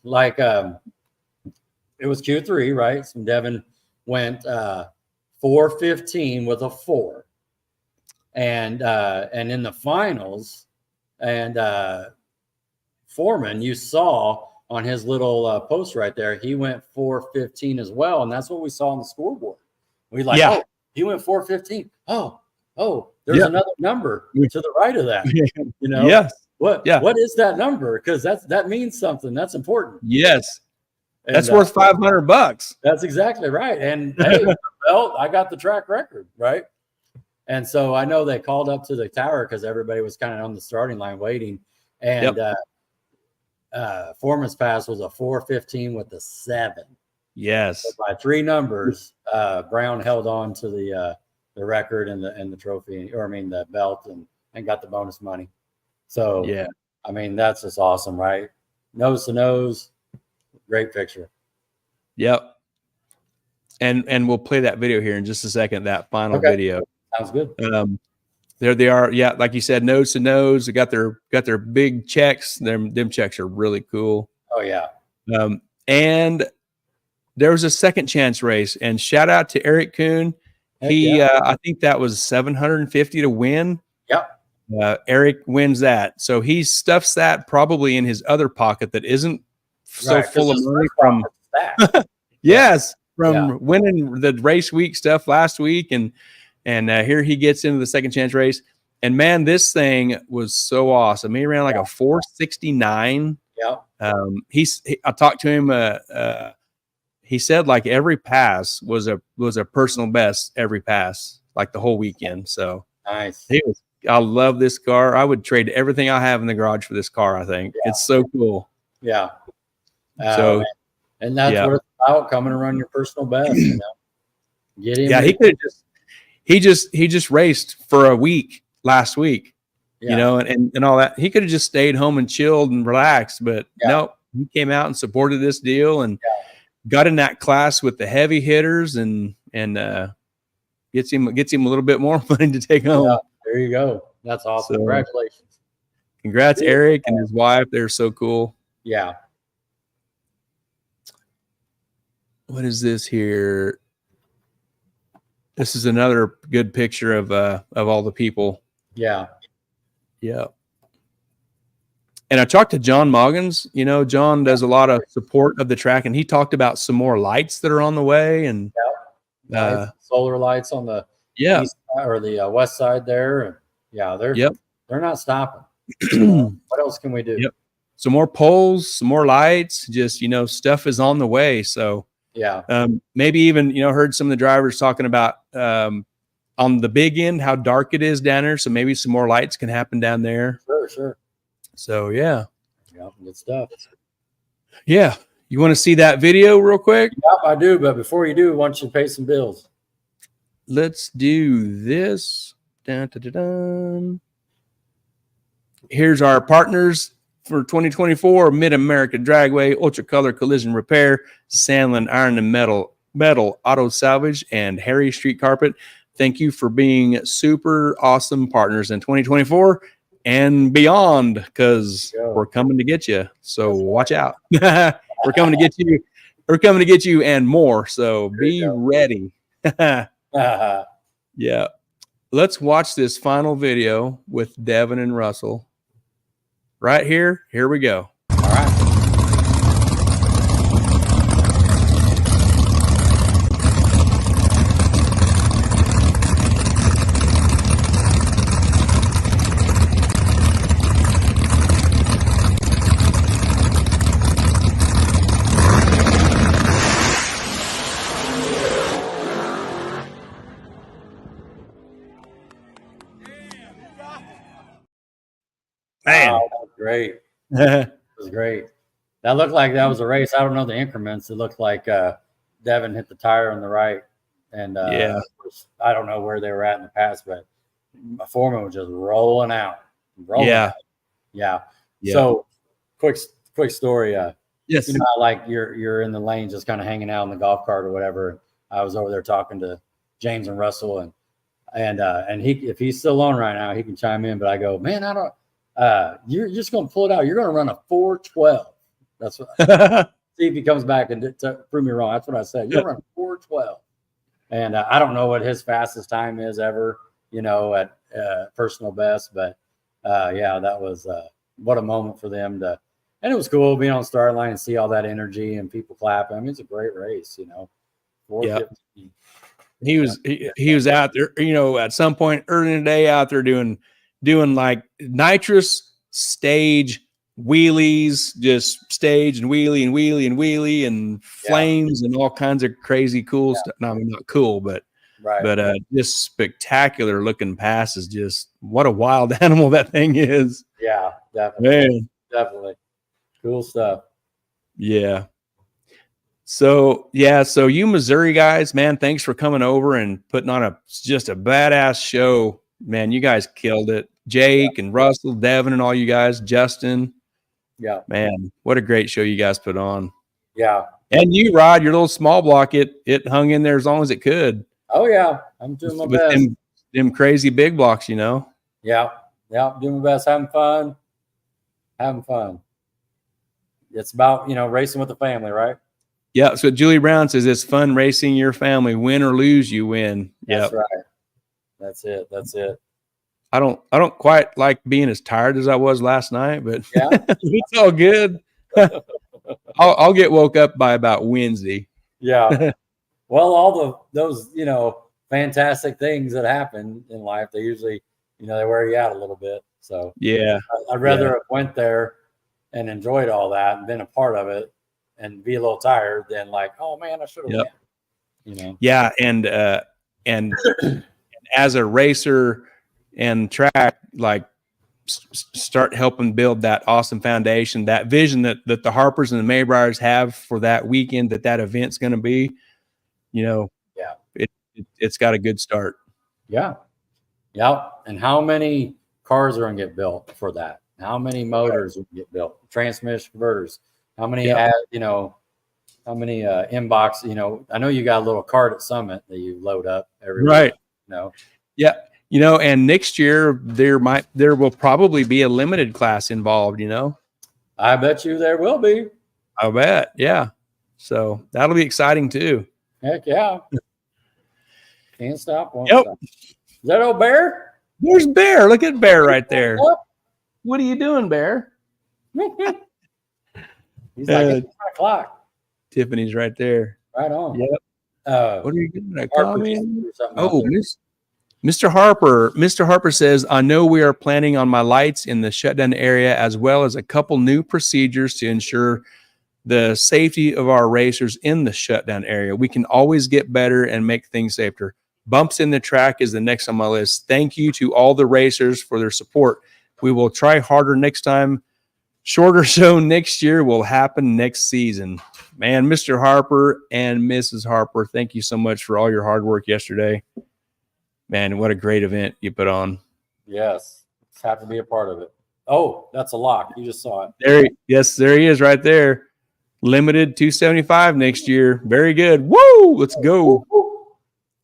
like it was Q3, right? So Devin went 4:15 with a 4. And in the finals, and Foreman, you saw on his little post right there, he went 4:15 as well, and that's what we saw on the scoreboard. We he went 4:15. Oh, there's another number to the right of that. Yes. What is that number? Because that means something. That's important. Yes. And that's worth $500. That's exactly right. And hey, I got the track record, right? And so I know they called up to the tower because everybody was kind of on the starting line waiting. And Foreman's pass was a 4:15 with a 7. Yes. By 3 numbers, Brown held on to the record and the trophy, or I mean the belt, and got the bonus money. So Yeah. I mean, that's just awesome, right? Nose to nose, great picture. Yep. And we'll play that video here in just a second. That final Okay. video. Sounds good. There they are. Yeah, like you said, nose to nose. They got their big checks. Them checks are really cool. Oh yeah. And there was a second chance race, and shout out to Eric Kuhn. He, I think that was 750 to win. Yep. Eric wins that, so he stuffs that probably in his other pocket that isn't so full of money from. Yes, from winning the race week stuff last week, and here he gets into the second chance race, and man, this thing was so awesome. He ran like a 469. Yeah. I talked to him. He said like every pass was a personal best every pass, like the whole weekend. So nice. I love this car. I would trade everything I have in the garage for this car. I think it's so cool. Yeah. So, and that's what it's about, coming to run your personal best. You know, get him. Yeah, he could he just raced for a week last week, you know, and all that. He could have just stayed home and chilled and relaxed, but nope, he came out and supported this deal and got in that class with the heavy hitters and gets him a little bit more money to take home. Yeah, there you go. That's awesome. So, congratulations. Congrats, Eric and his wife. They're so cool. Yeah. What is this here? This is another good picture of all the people. Yeah. Yeah. And I talked to John Moggins. You know, John does a lot of support of the track, and he talked about some more lights that are on the way, and solar lights on the east or the west side there. And they're not stopping. What else can we do? Yep. Some more poles, some more lights. Just stuff is on the way. So maybe even heard some of the drivers talking about on the big end how dark it is down there. So maybe some more lights can happen down there. Sure. So yeah, good stuff. Yeah, you want to see that video real quick? Yep, I do. But before you do, I want you to pay some bills. Let's do this. Dun, dun, dun, dun. Here's our partners for 2024: Mid America Dragway, Ultra Color Collision Repair, Sandlin Iron and Metal Auto Salvage, and Harry Street Carpet. Thank you for being super awesome partners in 2024 and beyond, because we're coming to get you. So watch out. We're coming to get you. We're coming to get you and more. So be ready. Yeah. Let's watch this final video with Devin and Russell. Right here. Here we go. All right. Man, that was great. It was great. That looked like that was a race. I don't know the increments. It looked like Devin hit the tire on the right, and I don't know where they were at in the past, but Foreman was just rolling out. Yeah. So, quick story. Yes. You know, like you're in the lane, just kind of hanging out in the golf cart or whatever. I was over there talking to James and Russell, and he, if he's still on right now, he can chime in. But I go, man, I don't. You're just going to pull it out. You're going to run a 4:12. That's what. See if he comes back and prove me wrong. That's what I said. You're running 4:12, and I don't know what his fastest time is ever. At personal best, but that was what a moment for them to. And it was cool being on the start line and see all that energy and people clapping. I mean, it's a great race, 4:15. He was out there, at some point early in the day out there doing like nitrous stage wheelies, just stage and wheelie and flames and all kinds of crazy cool stuff. No, I mean, not cool, but just spectacular looking passes. Just what a wild animal that thing is. Yeah, definitely. Man. Definitely. Cool stuff. Yeah. So you Missouri guys, man, thanks for coming over and putting on just a badass show. Man, you guys killed it. Jake and Russell, Devin, and all you guys, Justin. Yeah. Man, what a great show you guys put on. Yeah. And you, Rod, your little small block, it hung in there as long as it could. Oh yeah, I'm doing my best. Them crazy big blocks, you know. Yeah, doing my best, having fun. It's about racing with the family, right? Yeah. So Julie Brown says it's fun racing your family. Win or lose, you win. That's right. That's it. I don't quite like being as tired as I was last night, but yeah, it's all good. I'll get woke up by about Wednesday. Yeah. Well, all those fantastic things that happen in life, they usually they wear you out a little bit. So yeah, I'd rather have went there and enjoyed all that and been a part of it and be a little tired than like, oh man, I should have won. Yeah, and as a racer and track, like start helping build that awesome foundation, that vision that the Harpers and the Maybriers have for that weekend, that event's going to be, it's got a good start. Yeah. And how many cars are going to get built for that? How many motors will get built? Transmission converters. How many, how many inbox, I know you got a little cart at Summit that you load up every week. Yeah. And next year there will probably be a limited class involved, I bet you there will be. I bet. Yeah. So that'll be exciting too. Heck yeah. Can't stop. Won't stop. Is that old Bear? There's Bear. Look at Bear right there. What are you doing, Bear? He's like, it's 9 o'clock. Tiffany's right there. Right on. Yep. What are you doing? Mr. Harper. Mr. Harper says, I know we are planning on my lights in the shutdown area as well as a couple new procedures to ensure the safety of our racers in the shutdown area. We can always get better and make things safer. Bumps in the track is the next on my list. Thank you to all the racers for their support. We will try harder next time. Shorter show next year will happen next season. Man, Mr. Harper and Mrs. Harper, thank you so much for all your hard work yesterday. Man, what a great event you put on. Yes. It's happy to be a part of it. Oh, that's a lock. You just saw it. There he is right there. Limited 275 next year. Very good. Woo! Let's go.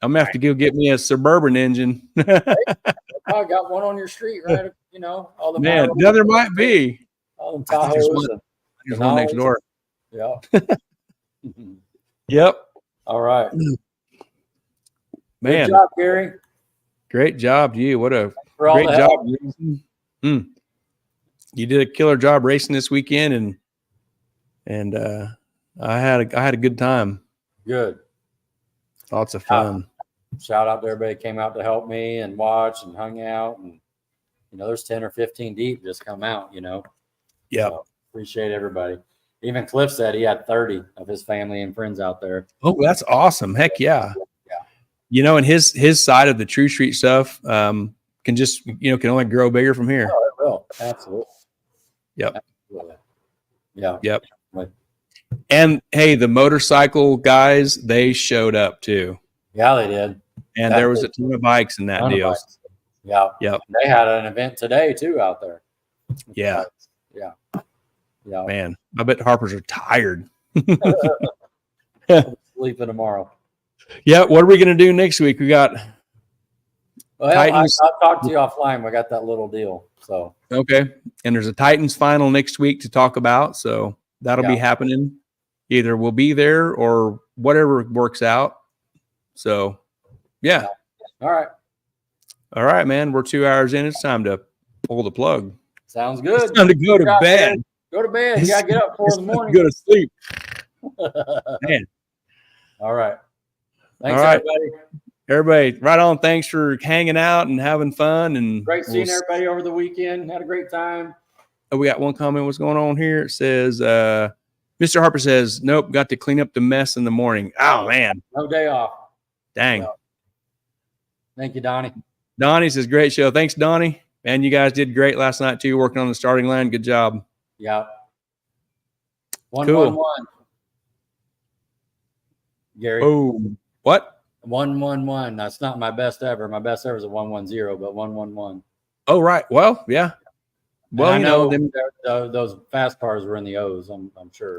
I'm gonna have to go get me a Suburban engine. I got one on your street, right? All the man. Now there might be. All the Tahoes. There's one next door. Yeah. Yep. All right. Man. Good job, Gary. Great job to you. What a great job. You did a killer job racing this weekend, and I had a good time. Good. Lots of fun. Shout out to everybody that came out to help me and watch and hung out, and there's 10 or 15 deep just come out. Yeah. So, appreciate everybody. Even Cliff said he had 30 of his family and friends out there. Oh, that's awesome. Heck yeah. And his side of the True Street stuff can just, can only grow bigger from here. Oh, it will. Absolutely. Yep. Absolutely. Yeah. Yep. And hey, the motorcycle guys, they showed up too. Yeah, they did. And there was a ton of bikes in that deal. Yeah. Yep. They had an event today too out there. Yeah. Yeah. Yeah. Man, I bet Harpers are tired. Sleeping tomorrow. Yeah. What are we going to do next week? We got Titans. I'll talk to you offline. We got that little deal. So okay. And there's a Titans final next week to talk about. So that'll be happening. Either we'll be there or whatever works out. So yeah. All right, man. We're 2 hours in. It's time to pull the plug. Sounds good. It's time to go to bed. Go to bed. You gotta get up 4 in the morning. Go to sleep. Man. All right. Thanks, everybody. Everybody, right on. Thanks for hanging out and having fun. And great seeing everybody over the weekend. Had a great time. Oh, we got one comment. What's going on here? It says, Mr. Harper says, nope, got to clean up the mess in the morning. Oh, man. No day off. Dang. No. Thank you, Donnie. Donnie says, great show. Thanks, Donnie. Man, you guys did great last night, too, working on the starting line. Good job. Yeah. 1-1-1. Cool. Gary. Oh, what? 111. That's not my best ever. My best ever is a 110, but 111. Oh, right. Well, yeah. Well, And I know them. those fast cars were in the O's. I'm sure.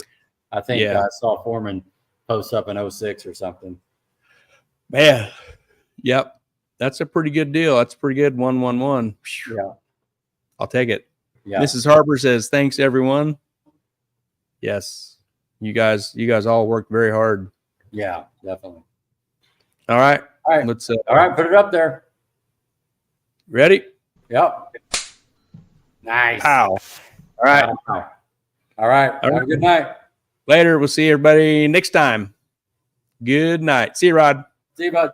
I think Yeah. I saw Foreman post up in 06 or something. Man. Yep. That's a pretty good deal. That's pretty good. 111. Yeah. I'll take it. Yeah. Mrs. Harper says, thanks everyone. Yes. You guys all worked very hard. Yeah, definitely. All right. All right. Let's All right, put it up there. ready? Yep. Nice. Pow. All right. All right. Have a good night. Later. We'll see everybody next time. Good night. See you, Rod. See you, bud.